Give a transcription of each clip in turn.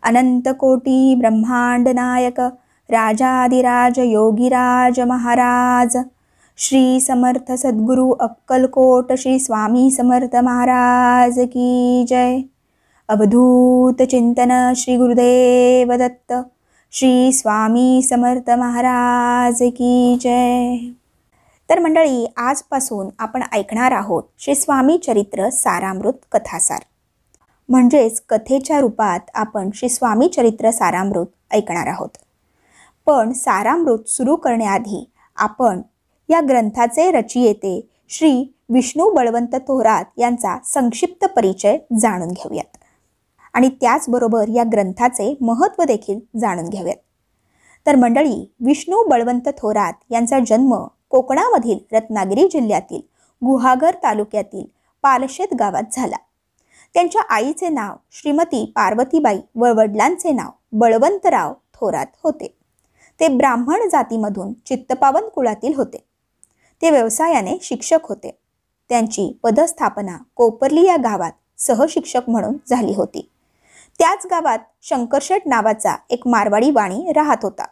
अनंतकोटी ब्रह्मांड नायक राजाधिराज योगीराज महाराज श्री समर्थ सद्गुरु अक्कलकोट श्री स्वामी समर्थ महाराज की जय। अवधूत चिंतन श्री गुरुदेव दत्त श्री स्वामी समर्थ महाराज की जय। तर मंडळी, आजपासून आपण ऐकणार आहोत श्री स्वामी चरित्र सारामृत कथासार, म्हणजेच कथेच्या रूपात आपण श्री स्वामी चरित्र सारामृत ऐकणार आहोत। पण सारामृत सुरू करण्याआधी आपण या ग्रंथाचे रचयिते श्री विष्णू बळवंत थोरात यांचा संक्षिप्त परिचय जाणून घेऊयात आणि त्याचबरोबर या ग्रंथाचे महत्त्व देखील जाणून घेऊयात। तर मंडळी, विष्णू बळवंत थोरात यांचा जन्म कोकणामधील रत्नागिरी जिल्ह्यातील गुहागर तालुक्यातील पालशेत गावात झाला। त्यांच्या आईचे नाव श्रीमती पार्वतीबाई व वडिलांचे नाव बळवंतराव थोरात होते। ते ब्राह्मण जातीमधून चित्तपावन कुळातील होते। ते व्यवसायाने शिक्षक होते। त्यांची पदस्थापना कोपर्ली या गावात सहशिक्षक म्हणून झाली होती। त्याच गावात शंकरशेठ नावाचा एक मारवाडी वाणी राहत होता।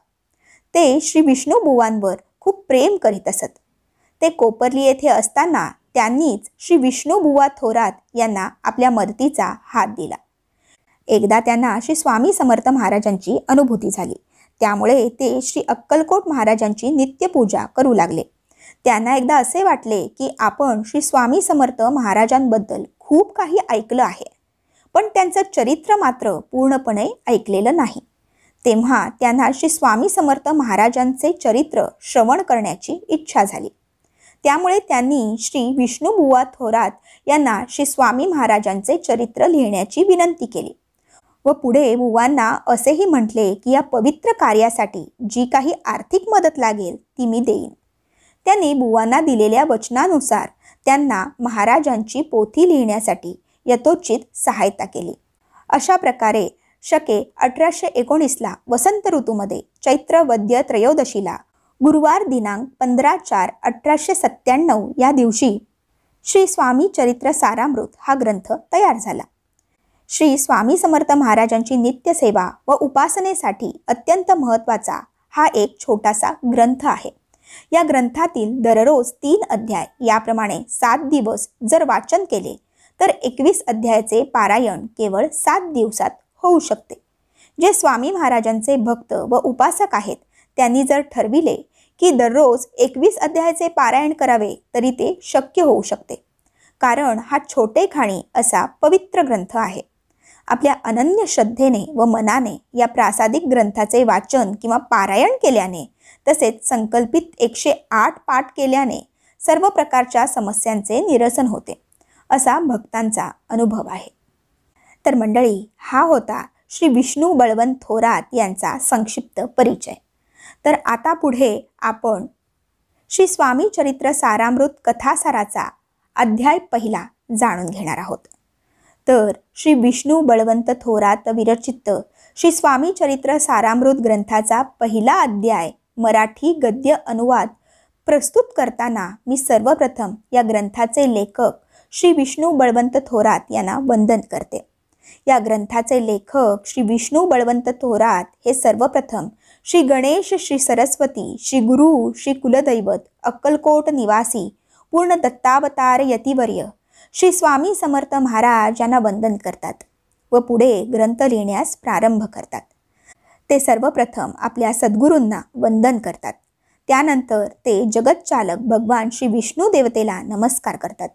ते श्री विष्णू बुवांवर खूप प्रेम करीत असत। ते कोपर्ली येथे असताना त्यांनीच श्री विष्णू बुवा थोरात यांना आपल्या मदतीचा हात दिला। एकदा त्यांना श्री स्वामी समर्थ महाराजांची अनुभूती झाली, त्यामुळे ते श्री अक्कलकोट महाराजांची नित्यपूजा करू लागले। त्यांना एकदा असे वाटले की आपण श्री स्वामी समर्थ महाराजांबद्दल खूप काही ऐकलं आहे, पण त्यांचं चरित्र मात्र पूर्णपणे ऐकलेलं नाही। तेव्हा त्यांना श्री स्वामी समर्थ महाराजांचे चरित्र श्रवण करण्याची इच्छा झाली। त्यामुळे त्यांनी श्री विष्णू बुवा थोरात यांना श्री स्वामी महाराजांचे चरित्र लिहिण्याची विनंती केली व पुढे बुवांना असेही म्हटले की या पवित्र कार्यासाठी जी काही आर्थिक मदत लागेल ती मी देईन। त्यांनी बुवांना दिलेल्या वचनानुसार त्यांना महाराजांची पोथी लिहिण्यासाठी यथोचित सहायता केली। अशा प्रकारे शके 1819ला वसंत ऋतूमध्ये चैत्र वद्य त्रयोदशीला गुरुवार दिनांक 15/4/1897 या दिवशी श्री स्वामी चरित्र सारामृत हा ग्रंथ तयार झाला। श्री स्वामी समर्थ महाराजांची नित्यसेवा व उपासनेसाठी अत्यंत महत्त्वाचा हा एक छोटासा ग्रंथ आहे। या ग्रंथातील दररोज 3 अध्याय याप्रमाणे 7 दिवस जर वाचन केले तर 21 अध्यायाचे पारायण केवळ 7 दिवसात होऊ शकते। जे स्वामी महाराजांचे भक्त व उपासक आहेत त्यांनी जर ठरविले की दररोज 21 अध्यायाचे पारायण करावे तरी ते शक्य होऊ शकते, कारण हा छोटेखानी असा पवित्र ग्रंथ आहे। आपल्या अनन्य श्रद्धेने व मनाने या प्रासादिक ग्रंथाचे वाचन किंवा पारायण केल्याने तसेच संकल्पित 108 पाठ केल्याने सर्व प्रकारच्या समस्यांचे निरसन होते, असा भक्तांचा अनुभव आहे। तर मंडळी, हा होता श्री विष्णू बळवंत थोरात यांचा संक्षिप्त परिचय। तर आता पुढे आपण श्री स्वामी चरित्र सारामृत कथासाराचा अध्याय पहिला जाणून घेणार आहोत। तर श्री विष्णू बळवंत थोरात विरचित श्री स्वामी चरित्र सारामृत ग्रंथाचा पहिला अध्याय मराठी गद्य अनुवाद प्रस्तुत करताना मी सर्वप्रथम या ग्रंथाचे लेखक श्री विष्णू बळवंत थोरात यांना वंदन करते। या ग्रंथाचे लेखक श्री विष्णू बळवंत थोरात हे सर्वप्रथम श्री गणेश, श्री सरस्वती, श्री गुरु, श्री कुलदैवत, अक्कलकोट निवासी पूर्ण दत्तावतार यतिवर्य श्री स्वामी समर्थ महाराज यांना वंदन करतात व पुढे ग्रंथ लिहिण्यास प्रारंभ करतात। ते सर्वप्रथम आपल्या सद्गुरूंना वंदन करतात। त्यानंतर ते जगतचालक भगवान श्री विष्णू देवतेला नमस्कार करतात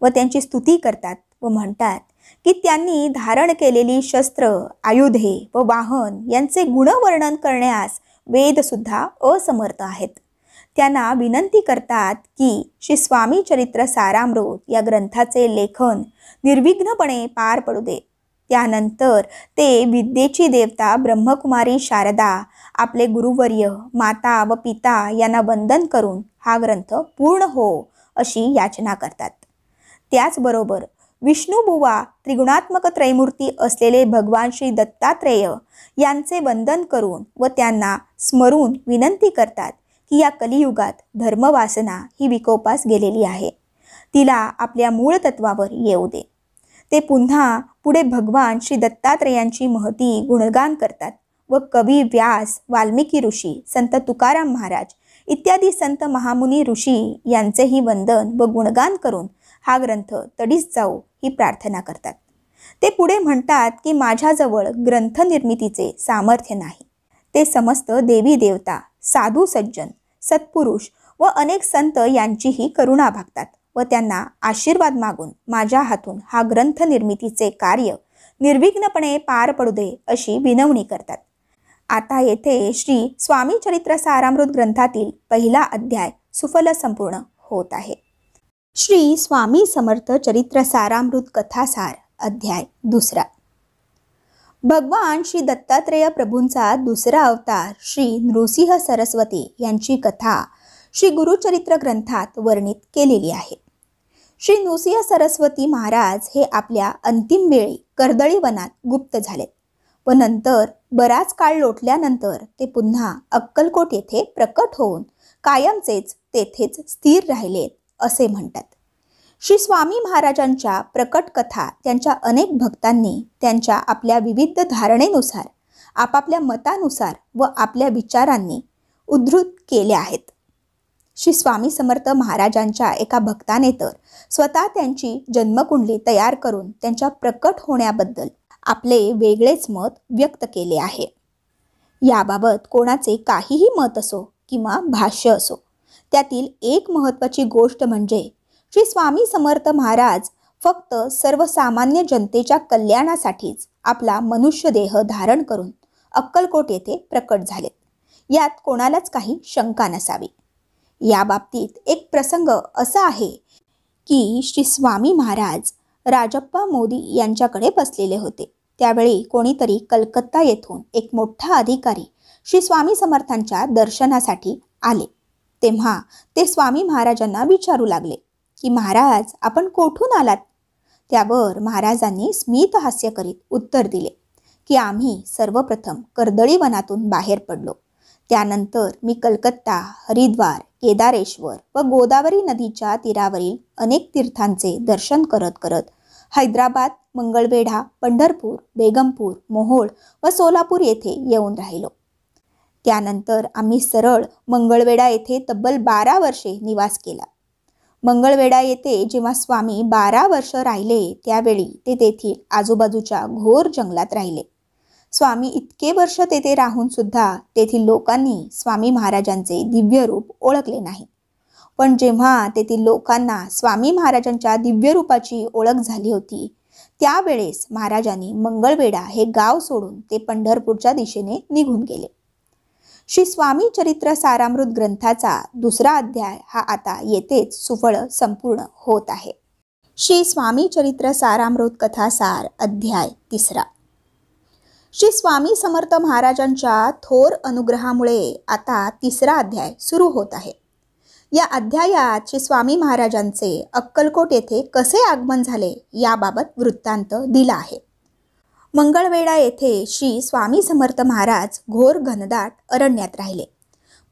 व त्यांची स्तुती करतात व म्हणतात की त्यांनी धारण केलेली शस्त्र, आयुधे व वाहन यांचे गुणवर्णन करण्यास वेद सुद्धा असमर्थ आहेत। त्यांना विनंती करतात की श्री स्वामी चरित्र सारामृत या ग्रंथाचे लेखन निर्विघ्नपणे पार पडू दे। त्यानंतर ते विद्येची देवता ब्रह्मकुमारी शारदा, आपले गुरुवर्य, माता व पिता यांना वंदन करून हा ग्रंथ पूर्ण हो अशी याचना करतात। त्याचबरोबर विष्णुबुवा त्रिगुणात्मक त्रैमूर्ती असलेले भगवान श्री दत्तात्रेय यांचे वंदन करून व त्यांना स्मरून विनंती करतात की या कलियुगात धर्मवासना ही विकोपास गेलेली आहे, तिला आपल्या मूळ तत्वावर येऊ दे। ते पुन्हा पुढे भगवान श्री दत्तात्रेयांची महती गुणगान करतात व कवी व्यास, वाल्मिकी ऋषी, संत तुकाराम महाराज इत्यादी संत महामुनी ऋषी यांचेही वंदन व गुणगान करून हा ग्रंथ तडीस जाऊ ही प्रार्थना करतात. ते पुढे म्हणतात की माझ्याजवळ ग्रंथ निर्मितीचे सामर्थ्य नाही. ते समस्त देवी देवता, साधू सज्जन, सत्पुरुष व अनेक संत यांचीही करुणा भागतात व त्यांना आशीर्वाद मागून माझ्या हातून हा ग्रंथ निर्मितीचे कार्य निर्विघ्नपणे पार पडू दे अशी विनवणी करतात. आता येथे श्री स्वामी चरित्र सारामृत ग्रंथातील पहिला अध्याय सुफल संपूर्ण होत आहे. श्री स्वामी समर्थ चरित्र सारामृत कथासार अध्याय दुसरा. भगवान श्री दत्तात्रेय प्रभूंचा दुसरा अवतार श्री नृसिंह सरस्वती यांची कथा श्री गुरुचरित्र ग्रंथात वर्णित केलेली आहे. श्री नृसिंह सरस्वती महाराज हे आपल्या अंतिम वेळी कर्दळी वनात गुप्त झालेत व नंतर बराच काळ लोटल्यानंतर ते पुन्हा अक्कलकोट येथे प्रकट होऊन कायमचेच तेथेच स्थिर राहिलेत असे म्हणतात. श्री स्वामी महाराजांच्या प्रकट कथा त्यांच्या अनेक भक्तांनी त्यांच्या आपल्या विविध धारणेनुसार, आपापल्या मतानुसार व आपल्या विचारांनी उद्धृत केल्या आहेत. श्री स्वामी समर्थ महाराजांच्या एका भक्ताने तर स्वतः त्यांची जन्मकुंडली तयार करून त्यांच्या प्रकट होण्याबद्दल आपले वेगळेच मत व्यक्त केले आहे. याबाबत कोणाचे काहीही मत असो किंवा भाष्य असो, त्यातील एक महत्त्वाची गोष्ट म्हणजे श्री स्वामी समर्थ महाराज फक्त सर्वसामान्य जनतेच्या कल्याणासाठीच आपला मनुष्य देह धारण करून अक्कलकोट येथे प्रकट झालेत. यात कोणालाच काही शंका नसावी. या बाबतीत एक प्रसंग असा आहे की श्री स्वामी महाराज राजप्पा मोदी यांच्याकडे बसलेले होते. त्यावेळी कोणीतरी कलकत्ता येथून एक मोठा अधिकारी श्री स्वामी समर्थांच्या दर्शनासाठी आले. तेव्हा ते स्वामी महाराजांना विचारू लागले की महाराज, आपण कोठून आलात? त्यावर महाराजांनी स्मित हास्य करीत उत्तर दिले की आम्ही सर्वप्रथम कर्दळी वनातून बाहेर पडलो. त्यानंतर मी कलकत्ता, हरिद्वार, केदारेश्वर व गोदावरी नदीच्या तीरावरील अनेक तीर्थांचे दर्शन करत करत हैदराबाद, मंगळवेढा, पंढरपूर, बेगमपूर, मोहोळ व सोलापूर येथे येऊन राहिलो. त्यानंतर आम्ही सरळ मंगळवेढा येथे तब्बल 12 वर्षे निवास केला. मंगळवेढा येथे जेव्हा स्वामी 12 वर्ष राहिले त्यावेळी ते तेथील आजूबाजूच्या घोर जंगलात राहिले. स्वामी इतके वर्ष तेथे राहून सुद्धा तेथील लोकांनी स्वामी महाराजांचे दिव्य रूप ओळखले नाही. पण जेव्हा तेथील लोकांना स्वामी महाराजांच्या दिव्य रूपाची ओळख झाली होती त्यावेळेस महाराजांनी मंगळवेढा हे गाव सोडून ते पंढरपूरच्या दिशेने निघून गेले. श्री स्वामी चरित्र सारामृत ग्रंथाचा दुसरा अध्याय हा आता येथेच सुफळ संपूर्ण होत आहे. श्री स्वामी चरित्र सारामृत कथासार अध्याय तिसरा. श्री स्वामी समर्थ महाराजांच्या थोर अनुग्रहामुळे आता तिसरा अध्याय सुरू होत आहे. या अध्यायात श्री स्वामी महाराजांचे अक्कलकोट येथे कसे आगमन झाले याबाबत वृत्तांत दिला आहे. मंगळवेढा येथे श्री स्वामी समर्थ महाराज घोर घनदाट अरण्यात राहिले.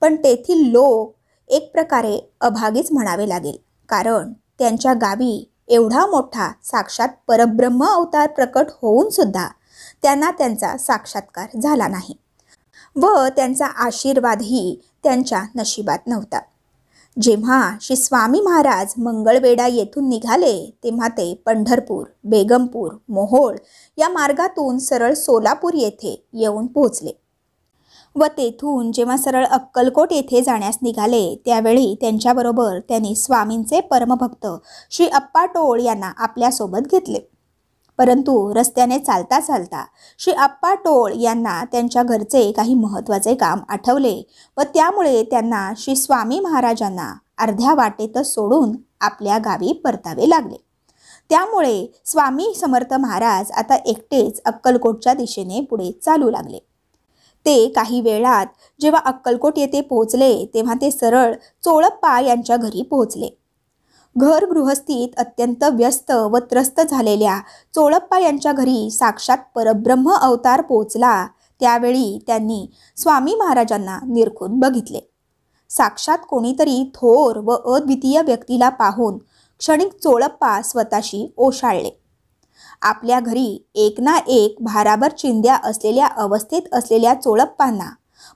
पण तेथील लोक एक प्रकारे अभागीच म्हणावे लागेल, कारण त्यांच्या गावी एवढा मोठा साक्षात परब्रह्म अवतार प्रकट होऊन सुद्धा त्यांना त्यांचा साक्षात्कार झाला नाही व त्यांचा आशीर्वादही त्यांच्या नशिबात नव्हता. जेव्हा श्री स्वामी महाराज मंगळवेढा येथून निघाले तेव्हा ते पंढरपूर, बेगमपूर, मोहोळ या मार्गातून सरळ सोलापूर येथे येऊन पोहोचले व तेथून जेव्हा सरळ अक्कलकोट येथे जाण्यास निघाले त्यावेळी त्यांच्याबरोबर त्यांनी स्वामींचे परमभक्त श्री अप्पा टोळ यांना आपल्यासोबत घेतले. परंतु रस्त्याने चालता चालता श्री अप्पा टोळ यांना त्यांच्या घरचे काही महत्त्वाचे काम आठवले व त्यामुळे त्यांना श्री स्वामी महाराजांना अर्ध्या वाटेतच सोडून आपल्या गावी परतावे लागले. त्यामुळे स्वामी समर्थ महाराज आता एकटेच अक्कलकोटच्या दिशेने पुढे चालू लागले. ते काही वेळात जेव्हा अक्कलकोट येथे पोहोचले तेव्हा ते सरळ चोळप्पा यांच्या घरी पोहोचले. घर गृहस्थीत अत्यंत व्यस्त व त्रस्त झालेल्या चोळप्पा यांच्या घरी साक्षात परब्रह्म अवतार पोहोचला त्यावेळी त्यांनी स्वामी महाराजांना निरखून बघितले. साक्षात कोणीतरी थोर व अद्वितीय व्यक्तीला पाहून क्षणिक चोळप्पा स्वतःशी ओशाळले. आपल्या घरी एक ना एक भाराभर चिंध्या असलेल्या अवस्थेत असलेल्या चोळप्पांना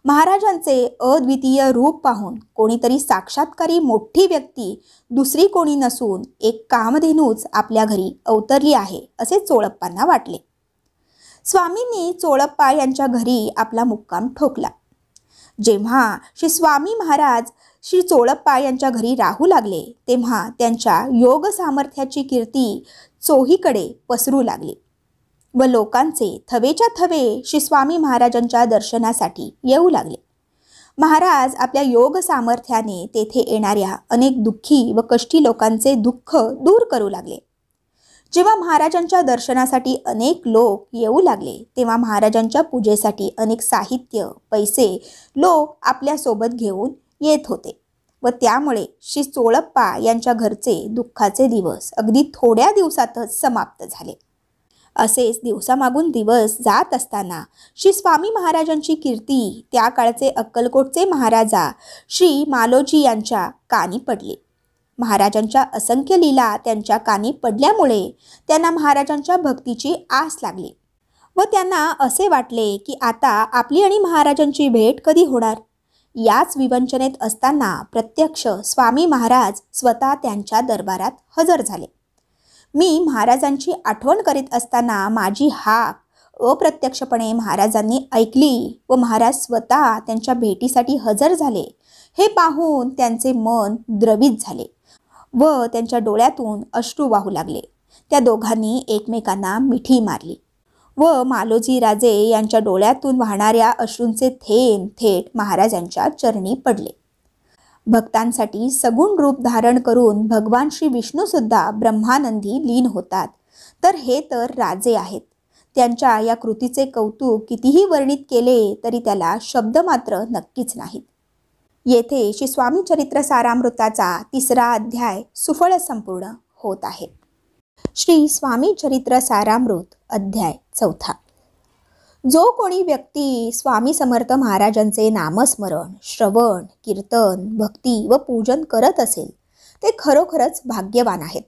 महाराजांचे अद्वितीय रूप पाहून कोणीतरी साक्षात्कारी मोठी व्यक्ती दुसरी कोणी नसून एक कामधेनूच आपल्या घरी अवतरली आहे असे चोळप्पांना वाटले. स्वामींनी चोळप्पा यांच्या घरी आपला मुक्काम ठोकला. जेव्हा श्री स्वामी महाराज श्री चोळप्पा यांच्या घरी राहू लागले तेव्हा त्यांच्या योग सामर्थ्याची कीर्ती चोहीकडे पसरू लागली व लोकांचे थवेच्या थवे श्री स्वामी महाराजांच्या दर्शनासाठी येऊ लागले. महाराज आपल्या योग सामर्थ्याने तेथे येणाऱ्या अनेक दुःखी व कष्टी लोकांचे दुःख दूर करू लागले. जेव्हा महाराजांच्या दर्शनासाठी अनेक लोक येऊ लागले तेव्हा महाराजांच्या पूजेसाठी अनेक साहित्य पैसे लोक आपल्यासोबत घेऊन येत होते व त्यामुळे श्री चोळप्पा यांच्या घरचे दुःखाचे दिवस अगदी थोड्या दिवसातच समाप्त झाले. असेच दिवसामागून दिवस जात असताना श्री स्वामी महाराजांची कीर्ती त्या काळचे अक्कलकोटचे महाराजा श्री मालोजी यांच्या कानी पडली. महाराजांच्या असंख्य लीला त्यांच्या कानी पडल्यामुळे त्यांना महाराजांच्या भक्तीची आस लागली व त्यांना असे वाटले की आता आपली आणि महाराजांची भेट कधी होणार. याच विवंचनेत असताना प्रत्यक्ष स्वामी महाराज स्वतः त्यांच्या दरबारात हजर झाले. मी महाराजांची आठवण करीत असताना माझी हाक अप्रत्यक्षपणे महाराजांनी ऐकली व महाराज स्वतः त्यांच्या भेटीसाठी हजर झाले हे पाहून त्यांचे मन द्रवित झाले व त्यांच्या डोळ्यातून अश्रू वाहू लागले. त्या दोघांनी एकमेकांना मिठी मारली व मालोजी राजे यांच्या डोळ्यातून वाहणाऱ्या अश्रूंचे थेंब थेट महाराजांच्या चरणी पडले. भक्तांसाठी सगुण रूप धारण करून भगवान श्री विष्णू सुद्धा ब्रह्मानंदी लीन होतात, तर हे तर राजे आहेत. त्यांच्या या कृतीचे कौतुक कितीही वर्णित केले तरी त्याला शब्द मात्र नक्कीच नाहीत. येथे श्री स्वामी चरित्र सारामृताचा 3रा अध्याय सुफळ संपूर्ण होत आहे. श्री स्वामी चरित्र सारामृत अध्याय 4. जो कोणी व्यक्ती स्वामी समर्थ महाराजांचे नामस्मरण, श्रवण, कीर्तन, भक्ती व पूजन करत असेल ते खरोखरच भाग्यवान आहेत.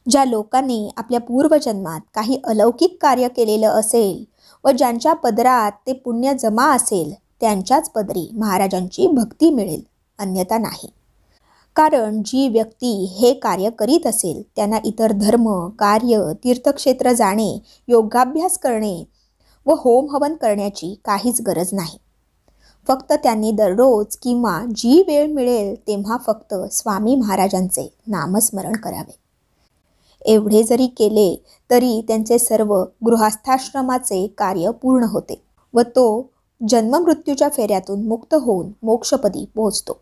ज्या लोकांनी आपल्या पूर्वजन्मात काही अलौकिक कार्य केलेलं असेल व ज्यांच्या पदरात ते पुण्य जमा असेल त्यांच्याच पदरी महाराजांची भक्ती मिळेल, अन्यथा नाही. कारण जी व्यक्ती हे कार्य करीत असेल त्यांना इतर धर्म, कार्य, तीर्थक्षेत्र जाणे, योगाभ्यास करणे व होम हवन करण्याची काहीच गरज नाही. फक्त त्यांनी दररोज किंवा जी वेळ मिळेल तेव्हा फक्त स्वामी महाराजांचे नामस्मरण करावे. एवढे जरी केले तरी त्यांचे सर्व गृहस्थाश्रमाचे कार्य पूर्ण होते व तो जन्ममृत्यूच्या फेऱ्यातून मुक्त होऊन मोक्षपदी पोहोचतो.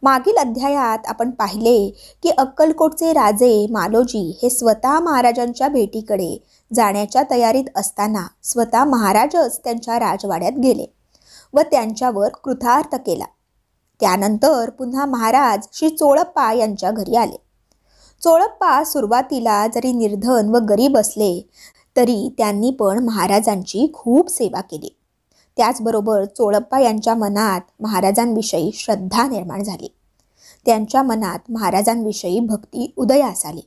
मागील अध्यायात आपण पाहिले की अक्कलकोटचे राजे मालोजी हे स्वतः महाराजांच्या भेटीकडे जाण्याच्या तयारीत असताना स्वतः महाराजच त्यांच्या राजवाड्यात गेले व त्यांच्यावर कृतार्थ केला. त्यानंतर पुन्हा महाराज श्री चोळप्पा यांच्या घरी आले. चोळप्पा सुरुवातीला जरी निर्धन व गरीब असले तरी त्यांनी पण महाराजांची खूप सेवा केली. त्याचबरोबर चोळप्पा यांच्या मनात महाराजांविषयी श्रद्धा निर्माण झाली. त्यांच्या मनात महाराजांविषयी भक्ती उदयास आली.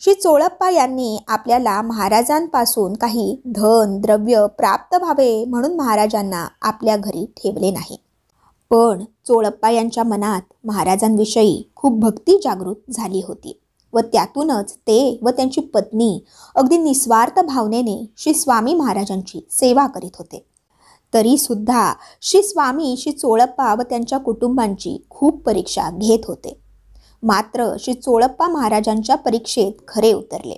श्री चोळप्पा यांनी आपल्याला महाराजांपासून काही धन द्रव्य प्राप्त व्हावे म्हणून महाराजांना आपल्या घरी ठेवले नाही. पण चोळप्पा यांच्या मनात महाराजांविषयी खूप भक्ती जागृत झाली होती व त्यातूनच ते व त्यांची पत्नी अगदी निस्वार्थ भावनेने श्री स्वामी महाराजांची सेवा करीत होते. तरी सुद्धा श्री स्वामी श्री चोळप्पा व त्यांच्या कुटुंबांची खूप परीक्षा घेत होते. मात्र श्री चोळप्पा महाराजांच्या परीक्षेत खरे उतरले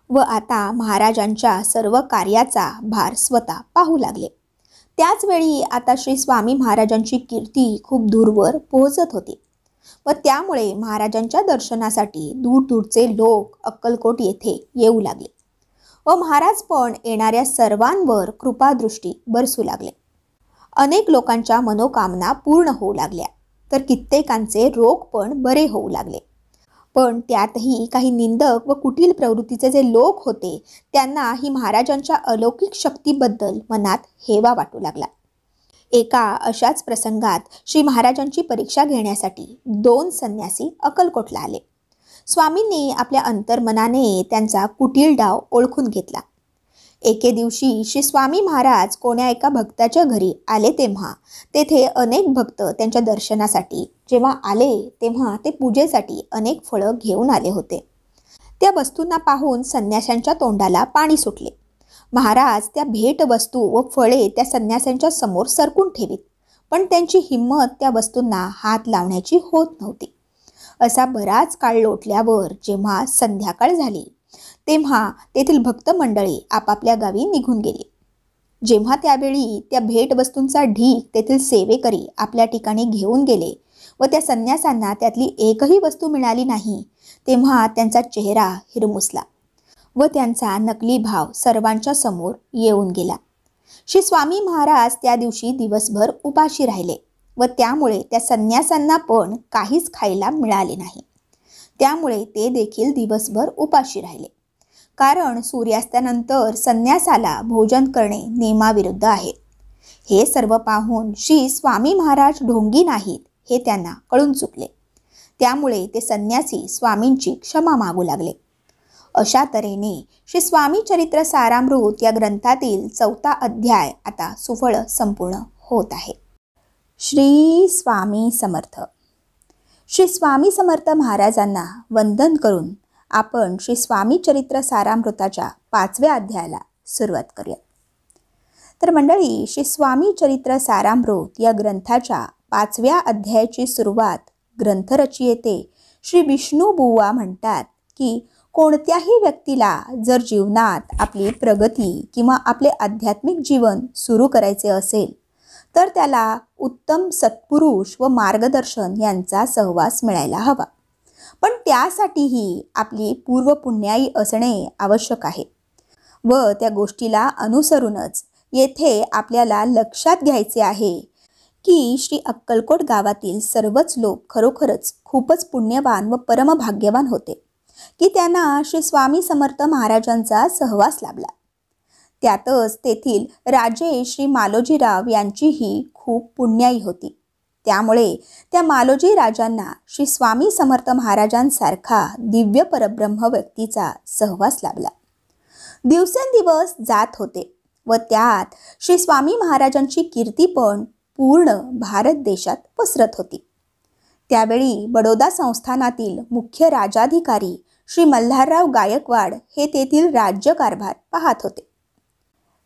व आता महाराजांच्या सर्व कार्याचा भार स्वतः पाहू लागले. त्याचवेळी आता श्री स्वामी महाराजांची कीर्ती खूप दूरवर पोहोचत होती व त्यामुळे महाराजांच्या दर्शनासाठी दूरदूरचे लोक अक्कलकोट येथे येऊ लागले व महाराज पण येणाऱ्या सर्वांवर कृपादृष्टी बरसू लागले. अनेक लोकांच्या मनोकामना पूर्ण होऊ लागल्या तर कित्येकांचे रोग पण बरे होऊ लागले. पण त्यातही काही निंदक व कुटील प्रवृत्तीचे जे लोक होते त्यांना ही महाराजांच्या अलौकिक शक्तीबद्दल मनात हेवा वाटू लागला. एका अशाच प्रसंगात श्री महाराजांची परीक्षा घेण्यासाठी 2 संन्यासी अक्कलकोटला आले. स्वामींनी आपल्या अंतर्मनाने त्यांचा कुटील डाव ओळखून घेतला. एके दिवशी श्री स्वामी महाराज कोण्या एका भक्ताच्या घरी आले तेव्हा तेथे अनेक भक्त त्यांच्या दर्शनासाठी जेव्हा आले तेव्हा ते पूजेसाठी अनेक फळं घेऊन आले होते. त्या वस्तूंना पाहून संन्याशांच्या तोंडाला पाणी सुटले. महाराज त्या भेट वस्तू व फळे त्या संन्याशांच्या समोर सरकून ठेवीत, पण त्यांची हिंमत त्या वस्तूंना हात लावण्याची होत नव्हती. असा बराच काळ लोटल्यावर जेव्हा संध्याकाळ झाली तेव्हा तेथील भक्त मंडळी आपापल्या गावी निघून गेली. जेव्हा त्यावेळी त्या भेटवस्तूंचा ढीग तेथील सेवेकरी आपल्या ठिकाणी घेऊन गेले व त्या संन्यासांना त्यातली एकही वस्तू मिळाली नाही, तेव्हा त्यांचा चेहरा हिरमुसला व त्यांचा नकली भाव सर्वांच्या समोर येऊन गेला. श्री स्वामी महाराज त्या दिवशी दिवसभर उपाशी राहिले व त्यामुळे त्या संन्यासांना पण काहीच खायला मिळाले नाही. त्यामुळे ते देखील दिवसभर उपाशी राहिले, कारण सूर्यास्तानंतर संन्यासाला भोजन करणे नियमाविरुद्ध आहे. हे सर्व पाहून श्री स्वामी महाराज ढोंगी नाहीत हे त्यांना कळून चुकले. त्यामुळे ते संन्यासी स्वामींची क्षमा मागू लागले. अशा तऱ्हेने श्री स्वामी चरित्र सारामृत या ग्रंथातील 4था अध्याय आता सुफळ संपूर्ण होत आहे. श्री स्वामी समर्थ. श्री स्वामी समर्थ महाराजांना वंदन करून आपण श्री स्वामी चरित्र सारामृताच्या 5व्या अध्यायाला सुरुवात करूया. तर मंडळी, श्री स्वामी चरित्र सारामृत या ग्रंथाच्या 5व्या अध्यायाची सुरुवात ग्रंथरचयिते श्री विष्णू बुवा म्हणतात की कोणत्याही व्यक्तीला जर जीवनात आपली प्रगती किंवा आपले आध्यात्मिक जीवन सुरू करायचे असेल तर त्याला उत्तम सत्पुरुष व मार्गदर्शन यांचा सहवास मिळायला हवा. पण त्यासाठीही आपली पूर्वपुण्याई असणे आवश्यक आहे व त्या गोष्टीला अनुसरूनच येथे आपल्याला लक्षात घ्यायचे आहे की श्री अक्कलकोट गावातील सर्वच लोक खरोखरच खूपच पुण्यवान व परमभाग्यवान होते की त्यांना श्री स्वामी समर्थ महाराजांचा सहवास लाभला. त्यातच तेथील राजे श्री मालोजीराव यांचीही खूप पुण्याई होती. त्यामुळे त्या मालोजी राजांना श्री स्वामी समर्थ महाराजांसारखा दिव्य परब्रह्म व्यक्तीचा सहवास लाभला. दिवसेंदिवस जात होते व त्यात श्री स्वामी महाराजांची कीर्ती पण पूर्ण भारत देशात पसरत होती. त्यावेळी बडोदा संस्थानातील मुख्य राजाधिकारी श्री मल्हारराव गायकवाड हे तेथील राज्यकारभार पाहत होते.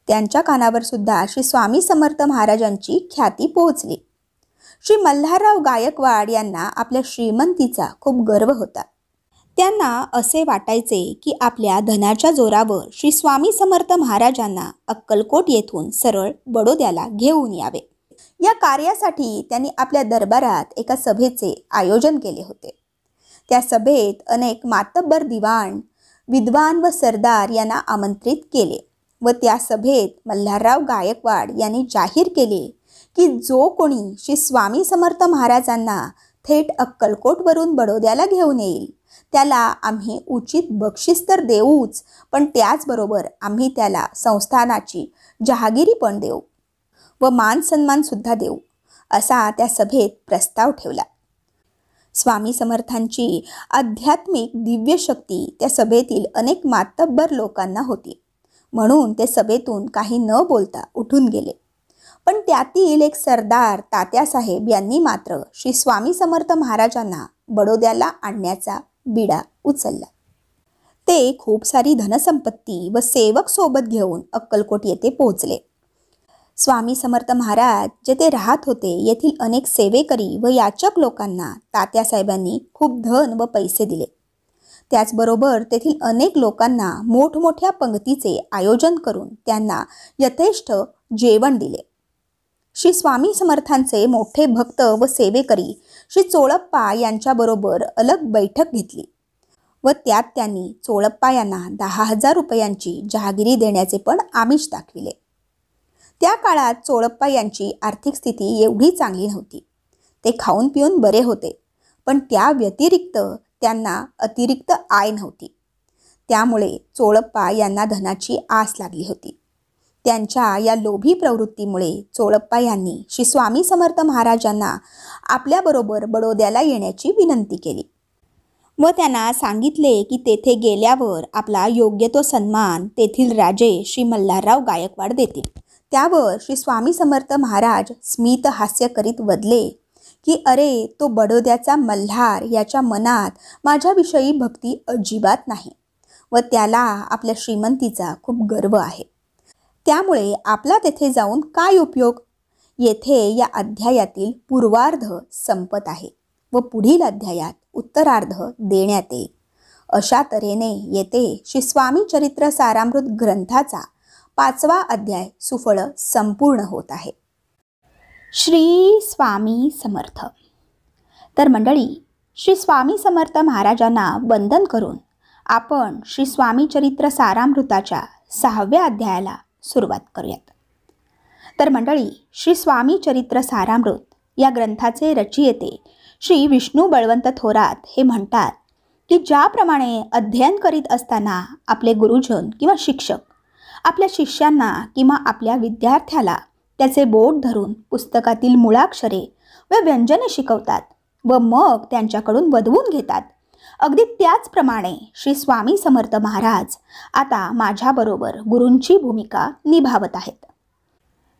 त्यांच्या कानावर सुद्धा श्री स्वामी समर्थ महाराजांची ख्याती पोहोचली. श्री मल्हारराव गायकवाड यांना आपल्या श्रीमंतीचा खूप गर्व होता. त्यांना असे वाटायचे की आपल्या धनाच्या जोरावर श्री स्वामी समर्थ महाराजांना अक्कलकोट येथून सरळ बडोद्याला घेऊन यावे. या कार्यासाठी त्यांनी आपल्या दरबारात एका सभेचे आयोजन केले होते. त्या सभेत अनेक मातब्बर दिवाण, विद्वान व सरदार यांना आमंत्रित केले व त्या सभेत मल्हारराव गायकवाड यांनी जाहीर केले की जो कोणी श्री स्वामी समर्थ महाराजांना थेट अक्कलकोटवरून बडोद्याला घेऊन येईल त्याला आम्ही उचित बक्षीस तर देऊच, पण त्याचबरोबर आम्ही त्याला संस्थानाची जहागिरी पण देऊ व मान सन्मान सुद्धा देऊ, असा त्या सभेत प्रस्ताव ठेवला. स्वामी समर्थांची आध्यात्मिक दिव्य शक्ती त्या सभेतील अनेक मातब्बर लोकांना होती, म्हणून ते सभेतून काही न बोलता उठून गेले. पण त्यातील एक सरदार तात्यासाहेब यांनी मात्र श्री स्वामी समर्थ महाराजांना बडोद्याला आणण्याचा बिडा उचलला. ते खूप सारी धनसंपत्ती व सेवक सोबत घेऊन अक्कलकोट येथे पोहोचले. स्वामी समर्थ महाराज जेथे राहत होते येथील अनेक सेवेकरी व याचक लोकांना तात्यासाहेबांनी खूप धन व पैसे दिले. त्याचबरोबर तेथील अनेक लोकांना मोठमोठ्या पंक्तीचे आयोजन करून त्यांना यथेष्ट जेवण दिले. श्री स्वामी समर्थांचे मोठे भक्त व सेवेकरी श्री चोळप्पा यांच्याबरोबर अलग बैठक घेतली व त्यात त्यांनी चोळप्पा यांना 10,000 रुपयांची जहागिरी देण्याचे पण आमिष दाखविले. त्या काळात चोळप्पा यांची आर्थिक स्थिती एवढी चांगली नव्हती. ते खाऊन पिऊन बरे होते, पण त्या व्यतिरिक्त त्यांना अतिरिक्त आय नव्हती. त्यामुळे चोळप्पा यांना धनाची आस लागली होती. त्यांच्या या लोभी प्रवृत्तीमुळे चोळप्पा यांनी श्री स्वामी समर्थ महाराजांना आपल्याबरोबर बडोद्याला येण्याची विनंती केली व त्यांना सांगितले की तेथे गेल्यावर आपला योग्य तो सन्मान तेथील राजे श्री मल्हारराव गायकवाड देतील. त्यावर श्री स्वामी समर्थ महाराज स्मित हास्य करीत वदले की अरे, तो बडोद्याचा मल्हार याच्या मनात माझ्याविषयी भक्ती अजिबात नाही व त्याला आपल्या श्रीमंतीचा खूप गर्व आहे. त्यामुळे आपला तेथे जाऊन काय उपयोग. येथे या अध्यायातील पूर्वार्ध संपत आहे व पुढील अध्यायात उत्तरार्ध देण्यात येईल. अशा तऱ्हेने येथे श्री स्वामी चरित्र सारामृत ग्रंथाचा 5वा अध्याय सुफळ संपूर्ण होत आहे. श्री स्वामी समर्थ. तर मंडळी, श्री स्वामी समर्थ महाराजांना वंदन करून आपण श्री स्वामी चरित्र सारामृताच्या 6व्या अध्यायाला सुरुवात करूयात. तर मंडळी, श्री स्वामी चरित्र सारामृत या ग्रंथाचे रचयिते श्री विष्णू बळवंत थोरात हे म्हणतात की ज्याप्रमाणे अध्ययन करीत असताना आपले गुरुजन किंवा शिक्षक आपल्या शिष्यांना किंवा आपल्या विद्यार्थ्याला त्याचे बोट धरून पुस्तकातील मुळाक्षरे व व्यंजने शिकवतात व मग त्यांच्याकडून वदवून घेतात, अगदी त्याचप्रमाणे श्री स्वामी समर्थ महाराज आता माझ्याबरोबर गुरूंची भूमिका निभावत आहेत.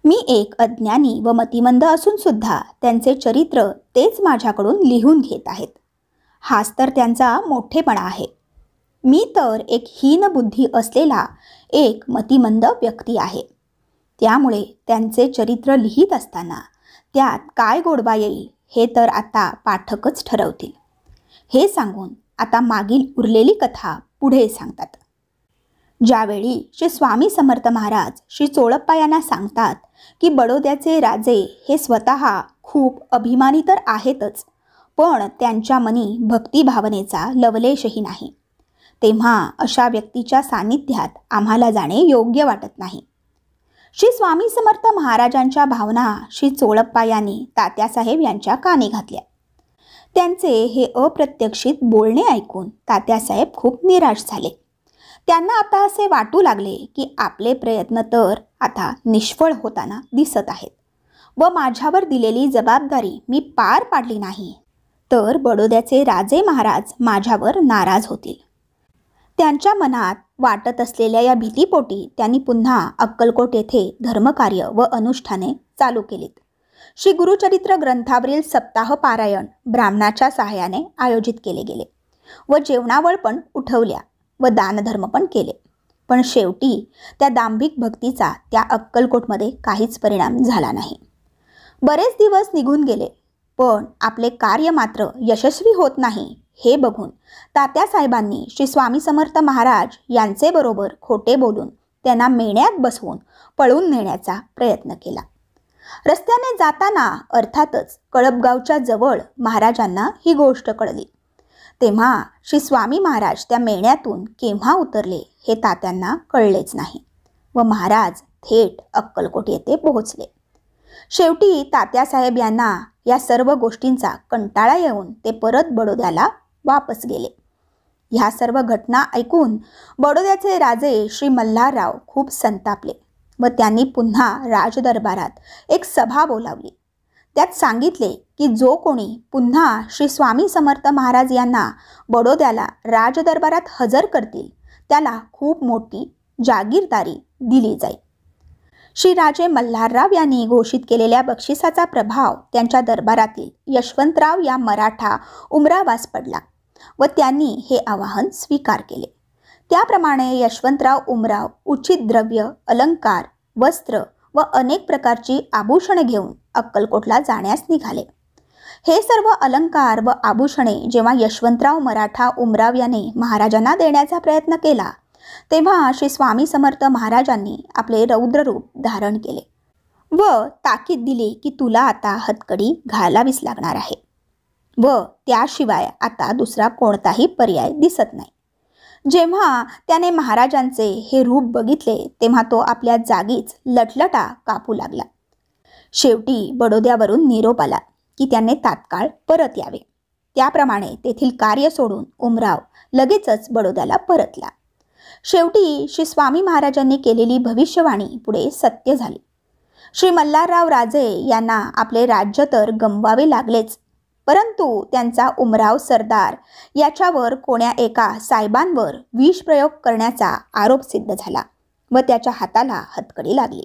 मी एक अज्ञानी व मतिमंद असून सुद्धा त्यांचे चरित्र तेच माझ्याकडून लिहून घेत आहेत. हाच तर त्यांचा मोठेपणा आहे. मी तर एक हीन बुद्धी असलेला एक मतिमंद व्यक्ती आहे. त्यामुळे त्यांचे चरित्र लिहित असताना त्यात काय गोडवा येईल हे तर आता पाठकच ठरवतील. हे सांगून आता मागील उरलेली कथा पुढे सांगतात. ज्यावेळी श्री स्वामी समर्थ महाराज श्री चोळप्पा यांना सांगतात की बडोद्याचे राजे हे स्वतः खूप अभिमानी तर आहेतच, पण त्यांच्या मनी भक्तिभावनेचा लवलेशही नाही, तेव्हा अशा व्यक्तीच्या सान्निध्यात आम्हाला जाणे योग्य वाटत नाही. श्री स्वामी समर्थ महाराजांच्या भावना श्री चोळप्पा यांनी तात्यासाहेब यांच्या कानी घातल्या. त्यांचे हे अप्रत्यक्षित बोलणे ऐकून तात्यासाहेब खूप निराश झाले. त्यांना आता असे वाटू लागले की आपले प्रयत्न तर आता निष्फळ होताना दिसत आहेत व माझ्यावर दिलेली जबाबदारी मी पार पाडली नाही तर बडोद्याचे राजे महाराज माझ्यावर नाराज होतील. त्यांच्या मनात वाटत असलेल्या या भीतीपोटी त्यांनी पुन्हा अक्कलकोट येथे धर्मकार्य व अनुष्ठाने चालू केलीत. श्री गुरुचरित्र ग्रंथावरील सप्ताह पारायण ब्राह्मणाच्या सहाय्याने आयोजित केले गेले व जेवणावळ पण उठवल्या व दानधर्म पण केले. पण शेवटी त्या दांभिक भक्तीचा त्या अक्कलकोटमध्ये काहीच परिणाम झाला नाही. बरेच दिवस निघून गेले, पण आपले कार्य मात्र यशस्वी होत नाही हे बघून तात्यासाहेबांनी श्री स्वामी समर्थ महाराज यांचे बरोबर खोटे बोलून त्यांना मेण्यात बसवून पळून नेण्याचा प्रयत्न केला. रस्त्याने जाताना अर्थातच कळपगावच्या जवळ महाराजांना ही गोष्ट कळली. तेव्हा श्री स्वामी महाराज त्या मेण्यातून केव्हा उतरले हे तात्यांना कळलेच नाही व महाराज थेट अक्कलकोट येथे पोहोचले. शेवटी तात्यासाहेब यांना या सर्व गोष्टींचा कंटाळा येऊन ते परत बडोद्याला वापस गेले. ह्या सर्व घटना ऐकून बडोद्याचे राजे श्री मल्हारराव खूप संतापले व त्यांनी पुन्हा राजदरबारात एक सभा बोलावली. त्यात सांगितले की जो कोणी पुन्हा श्री स्वामी समर्थ महाराज यांना बडोद्याला राजदरबारात हजर करतील त्याला खूप मोठी जागीरदारी दिली जाईल. श्री राजे मल्हारराव यांनी घोषित केलेल्या बक्षिसाचा प्रभाव त्यांच्या दरबारातील यशवंतराव या मराठा उमरावास पडला व त्यांनी हे आवाहन स्वीकार केले. त्याप्रमाणे यशवंतराव उमराव उचित द्रव्य, अलंकार, वस्त्र व अनेक प्रकारची आभूषणे घेऊन अक्कलकोटला जाण्यास निघाले. हे सर्व अलंकार व आभूषणे जेव्हा यशवंतराव मराठा उमराव याने महाराजांना देण्याचा प्रयत्न केला तेव्हा श्री स्वामी समर्थ महाराजांनी आपले रौद्र रूप धारण केले व ताकीद दिली की तुला आता हतकडी घालावीच लागणार आहे व त्याशिवाय आता दुसरा कोणताही पर्याय दिसत नाही. जेव्हा त्याने महाराजांचे हे रूप बघितले तेव्हा तो आपल्या जागीच लटलटा कापू लागला. शेवटी बडोद्यावरून निरोप आला की त्याने तात्काळ परत यावे. त्याप्रमाणे तेथील कार्य सोडून उमराव लगेचच बडोद्याला परतला. शेवटी श्री स्वामी महाराजांनी केलेली भविष्यवाणी पुढे सत्य झाली. श्री मल्हारराव राजे यांना आपले राज्य तर गमवावे लागलेच, परंतु त्यांचा उमराव सरदार याच्यावर कोण्या एका साहेबांवर विष प्रयोग करण्याचा आरोप सिद्ध झाला व त्याच्या हाताला हतकडी लागली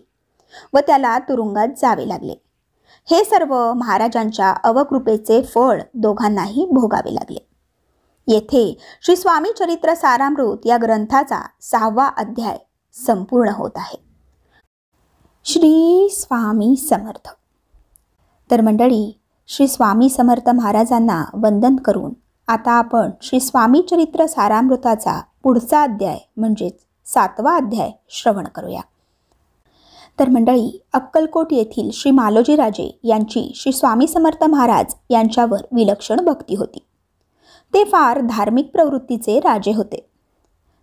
व त्याला तुरुंगात जावे लागले. हे सर्व महाराजांच्या अवकृपेचे फळ दोघांनाही भोगावे लागले. येथे श्री स्वामी चरित्र सारामृत या ग्रंथाचा 6वा अध्याय संपूर्ण होत आहे. श्री स्वामी समर्थ. तर मंडळी, श्री स्वामी समर्थ महाराजांना वंदन करून आता आपण श्री स्वामी चरित्र सारामृताचा पुढचा अध्याय म्हणजेच 7वा अध्याय श्रवण करूया. तर मंडळी, अक्कलकोट येथील श्री मालोजी राजे यांची श्री स्वामी समर्थ महाराज यांच्यावर विलक्षण भक्ती होती. ते फार धार्मिक प्रवृत्तीचे राजे होते.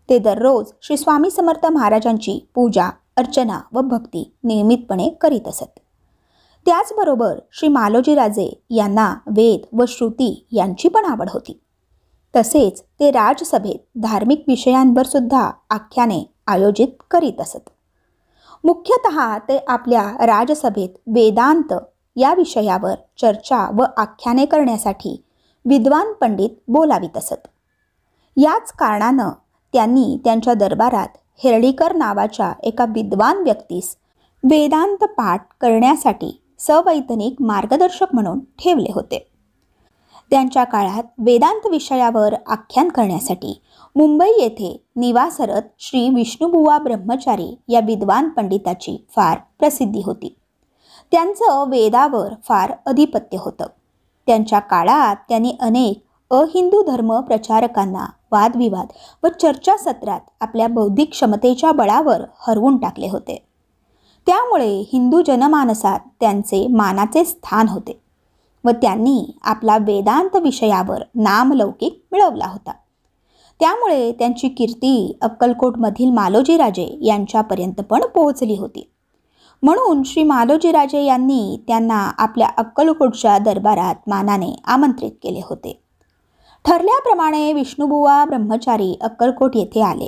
ते दररोज श्री स्वामी समर्थ महाराजांची पूजा, अर्चना व भक्ती नियमितपणे करीत असत. त्याचबरोबर श्री मालोजी राजे यांना वेद व श्रुती यांची पण आवड होती. तसेच ते राजसभेत धार्मिक विषयांवर सुद्धा आख्याने आयोजित करीत असत. मुख्यतः ते आपल्या राजसभेत वेदांत या विषयावर चर्चा व आख्याने करण्यासाठी विद्वान पंडित बोलावित असत. याच कारणानं त्यांनी त्यांच्या दरबारात हेर्डीकर नावाच्या एका विद्वान व्यक्तीस वेदांत पाठ करण्यासाठी सवैतनिक मार्गदर्शक म्हणून ठेवले होते. त्यांच्या काळात वेदांत विषयावर आख्यान करण्यासाठी मुंबई येथे निवासरत श्री विष्णुबुवा ब्रह्मचारी या विद्वान पंडिताची फार प्रसिद्धी होती. त्यांचं वेदावर फार अधिपत्य होतं. त्यांच्या काळात त्यांनी अनेक अहिंदू धर्म प्रचारकांना वादविवाद व चर्चासत्रात आपल्या बौद्धिक क्षमतेच्या बळावर हरवून टाकले होते. त्यामुळे हिंदू जनमानसात त्यांचे मानाचे स्थान होते व त्यांनी आपला वेदांत विषयावर नामलौकिक मिळवला होता. त्यामुळे त्यांची कीर्ती अक्कलकोटमधील मालोजी राजे यांच्यापर्यंत पण पोहोचली होती. म्हणून श्री मालोजी राजे यांनी त्यांना आपल्या अक्कलकोटच्या दरबारात मानाने आमंत्रित केले होते. ठरल्याप्रमाणे विष्णुबुवा ब्रह्मचारी अक्कलकोट येथे आले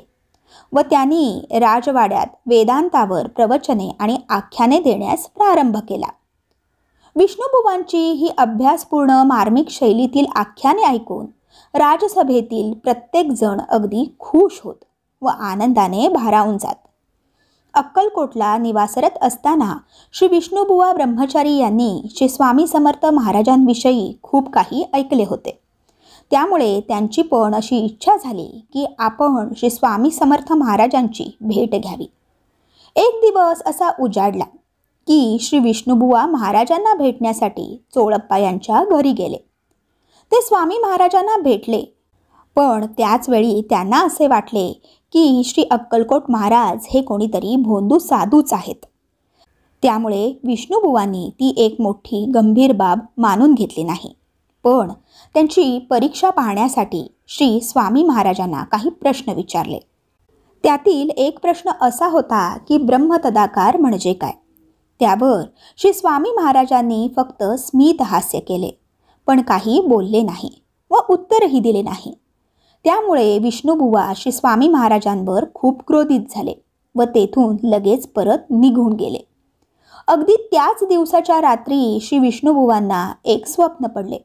व त्यांनी राजवाड्यात वेदांतावर प्रवचने आणि आख्याने देण्यास प्रारंभ केला. विष्णुबुवांची ही अभ्यासपूर्ण मार्मिक शैलीतील आख्याने ऐकून राजसभेतील प्रत्येक जण अगदी खुश होत व आनंदाने भारावून जात. अक्कलकोटला निवासरत असताना श्री विष्णुबुवा ब्रह्मचारी यांनी श्री स्वामी समर्थ महाराजांविषयी खूप काही ऐकले होते. त्यामुळे त्यांची पण अशी इच्छा झाली की आपण श्री स्वामी समर्थ महाराजांची भेट घ्यावी. एक दिवस असा उजाडला की श्री विष्णुबुवा महाराजांना भेटण्यासाठी चोळप्पा यांच्या घरी गेले. ते स्वामी महाराजांना भेटले, पण त्याचवेळी त्यांना असे वाटले की श्री अक्कलकोट महाराज हे कोणीतरी भोंदू साधूच आहेत. त्यामुळे विष्णुबुवांनी ती एक मोठी गंभीर बाब मानून घेतली नाही, पण त्यांची परीक्षा पाहण्यासाठी श्री स्वामी महाराजांना काही प्रश्न विचारले. त्यातील एक प्रश्न असा होता की ब्रह्मतदाकार म्हणजे काय. त्यावर श्री स्वामी महाराजांनी फक्त स्मित हास्य केले, पण काही बोलले नाही व उत्तरही दिले नाही. त्यामुळे विष्णुबुवा श्री स्वामी महाराजांवर खूप क्रोधित झाले व तेथून लगेच परत निघून गेले. अगदी त्याच दिवसाच्या रात्री श्री विष्णुबुवांना एक स्वप्न पडले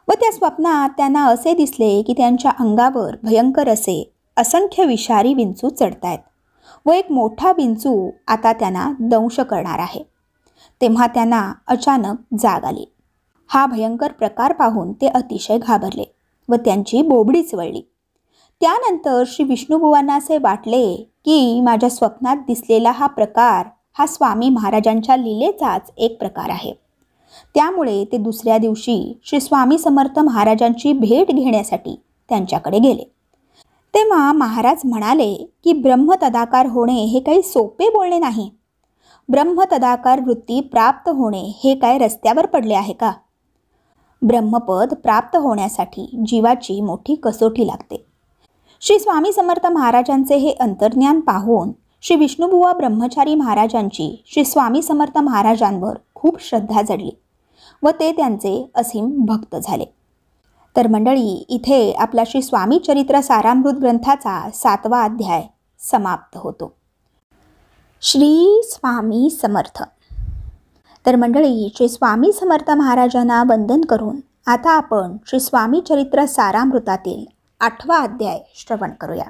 व त्या स्वप्नात त्यांना असे दिसले की त्यांच्या अंगावर भयंकर असे असंख्य विषारी विंचू चढतायत व एक मोठा विंचू आता त्यांना दंश करणार आहे. तेव्हा त्यांना अचानक जाग आली. हा भयंकर प्रकार पाहून ते अतिशय घाबरले व त्यांची बोबडीच वळली. त्यानंतर श्री विष्णुबुवांना असे वाटले की माझ्या स्वप्नात दिसलेला हा प्रकार हा स्वामी महाराजांच्या लीलेचाच एक प्रकार आहे. त्यामुळे ते दुसऱ्या दिवशी श्री स्वामी समर्थ महाराजांची भेट घेण्यासाठी त्यांच्याकडे गेले. तेव्हा महाराज म्हणाले की ब्रह्मतदाकार होणे हे काही सोपे बोलणे नाही. ब्रह्मतदाकार वृत्ती प्राप्त होणे हे काय रस्त्यावर पडले आहे का. ब्रह्मपद प्राप्त होण्यासाठी जीवाची मोठी कसोटी लागते. श्री स्वामी समर्थ महाराजांचे हे अंतर्ज्ञान पाहून श्री विष्णुबुवा ब्रह्मचारी महाराजांची श्री स्वामी समर्थ महाराजांवर खूप श्रद्धा जडली व ते त्यांचे असीम भक्त झाले. तर मंडळी, इथे आपला श्री स्वामी चरित्र सारामृत ग्रंथाचा 7वा अध्याय समाप्त होतो. श्री स्वामी समर्थ. तर मंडळी, श्री स्वामी समर्थ महाराजांना वंदन करून आता आपण श्री स्वामी चरित्र सारामृतातील 8वा अध्याय श्रवण करूया.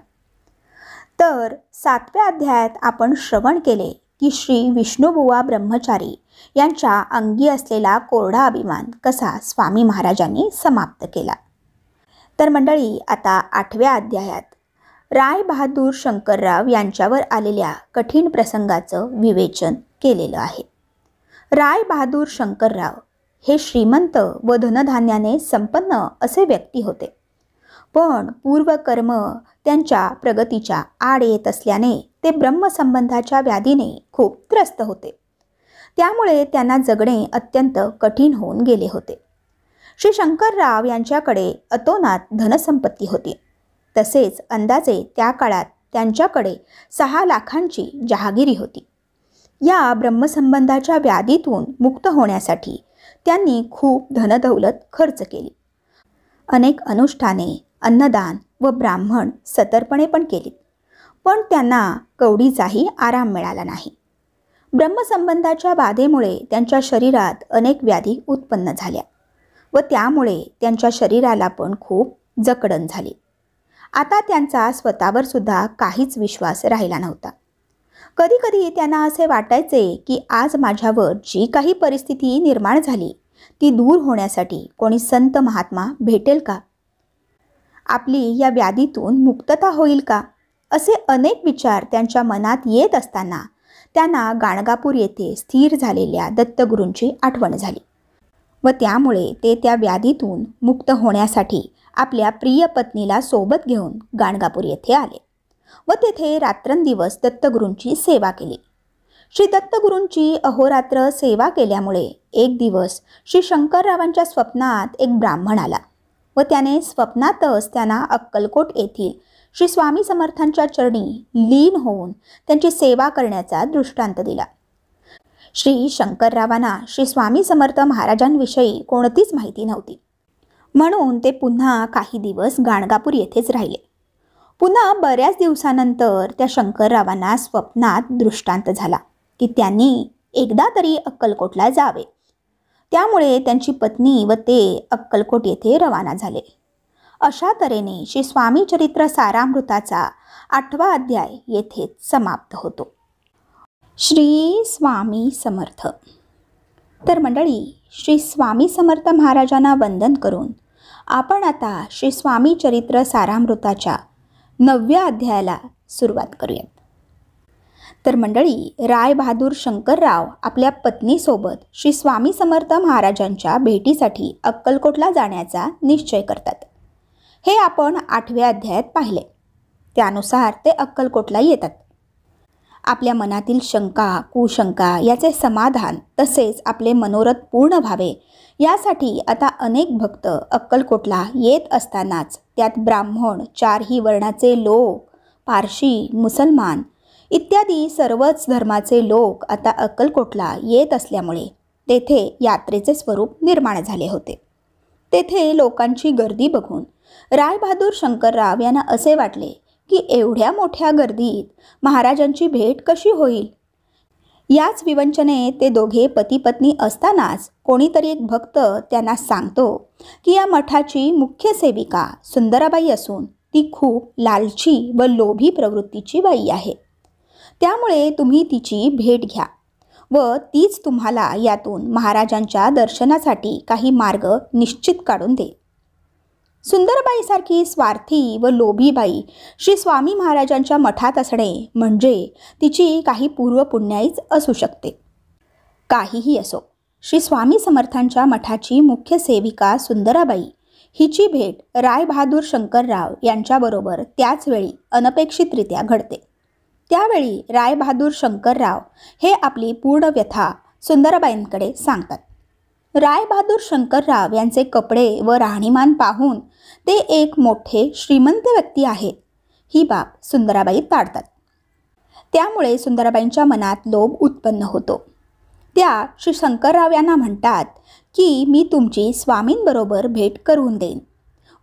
तर 7व्या अध्यायात आपण श्रवण केले की श्री विष्णुबुवा ब्रह्मचारी यांच्या अंगी असलेला कोरडा अभिमान कसा स्वामी महाराजांनी समाप्त केला. तर मंडळी, आता 8व्या अध्यायात राय बहादूर शंकरराव यांच्यावर आलेल्या कठीण प्रसंगाचं विवेचन केलेलं आहे. राय बहादूर शंकरराव हे श्रीमंत व धनधान्याने संपन्न असे व्यक्ती होते. पण पूर्वकर्म त्यांच्या प्रगतीच्या आड येत असल्याने ते ब्रह्मसंबंधाच्या व्याधीने खूप त्रस्त होते. त्यामुळे त्यांना जगणे अत्यंत कठीण होऊन गेले होते. श्री शंकरराव यांच्याकडे अतोनात धनसंपत्ती होती. तसेच अंदाजे त्या काळात त्यांच्याकडे 6 लाखांची जहागिरी होती. या ब्रह्मसंबंधाच्या व्याधीतून मुक्त होण्यासाठी त्यांनी खूप धनदौलत खर्च केली. अनेक अनुष्ठाने, अन्नदान व ब्राह्मण सतर्पणे पण केली. पण त्यांना कवडीचाही आराम मिळाला नाही. ब्रह्मसंबंधाच्या बाधेमुळे त्यांच्या शरीरात अनेक व्याधी उत्पन्न झाल्या व त्यामुळे त्यांच्या शरीराला पण खूप जकडण झाली. आता त्यांचा स्वतःवर सुद्धा काहीच विश्वास राहिला नव्हता. कधी कधी त्यांना असे वाटायचे की आज माझ्यावर जी काही परिस्थिती निर्माण झाली ती दूर होण्यासाठी कोणी संत महात्मा भेटेल का? आपली या व्याधीतून मुक्तता होईल का? असे अनेक विचार त्यांच्या मनात येत असताना त्यांना गाणगापूर येथे स्थिर झालेल्या दत्तगुरूंची आठवण झाली व त्यामुळे ते त्या व्याधीतून मुक्त होण्यासाठी आपल्या प्रिय पत्नीला सोबत घेऊन गाणगापूर येथे आले व तेथे रात्रंदिवस दत्तगुरूंची सेवा केली. श्री दत्तगुरूंची अहोरात्र सेवा केल्यामुळे एक दिवस श्री शंकररावांच्या स्वप्नात एक ब्राह्मण आला व त्याने स्वप्नातच त्यांना अक्कलकोट येथील श्री स्वामी समर्थांच्या चरणी लीन होऊन त्यांची सेवा करण्याचा दृष्टांत दिला. श्री शंकररावांना श्री स्वामी समर्थ महाराजांविषयी कोणतीच माहिती नव्हती. म्हणून ते पुन्हा काही दिवस गाणगापूर येथेच राहिले. पुन्हा बऱ्याच दिवसानंतर त्या शंकररावांना स्वप्नात दृष्टांत झाला की त्यांनी एकदा तरी अक्कलकोटला जावे. त्यामुळे त्यांची पत्नी व ते अक्कलकोट येथे रवाना झाले. अशा तऱ्हेने श्री स्वामी चरित्र सारामृताचा 8वा अध्याय येथेच समाप्त होतो. श्री स्वामी समर्थ. तर मंडळी, श्री स्वामी समर्थ महाराजांना वंदन करून आपण आता श्री स्वामी चरित्र सारामृताच्या 9व्या अध्यायाला सुरुवात करूयात. तर मंडळी, राय बहादूर शंकरराव आपल्या पत्नीसोबत श्री स्वामी समर्थ महाराजांच्या भेटीसाठी अक्कलकोटला जाण्याचा निश्चय करतात. हे आपण 8व्या अध्यायात पाहिले. त्यानुसार ते अक्कलकोटला येतात. आपल्या मनातील शंका, कुशंका याचे समाधान तसेच आपले मनोरथ पूर्ण व्हावे यासाठी आता अनेक भक्त अक्कलकोटला येत असतानाच त्यात ब्राह्मण, 4ही वर्णाचे लोक, पारशी, मुसलमान इत्यादी सर्वच धर्माचे लोक आता अक्कलकोटला येत असल्यामुळे तेथे यात्रेचे स्वरूप निर्माण झाले होते. तेथे लोकांची गर्दी बघून राय बहादूर शंकरराव यांना असे वाटले की एवढ्या मोठ्या गर्दीत महाराजांची भेट कशी होईल. याच विवंचने ते दोघे पती पत्नी असतानाच कोणीतरी एक भक्त त्यांना सांगतो की या मठाची मुख्य सेविका सुंदराबाई असून ती खूप लालची व लोभी प्रवृत्तीची बाई आहे. त्यामुळे तुम्ही तिची भेट घ्या व तीच तुम्हाला यातून महाराजांच्या दर्शनासाठी काही मार्ग निश्चित काढून देईल. सुंदरबाईसारखी स्वार्थी व लोभी बाई श्री स्वामी महाराजांच्या मठात असणे म्हणजे तिची काही पूर्वपुण्याईच असू शकते. काहीही असो, श्री स्वामी समर्थांच्या मठाची मुख्य सेविका सुंदराबाई हिची भेट राय बहादूर शंकरराव यांच्याबरोबर त्याचवेळी अनपेक्षितरित्या घडते. त्यावेळी राय बहादूर शंकरराव हे आपली पूर्ण व्यथा सुंदराबाईंकडे सांगतात. राय बहादूर शंकरराव यांचे कपडे व राहणीमान पाहून ते एक मोठे श्रीमंत व्यक्ती आहेत ही बाब सुंदराबाई ताडतात. त्यामुळे सुंदराबाईंच्या मनात लोभ उत्पन्न होतो. त्या श्री शंकरराव यांना म्हणतात की मी तुमची स्वामींबरोबर भेट करून देईन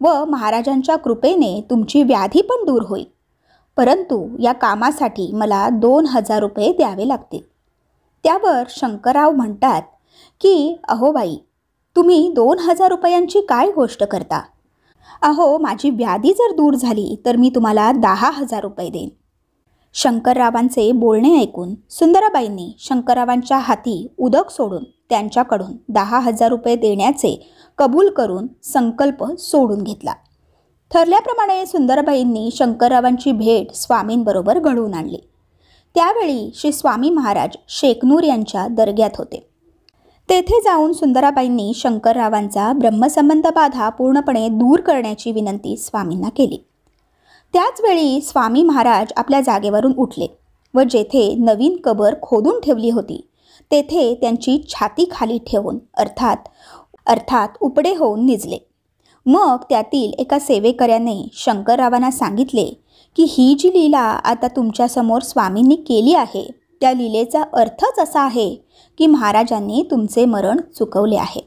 व महाराजांच्या कृपेने तुमची व्याधी पण दूर होईल, परंतु या कामासाठी मला 2000 रुपये द्यावे लागतील. त्यावर शंकरराव म्हणतात की अहो बाई, तुम्ही 2,000 रुपयांची काय गोष्ट करता? अहो, माझी व्याधी जर दूर झाली तर मी तुम्हाला 10,000 रुपये देईन. शंकररावांचे बोलणे ऐकून सुंदराबाईंनी शंकररावांच्या हाती उदक सोडून त्यांच्याकडून 10,000 रुपये देण्याचे कबूल करून संकल्प सोडून घेतला. ठरल्याप्रमाणे सुंदराबाईंनी शंकररावांची भेट स्वामींबरोबर घडवून आणली. त्यावेळी श्री स्वामी महाराज शेकनूर यांच्या दर्ग्यात होते. तेथे जाऊन सुंदराबाईंनी शंकररावांचा ब्रह्मसंबंध बाधा पूर्णपणे दूर करण्याची विनंती स्वामींना केली. त्याचवेळी स्वामी महाराज आपल्या जागेवरून उठले व जेथे नवीन कबर खोदून ठेवली होती तेथे त्यांची छाती खाली ठेवून अर्थात उपडे होऊन निजले. मग त्यातील एका सेवेकऱ्याने शंकररावांना सांगितले की ही जी लीला आता तुमच्यासमोर स्वामींनी केली आहे त्या लीलेचा अर्थच असा आहे की महाराजांनी तुमचे मरण चुकवले आहे.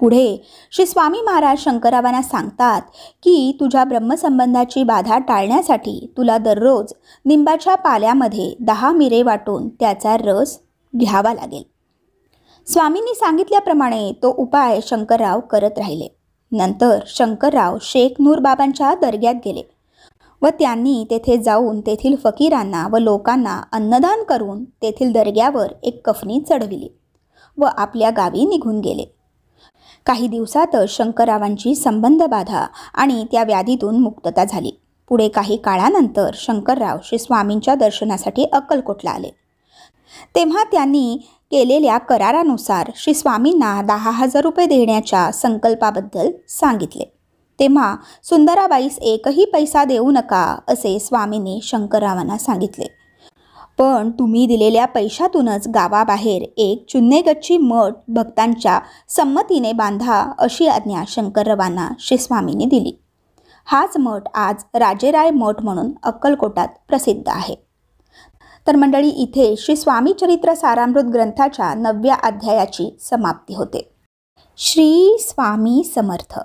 पुढे श्री स्वामी महाराज शंकररावांना सांगतात की तुझ्या ब्रह्मसंबंधाची बाधा टाळण्यासाठी तुला दररोज निंबाच्या पाल्यामध्ये 10 मिरे वाटून त्याचा रस घ्यावा लागेल. स्वामींनी सांगितल्याप्रमाणे तो उपाय शंकरराव करत राहिले. नंतर शंकरराव शेखनूर बाबांच्या दर्ग्यात गेले व त्यांनी तेथे जाऊन तेथील फकीरांना व लोकांना अन्नदान करून तेथील दर्ग्यावर एक कफनी चढविली व आपल्या गावी निघून गेले. काही दिवसातच शंकररावांची संबंध बाधा आणि त्या व्याधीतून मुक्तता झाली. पुढे काही काळानंतर शंकरराव श्री स्वामींच्या दर्शनासाठी अक्कलकोटला आले. तेव्हा त्यांनी केलेल्या करारानुसार श्री स्वामींना 10,000 रुपये देण्याच्या संकल्पाबद्दल सांगितले. तेव्हा सुंदराबाईस एकही पैसा देऊ नका असे स्वामींनी शंकररावांना सांगितले. पण तुम्ही दिलेल्या पैशातूनच गावाबाहेर एक चुन्नेगच्ची मठ भक्तांच्या संमतीने बांधा अशी आज्ञा शंकररावांना श्री स्वामींनी दिली. हाच मठ आज राजेराय मठ म्हणून अक्कलकोटात प्रसिद्ध आहे. तर मंडळी, इथे श्री स्वामी चरित्र सारामृत ग्रंथाच्या 9व्या अध्यायाची समाप्ती होते. श्री स्वामी समर्थ.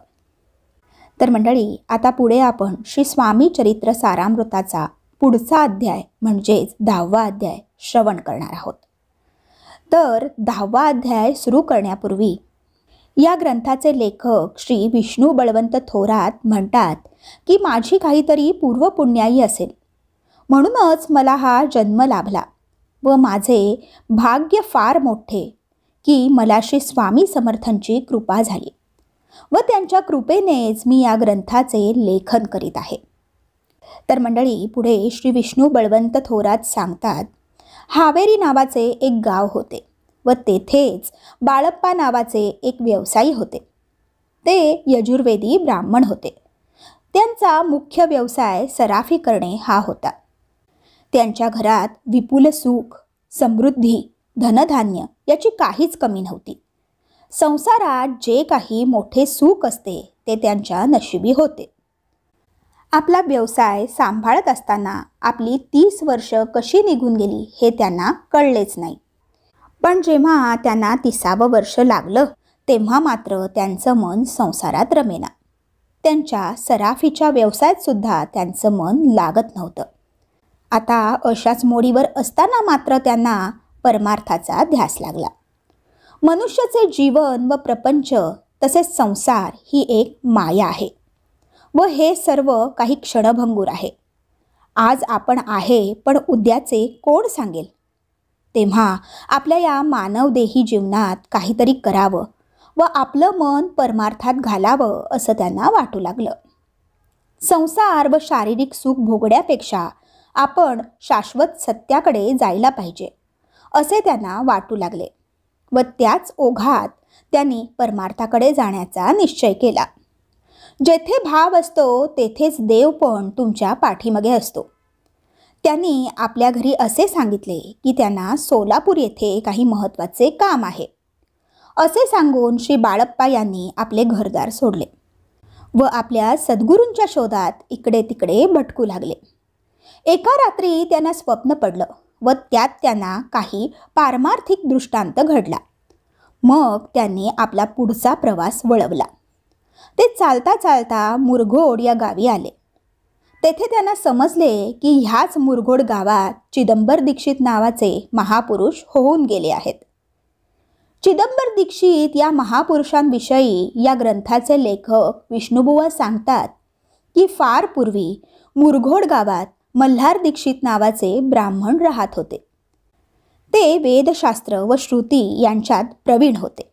तर मंडळी, आता पुढे आपण श्री स्वामी चरित्र सारामृताचा पुढचा अध्याय म्हणजेच 10वा अध्याय श्रवण करणार आहोत. तर 10वा अध्याय सुरू करण्यापूर्वी या ग्रंथाचे लेखक श्री विष्णू बळवंत थोरात म्हणतात की माझी काहीतरी पूर्वपुण्याई असेल म्हणूनच मला हा जन्म लाभला व माझे भाग्य फार मोठे की मला श्री स्वामी समर्थांची कृपा झाली व त्यांच्या कृपेनेच मी या ग्रंथाचे लेखन करीत आहे. तर मंडळी, पुढे श्री विष्णू बळवंत थोरात सांगतात, हावेरी नावाचे एक गाव होते व तेथेच बाळप्पा नावाचे एक व्यवसायी होते. ते यजुर्वेदी ब्राह्मण होते. त्यांचा मुख्य व्यवसाय सराफी करणे हा होता. त्यांच्या घरात विपुल सुख, समृद्धी, धनधान्य याची काहीच कमी नव्हती. संसारात जे काही मोठे सुख असते ते त्यांच्या नशिबी होते. आपला व्यवसाय सांभाळत असताना आपली 30 वर्ष कशी निघून गेली हे त्यांना कळलेच नाही. पण जेव्हा त्यांना 30वे वर्ष लागलं तेव्हा मात्र त्यांचं मन संसारात रमेना. त्यांच्या सराफीच्या व्यवसायात सुद्धा त्यांचं मन लागत नव्हतं. आता अशाच मोडीवर असताना मात्र त्यांना परमार्थाचा ध्यास लागला. मनुष्याचे जीवन व प्रपंच तसेच संसार ही एक माया आहे व हे सर्व काही क्षणभंगूर आहे. आज आपण आहे पण उद्याचे कोण सांगेल. तेव्हा आपल्या या मानवदेही जीवनात काहीतरी करावं व आपलं मन परमार्थात घालावं असं त्यांना वाटू लागलं. संसार व शारीरिक सुख भोगण्यापेक्षा आपण शाश्वत सत्याकडे जायला पाहिजे असे त्यांना वाटू लागले व त्याच ओघात त्यांनी परमार्थाकडे जाण्याचा निश्चय केला. जेथे भाव असतो तेथेच देव पण तुमच्या पाठीमागे असतो. त्यांनी आपल्या घरी असे सांगितले की त्यांना सोलापूर येथे काही महत्त्वाचे काम आहे. असे सांगून श्री बाळप्पा यांनी आपले घरदार सोडले व आपल्या सद्गुरूंच्या शोधात इकडे तिकडे भटकू लागले. एका रात्री त्यांना स्वप्न पडलं व त्यात त्यांना काही पारमार्थिक दृष्टांत घडला. मग त्यांनी आपला पुढचा प्रवास वळवला. ते चालता चालता मुरघोड या गावी आले. तेथे त्यांना समजले की ह्याच मुरघोड गावात चिदंबर दीक्षित नावाचे महापुरुष होऊन गेले आहेत. चिदंबर दीक्षित या महापुरुषांविषयी या ग्रंथाचे लेखक विष्णुबुवा सांगतात की फार पूर्वी मुरघोड गावात मल्हार दीक्षित नावाचे ब्राह्मण राहत होते. ते वेदशास्त्र व श्रुती यांच्यात प्रवीण होते,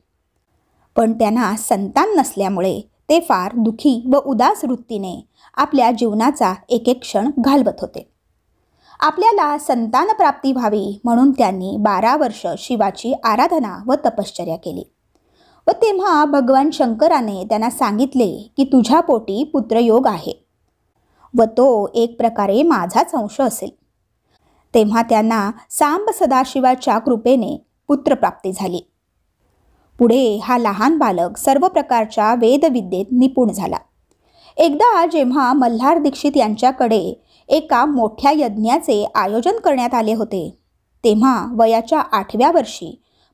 पण त्यांना संतान नसल्यामुळे ते फार दुखी व उदास वृत्तीने आपल्या जीवनाचा एक एक क्षण घालवत होते. आपल्याला संतान प्राप्ती व्हावी म्हणून त्यांनी 12 वर्ष शिवाची आराधना व तपश्चर्या केली व तेव्हा भगवान शंकराने त्यांना सांगितले की तुझ्या पोटी पुत्रयोग आहे व तो एक प्रकारे माझाच अंश असेल. तेव्हा त्यांना सांब सदाशिवाच्या कृपेने पुत्रप्राप्ती झाली. पुढे हा लहान बालक सर्व प्रकारच्या वेदविद्येत निपुण झाला. एकदा जेव्हा मल्हार दीक्षित यांच्याकडे एका मोठ्या यज्ञाचे आयोजन करण्यात आले होते, तेव्हा वयाच्या 8व्या वर्षी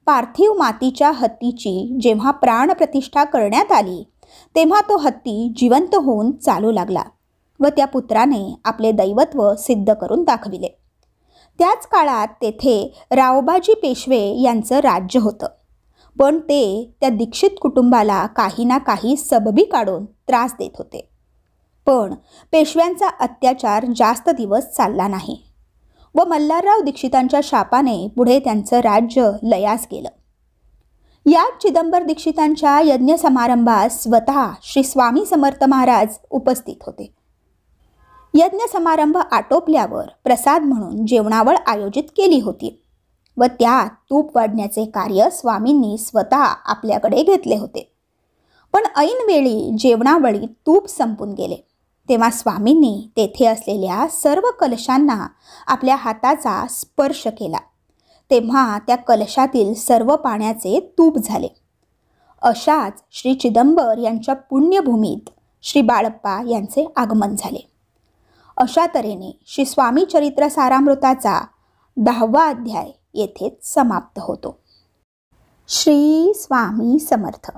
पार्थिव मातीच्या हत्तीची जेव्हा प्राणप्रतिष्ठा करण्यात आली, तेव्हा तो हत्ती जिवंत होऊन चालू लागला व त्या पुत्राने आपले दैवत्व सिद्ध करून दाखविले. त्याच काळात तेथे रावबाजी पेशवे यांचं राज्य होतं, पण ते त्या दीक्षित कुटुंबाला काही ना काही सबबी काढून त्रास देत होते. पण पेशव्यांचा अत्याचार जास्त दिवस चालला नाही व मल्हारराव दीक्षितांच्या शापाने पुढे त्यांचं राज्य लयास गेलं. यात चिदंबर दीक्षितांच्या यज्ञ समारंभात स्वतः श्री स्वामी समर्थ महाराज उपस्थित होते. यज्ञ समारंभ आटोपल्यावर प्रसाद म्हणून जेवणावळ आयोजित केली होती व त्यात तूप वाढण्याचे कार्य स्वामींनी स्वतः आपल्याकडे घेतले होते. पण ऐनवेळी जेवणावळीत तूप संपून गेले. तेव्हा स्वामींनी तेथे असलेल्या सर्व कलशांना आपल्या हाताचा स्पर्श केला. तेव्हा त्या कलशातील सर्व पाण्याचे तूप झाले. अशाच श्री चिदंबर यांच्या पुण्यभूमीत श्री बाळप्पा यांचे आगमन झाले. अशा तऱ्हेने श्री स्वामी चरित्र सारामृताचा 10वा अध्याय येथेच समाप्त होतो. श्री स्वामी समर्थ.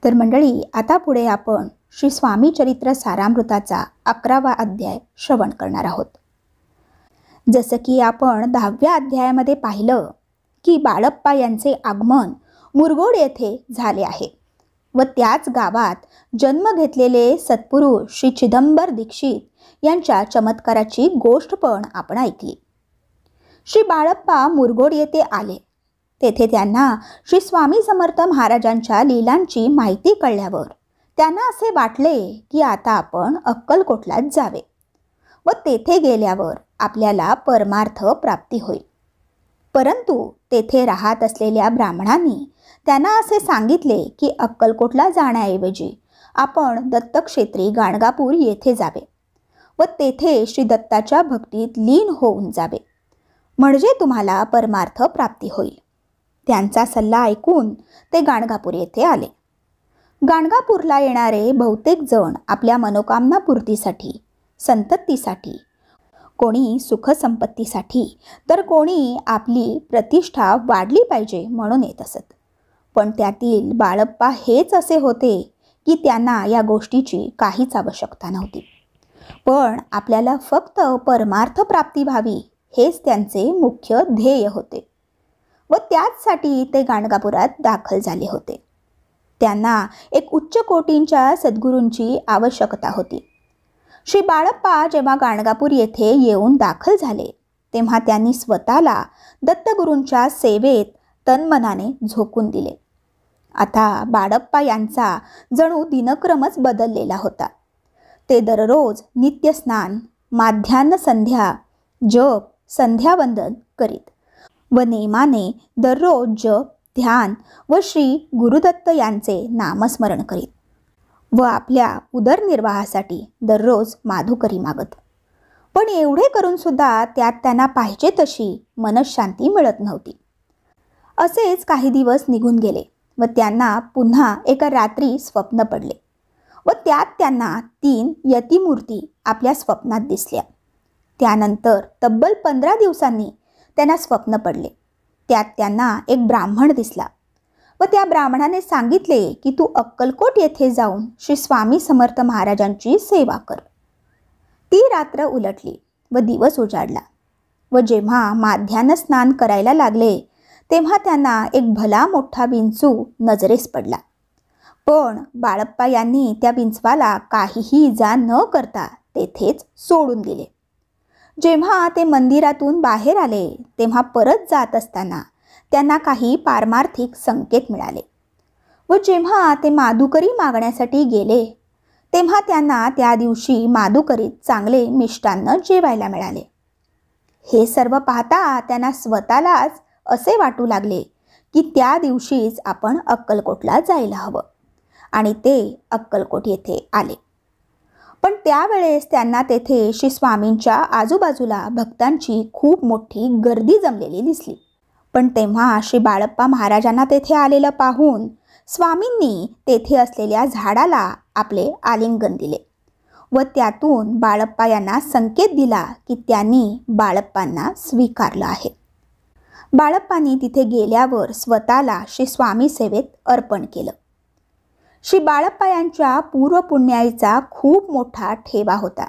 तर मंडळी, आता पुढे आपण श्री स्वामी चरित्र सारामृताचा 11वा अध्याय श्रवण करणार आहोत. जसं की आपण 10व्या अध्यायामध्ये पाहिलं की बाळप्पा यांचे आगमन मुरघोड येथे झाले आहे व त्याच गावात जन्म घेतलेले सत्पुरुष श्री चिदंबर दीक्षित यांच्या चमत्काराची गोष्ट पण आपण ऐकली. श्री बाळप्पा मुरघोड येथे आले. तेथे त्यांना श्री स्वामी समर्थ महाराजांच्या लीलांची माहिती कळल्यावर त्यांना असे वाटले की आता आपण अक्कलकोटलाच जावे व तेथे गेल्यावर आपल्याला परमार्थ प्राप्ती होईल. परंतु तेथे राहत असलेल्या ब्राह्मणांनी त्यांना असे सांगितले की अक्कलकोटला जाण्याऐवजी आपण दत्तक्षेत्री गाणगापूर येथे जावे व तेथे श्री दत्ताच्या भक्तीत लीन होऊन जावे, म्हणजे तुम्हाला परमार्थ प्राप्ती होईल. त्यांचा सल्ला ऐकून ते गाणगापूर येथे आले. गाणगापूरला येणारे बहुतेक जण आपल्या मनोकामना पूर्तीसाठी, संततीसाठी, कोणी सुखसंपत्तीसाठी, तर कोणी आपली प्रतिष्ठा वाढली पाहिजे म्हणून येत असत. पण त्यातील बाळप्पा हेच असे होते की त्यांना या गोष्टीची काहीच आवश्यकता नव्हती, पण आपल्याला फक्त परमार्थ प्राप्ती व्हावी हेच त्यांचे मुख्य ध्येय होते व त्याचसाठी ते गाणगापुरात दाखल झाले होते. त्यांना एक उच्च कोटींच्या सद्गुरूंची आवश्यकता होती. श्री बाळप्पा जेव्हा गाणगापूर येथे येऊन दाखल झाले तेव्हा त्यांनी स्वतःला दत्तगुरूंच्या सेवेत तन्मनाने झोकून दिले. आता बाळप्पा यांचा जणू दिनक्रमच बदललेला होता. ते दररोज नित्यस्नान, माध्यान्ह संध्या, जप, संध्यावंदन करीत व नेमाने दररोज जप, ध्यान व श्री गुरुदत्त यांचे नामस्मरण करीत व आपल्या उदरनिर्वाहासाठी दररोज माधुकरी मागत. पण एवढे करून सुद्धा त्यात त्यांना पाहिजे तशी मनःशांती मिळत नव्हती. असेच काही दिवस निघून गेले व त्यांना पुन्हा एका रात्री स्वप्न पडले व त्यात त्यांना 3 यतिमूर्ती आपल्या स्वप्नात दिसल्या. त्यानंतर तब्बल 15 दिवसांनी त्यांना स्वप्न पडले. त्यात त्यांना एक ब्राह्मण दिसला व त्या ब्राह्मणाने सांगितले की तू अक्कलकोट येथे जाऊन श्री स्वामी समर्थ महाराजांची सेवा कर. ती रात्र उलटली व दिवस उजाडला व जेव्हा माध्यान्ह स्नान करायला लागले तेव्हा त्यांना एक भला मोठा विंचू नजरेस पडला. पण बाळप्पा यांनी त्या विंचवाला काहीही इजा न करता तेथेच सोडून दिले. जेव्हा ते मंदिरातून बाहेर आले तेव्हा परत जात असताना त्यांना काही पारमार्थिक संकेत मिळाले व जेव्हा ते माधुकरी मागण्यासाठी गेले तेव्हा त्यांना त्या दिवशी माधुकरीत चांगले मिष्टान्न जेवायला मिळाले. हे सर्व पाहता त्यांना स्वतःलाच असे वाटू लागले की त्या दिवशीच आपण अक्कलकोटला जायला हवं आणि ते अक्कलकोट येथे आले. पण त्यावेळेस त्यांना तेथे श्री स्वामींच्या आजूबाजूला भक्तांची खूप मोठी गर्दी जमलेली दिसली. पण तेव्हा श्री बाळप्पा महाराजांना तेथे आलेलं पाहून स्वामींनी तेथे असलेल्या झाडाला आपले आलिंगन दिले व त्यातून बाळप्पा यांना संकेत दिला की त्यांनी बाळप्पांना स्वीकारलं आहे. बाळप्पांनी तिथे गेल्यावर स्वतःला श्री स्वामी सेवेत अर्पण केलं. श्री बाळप्पा यांच्या पूर्व पुण्याईचा खूप मोठा ठेवा होता.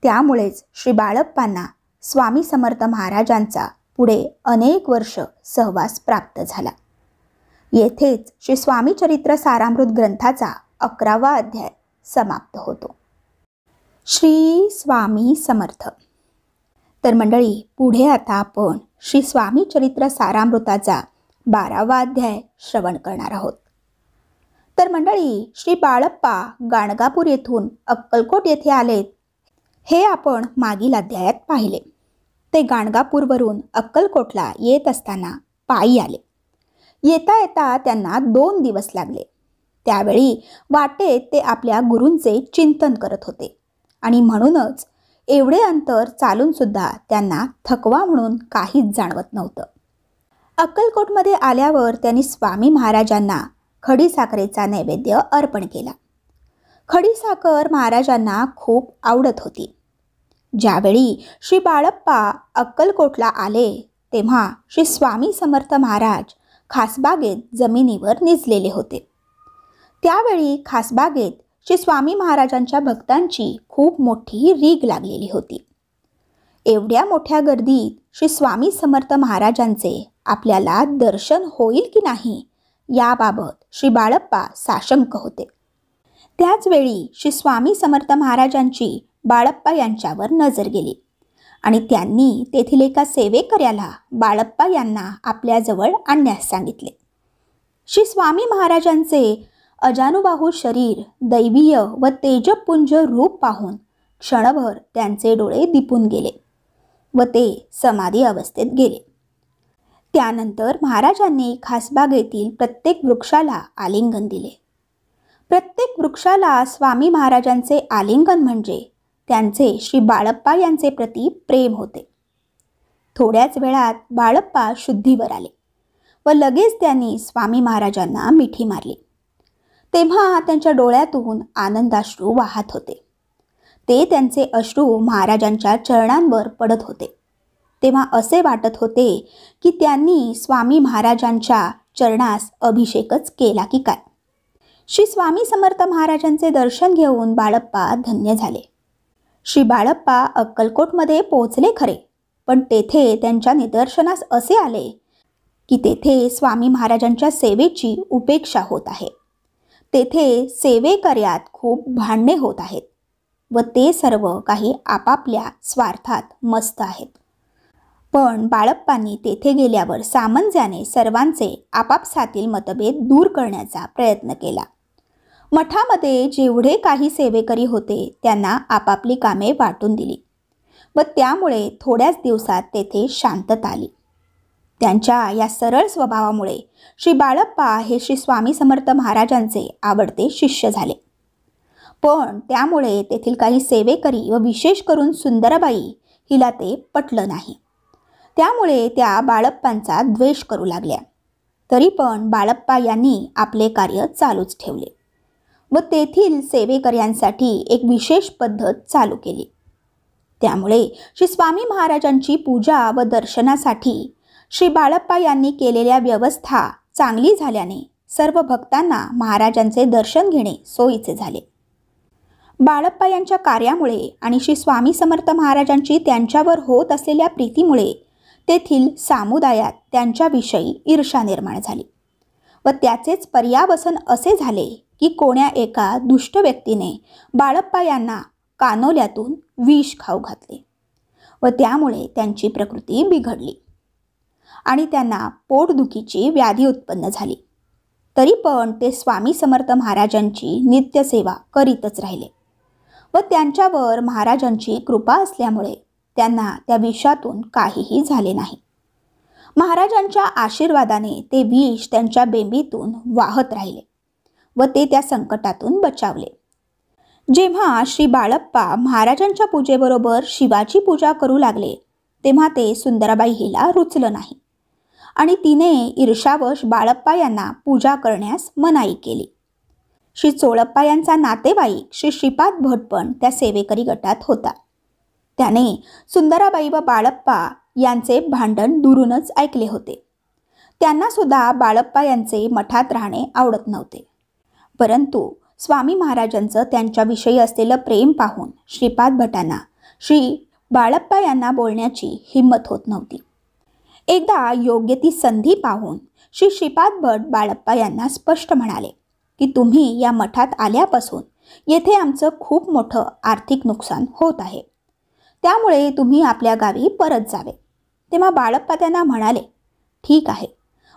त्यामुळेच श्री बाळप्पांना स्वामी समर्थ महाराजांचा पुढे अनेक वर्ष सहवास प्राप्त झाला. येथेच श्री स्वामी चरित्र सारामृत ग्रंथाचा 11वा अध्याय समाप्त होतो. श्री स्वामी समर्थ. तर मंडळी, पुढे आता आपण श्री स्वामी चरित्र सारामृताचा 12वा अध्याय श्रवण करणार आहोत. तर मंडळी, श्री बाळप्पा गाणगापूर येथून अक्कलकोट येथे आलेत हे आपण मागील अध्यायात पाहिले. ते गाणगापूरवरून अक्कलकोटला येत असताना पायी आले. येता येता त्यांना 2 दिवस लागले. त्यावेळी वाटेत ते आपल्या गुरूंचे चिंतन करत होते आणि म्हणूनच एवढे अंतर चालून सुद्धा त्यांना थकवा म्हणून काहीच जाणवत नव्हतं. अक्कलकोटमध्ये आल्यावर त्यांनी स्वामी महाराजांना खडीसाखरेचा नैवेद्य अर्पण केला. खडीसाखर महाराजांना खूप आवडत होती. ज्यावेळी श्री बाळप्पा अक्कलकोटला आले तेव्हा श्री स्वामी समर्थ महाराज खासबागेत जमिनीवर निजलेले होते. त्यावेळी खासबागेत श्री स्वामी महाराजांच्या भक्तांची खूप मोठी रीघ लागलेली होती. एवढ्या मोठ्या गर्दीत श्री स्वामी समर्थ महाराजांचे आपल्याला दर्शन होईल की नाही याबाबत श्री बाळप्पा साशंक होते. त्याचवेळी श्री स्वामी समर्थ महाराजांची बाळप्पा यांच्यावर नजर गेली आणि त्यांनी तेथील एका सेवेकऱ्याला बाळप्पा यांना आपल्याजवळ आणण्यास सांगितले. श्री स्वामी महाराजांचे अजानुबाहू शरीर, दैवीय व तेजपुंज रूप पाहून क्षणभर त्यांचे डोळे दिपून गेले व ते समाधी अवस्थेत गेले. त्यानंतर महाराजांनी खासबागेतील प्रत्येक वृक्षाला आलिंगन दिले. प्रत्येक वृक्षाला स्वामी महाराजांचे आलिंगन म्हणजे त्यांचे श्री बाळप्पा यांचे प्रति प्रेम होते. थोड्याच वेळात बाळप्पा शुद्धीवर आले व लगेच त्यांनी स्वामी महाराजांना मिठी मारली. तेव्हा त्यांच्या डोळ्यातून आनंदाश्रू वाहत होते. ते त्यांचे अश्रू महाराजांच्या चरणांवर पडत होते. तेव्हा असे वाटत होते की त्यांनी स्वामी महाराजांच्या चरणास अभिषेकच केला की काय. श्री स्वामी समर्थ महाराजांचे दर्शन घेऊन बाळप्पा धन्य झाले. श्री बाळप्पा अक्कलकोटमध्ये पोहोचले खरे, पण तेथे त्यांच्या निदर्शनास असे आले की तेथे स्वामी महाराजांच्या सेवेची उपेक्षा होत आहे. तेथे सेवेकऱ्यात खूप भांडणे होत आहेत व ते सर्व काही आपापल्या स्वार्थात मस्त आहेत. पण बाळप्पांनी तेथे गेल्यावर सामंजस्याने सर्वांचे आपापसातील मतभेद दूर करण्याचा प्रयत्न केला. मठामध्ये जेवढे काही सेवेकरी होते त्यांना आपापली कामे वाटून दिली व त्यामुळे थोड्याच दिवसात तेथे शांतता आली. त्यांच्या या सरळ स्वभावामुळे श्री बाळप्पा हे श्री स्वामी समर्थ महाराजांचे आवडते शिष्य झाले. पण त्यामुळे तेथील काही सेवेकरी व विशेष करून सुंदराबाई हिला ते पटलं नाही. त्यामुळे त्या बाळप्पांचा द्वेष करू लागल्या. तरी पण बाळप्पा यांनी आपले कार्य चालूच ठेवले व तेथील सेवेकऱ्यांसाठी एक विशेष पद्धत चालू केली. त्यामुळे श्री स्वामी महाराजांची पूजा व दर्शनासाठी श्री बाळप्पा यांनी केलेल्या व्यवस्था चांगली झाल्याने सर्व भक्तांना महाराजांचे दर्शन घेणे सोयीचे झाले. बाळप्पा यांच्या कार्यामुळे आणि श्री स्वामी समर्थ महाराजांची त्यांच्यावर होत असलेल्या प्रीतीमुळे तेथील समुदायात त्यांच्याविषयी ईर्ष्या निर्माण झाली व त्याचेच पर्यावसन असे झाले की कोण्या एका दुष्ट व्यक्तीने बाळप्पा यांना कानोल्यातून विष खाऊ घातले व त्यामुळे त्यांची प्रकृती बिघडली आणि त्यांना पोटदुखीची व्याधी उत्पन्न झाली. तरी पण ते स्वामी समर्थ महाराजांची नित्यसेवा करीतच राहिले व त्यांच्यावर महाराजांची कृपा असल्यामुळे त्यांना त्या विषातून काहीही झाले नाही. महाराजांच्या आशीर्वादाने ते विष त्यांच्या बेंबीतून वाहत राहिले व ते त्या संकटातून बचावले. जेव्हा श्री बाळप्पा महाराजांच्या पूजेबरोबर शिवाची पूजा करू लागले तेव्हा ते सुंदराबाई हिला रुचलं नाही आणि तिने ईर्षावश बाळप्पा यांना पूजा करण्यास मनाई केली. श्री चोळप्पा यांचा नातेवाईक श्री श्रीपाद भट पण त्या सेवेकरी गटात होता. त्याने सुंदराबाई व बाळप्पा यांचे भांडण दुरूनच ऐकले होते. त्यांना सुद्धा बाळप्पा यांचे मठात राहणे आवडत नव्हते. परंतु स्वामी महाराजांचं त्यांच्याविषयी असलेलं प्रेम पाहून श्रीपाद भटांना श्री बाळप्पा यांना बोलण्याची हिंमत होत नव्हती. एकदा योग्य ती संधी पाहून श्री श्रीपाद भट बाळप्पा यांना स्पष्ट म्हणाले की तुम्ही या मठात आल्यापासून येथे आमचं खूप मोठं आर्थिक नुकसान होत आहे, त्यामुळे तुम्ही आपल्या गावी परत जावे. तेव्हा बाळप्पा त्यांना म्हणाले, ठीक आहे,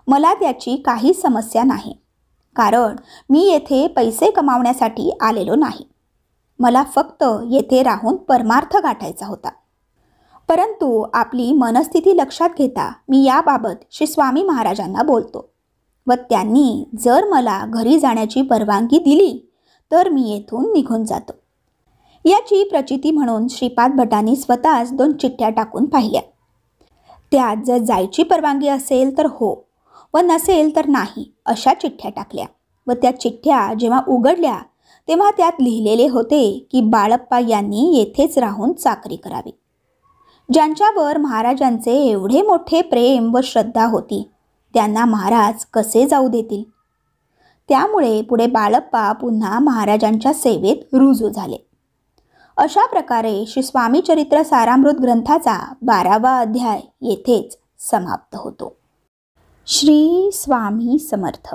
मला त्याची काही समस्या नाही, कारण मी येथे पैसे कमावण्यासाठी आलेलो नाही. मला फक्त येथे राहून परमार्थ गाठायचा होता. परंतु आपली मनस्थिती लक्षात घेता मी याबाबत श्री स्वामी महाराजांना बोलतो व त्यांनी जर मला घरी जाण्याची परवानगी दिली तर मी येथून निघून जातो. याची प्रचिती म्हणून श्रीपाद भटांनी स्वतःच 2 चिठ्ठ्या टाकून पाहिल्या. त्यात जर जायची परवानगी असेल तर हो व नसेल तर नाही अशा चिठ्ठ्या टाकल्या व त्या चिठ्ठ्या जेव्हा उघडल्या तेव्हा त्यात लिहिलेले होते की बाळप्पा यांनी येथेच राहून चाकरी करावी. ज्यांच्यावर महाराजांचे एवढे मोठे प्रेम व श्रद्धा होती त्यांना महाराज कसे जाऊ देतील. त्यामुळे पुढे बाळप्पा पुन्हा महाराजांच्या सेवेत रुजू झाले. अशा प्रकारे श्री स्वामी चरित्र सारामृत ग्रंथाचा 12वा अध्याय येथेच समाप्त होतो. श्री स्वामी समर्थ.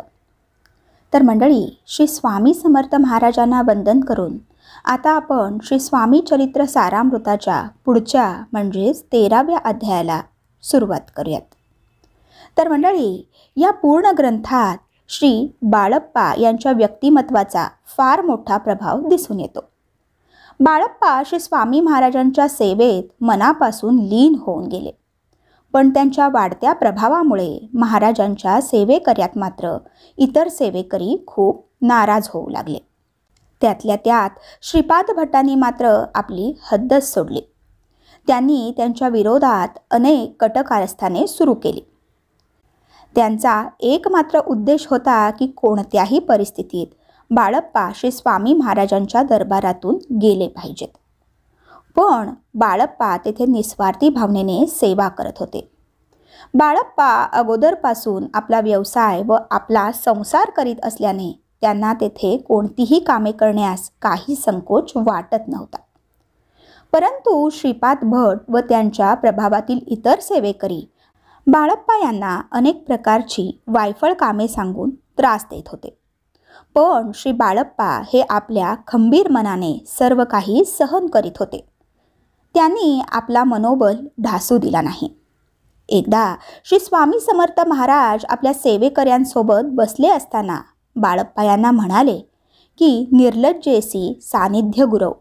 तर मंडळी, श्री स्वामी समर्थ महाराजांना वंदन करून आता आपण श्री स्वामी चरित्र सारामृताच्या पुढच्या म्हणजेच 13व्या अध्यायाला सुरुवात करूयात. तर मंडळी, या पूर्ण ग्रंथात श्री बाळप्पा यांच्या व्यक्तिमत्वाचा फार मोठा प्रभाव दिसून येतो. बाळप्पा श्री स्वामी महाराजांच्या सेवेत मनापासून लीन होऊन गेले, पण त्यांच्या वाढत्या प्रभावामुळे महाराजांच्या सेवेकऱ्यात मात्र इतर सेवेकरी खूप नाराज होऊ लागले. त्यातल्या त्यात श्रीपाद भटांनी मात्र आपली हद्दच सोडली. त्यांनी त्यांच्या विरोधात अनेक कटकारस्थाने सुरू केली. त्यांचा एकमात्र उद्देश होता की कोणत्याही परिस्थितीत बाळप्पा श्री स्वामी महाराजांच्या दरबारातून गेले पाहिजेत. पण बाळप्पा तेथे निस्वार्थी भावनेने सेवा करत होते. बाळप्पा अगोदरपासून आपला व्यवसाय व आपला संसार करीत असल्याने त्यांना तेथे कोणतीही कामे करण्यास काही संकोच वाटत नव्हता. परंतु श्रीपाद भट व त्यांच्या प्रभावातील इतर सेवेकरी बाळप्पा यांना अनेक प्रकारची वायफळ कामे सांगून त्रास देत होते. पण श्री बाळप्पा हे आपल्या खंबीर मनाने सर्व काही सहन करीत होते. त्यांनी आपला मनोबल ढासू दिला नाही. एकदा श्री स्वामी समर्थ महाराज आपल्या सेवेकऱ्यांसोबत बसले असताना बाळप्पा यांना म्हणाले की निर्लज्जेसी सानिध्य गुरव.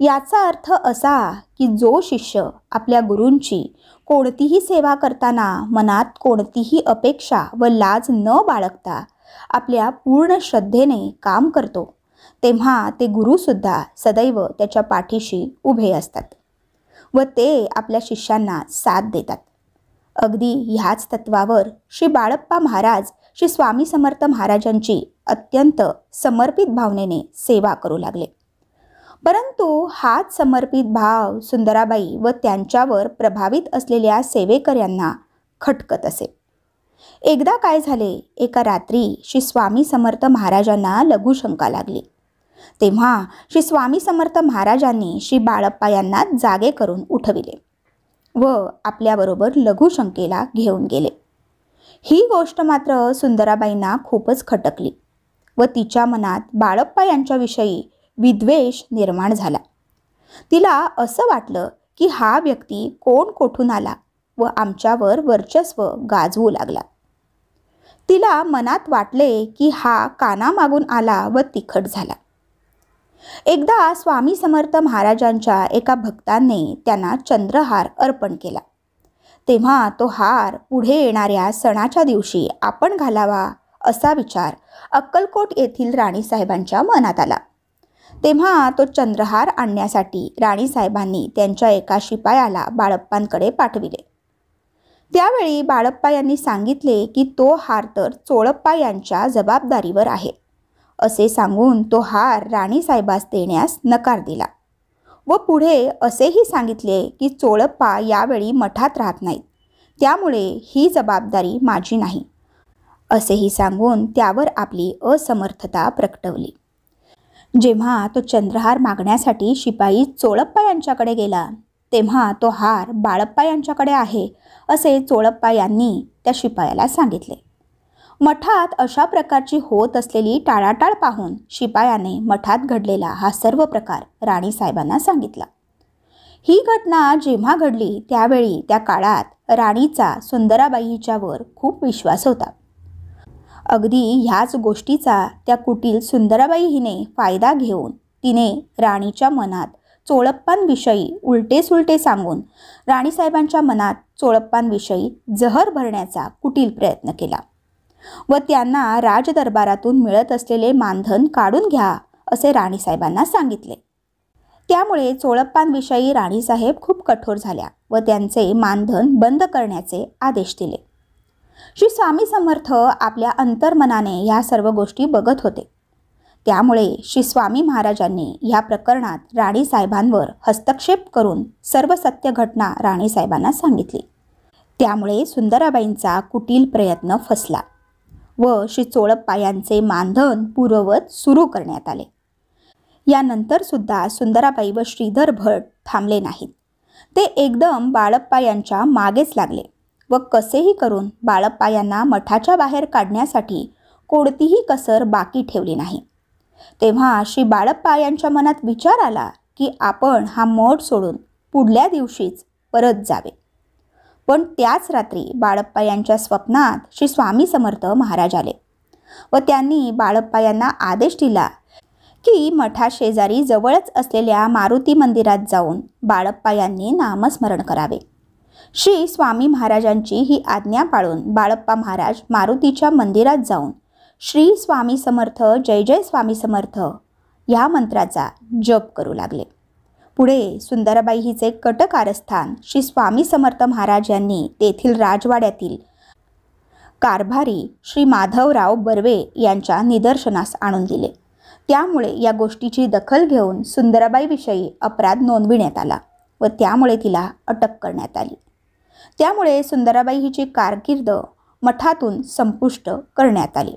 याचा अर्थ असा की जो शिष्य आपल्या गुरूंची कोणतीही सेवा करताना मनात कोणतीही अपेक्षा व लाज न बाळगता आपल्या पूर्ण श्रद्धेने काम करतो तेव्हा ते गुरुसुद्धा सदैव त्याच्या पाठीशी उभे असतात व ते आपल्या शिष्यांना साथ देतात. अगदी ह्याच तत्वावर श्री बाळप्पा महाराज श्री स्वामी समर्थ महाराजांची अत्यंत समर्पित भावनेने सेवा करू लागले. परंतु हाच समर्पित भाव सुंदराबाई व त्यांच्यावर प्रभावित असलेल्या सेवेकऱ्यांना खटकत असे. एकदा काय झाले, एका रात्री श्री स्वामी समर्थ महाराजांना लघुशंका लागली. तेव्हा श्री स्वामी समर्थ महाराजांनी श्री बाळप्पा यांना जागे करून उठविले व आपल्याबरोबर लघुशंकेला घेऊन गेले. ही गोष्ट मात्र सुंदराबाईंना खूपच खटकली व तिच्या मनात बाळप्पा यांच्याविषयी विद्वेष निर्माण झाला. तिला असं वाटलं की हा व्यक्ती कोण कोठून आला व आमच्यावर वर्चस्व गाजवू लागला. तिला मनात वाटले की हा कानामागून आला व तिखट झाला. एकदा स्वामी समर्थ महाराजांच्या एका भक्ताने त्यांना चंद्रहार अर्पण केला. तेव्हा तो हार पुढे येणाऱ्या सणाच्या दिवशी आपण घालावा असा विचार अक्कलकोट येथील राणीसाहेबांच्या मनात आला. तेव्हा तो चंद्रहार आणण्यासाठी राणीसाहेबांनी त्यांच्या एका शिपायाला बाळप्पांकडे पाठविले. त्यावेळी बाळप्पा यांनी सांगितले की तो हार तर चोळप्पा यांच्या जबाबदारीवर आहे असे सांगून तो हार राणीसाहेबास देण्यास नकार दिला व पुढे असेही सांगितले की चोळप्पा यावेळी मठात राहत नाहीत, त्यामुळे ही जबाबदारी माझी नाही असेही सांगून त्यावर आपली असमर्थता प्रकटवली. जेव्हा तो चंद्रहार मागण्यासाठी शिपाई चोळप्पा यांच्याकडे गेला तेव्हा तो हार बाळप्पा यांच्याकडे आहे असे चोळप्पा यांनी त्या शिपायाला सांगितले. मठात अशा प्रकारची होत असलेली टाळाटाळ पाहून शिपायाने मठात घडलेला हा सर्व प्रकार राणीसाहेबांना सांगितला. ही घटना जेव्हा घडली त्यावेळी त्या काळात राणीचा सुंदराबाईच्यावर खूप विश्वास होता. अगदी ह्याच गोष्टीचा त्या कुटील सुंदराबाई हिने फायदा घेऊन तिने राणीच्या मनात चोळप्पांविषयी उलटे सांगून राणीसाहेबांच्या मनात चोळप्पांविषयी जहर भरण्याचा कुटील प्रयत्न केला व त्यांना राजदरबारातून मिळत असलेले मानधन काढून घ्या असे राणीसाहेबांना सांगितले. त्यामुळे चोळप्पांविषयी राणीसाहेब खूप कठोर झाल्या व त्यांचे मानधन बंद करण्याचे आदेश दिले. श्री स्वामी समर्थ आपल्या अंतर्मनाने ह्या सर्व गोष्टी बघत होते. त्यामुळे श्री स्वामी महाराजांनी ह्या प्रकरणात राणीसाहेबांवर हस्तक्षेप करून सर्व सत्य घटना राणीसाहेबांना सांगितली. त्यामुळे सुंदराबाईंचा कुटील प्रयत्न फसला व श्री चोळप्पा यांचे मानधन पूर्ववत सुरू करण्यात आले. यानंतर सुद्धा सुंदराबाई व श्रीधर भट थांबले नाहीत. ते एकदम बाळप्पा यांच्या मागेच लागले व कसेही करून बाळप्पा यांना मठाच्या बाहेर काढण्यासाठी कोणतीही कसर बाकी ठेवली नाही. तेव्हा श्री बाळप्पा यांच्या मनात विचार आला की आपण हा मठ सोडून पुढल्या दिवशीच परत जावे. पण त्याच रात्री बाळप्पा यांच्या स्वप्नात श्री स्वामी समर्थ महाराज आले व त्यांनी बाळप्पा यांना आदेश दिला की मठाशेजारी जवळच असलेल्या मारुती मंदिरात जाऊन बाळप्पा यांनी नामस्मरण करावे. श्री स्वामी महाराजांची ही आज्ञा पाळून बाळप्पा महाराज मारुतीच्या मंदिरात जाऊन श्री स्वामी समर्थ जय जय स्वामी समर्थ या मंत्राचा जप करू लागले. पुढे सुंदराबाई हिचे कटकारस्थान श्री स्वामी समर्थ महाराज यांनी तेथील राजवाड्यातील कारभारी श्री माधवराव बर्वे यांच्या निदर्शनास आणून दिले. त्यामुळे या गोष्टीची दखल घेऊन सुंदराबाईविषयी अपराध नोंदविण्यात आला व त्यामुळे तिला अटक करण्यात आली. त्यामुळे सुंदराबाई हिची कारकीर्द मठातून संपुष्ट करण्यात आली.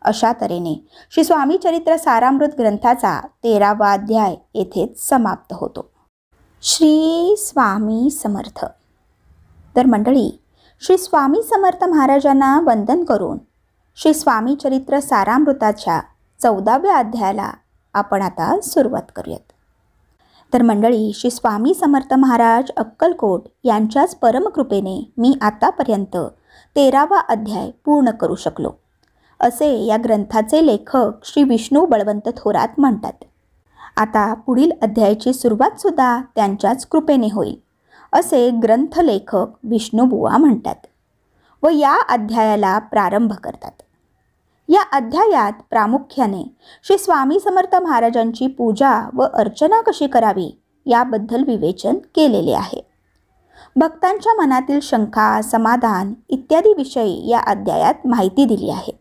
अशा तऱ्हेने श्री स्वामी चरित्र सारामृत ग्रंथाचा 13वा अध्याय येथेच समाप्त होतो. श्री स्वामी समर्थ. तर मंडळी, श्री स्वामी समर्थ महाराजांना वंदन करून श्री स्वामी चरित्र सारामृताच्या 14व्या अध्यायाला आपण आता सुरुवात करूयात. तर मंडळी, श्री स्वामी समर्थ महाराज अक्कलकोट यांच्याच परमकृपेने मी आतापर्यंत 13वा अध्याय पूर्ण करू शकलो असे या ग्रंथाचे लेखक श्री विष्णू बळवंत थोरात म्हणतात. आता पुढील अध्यायाची सुरुवातसुद्धा त्यांच्याच कृपेने होईल असे ग्रंथलेखक विष्णुबुवा म्हणतात व या अध्यायाला प्रारंभ करतात. या अध्यायात प्रामुख्याने श्री स्वामी समर्थ महाराजांची पूजा व अर्चना कशी करावी याबद्दल विवेचन केलेले आहे. भक्तांच्या मनातील शंका, समाधान इत्यादी विषयी या अध्यायात माहिती दिली आहे.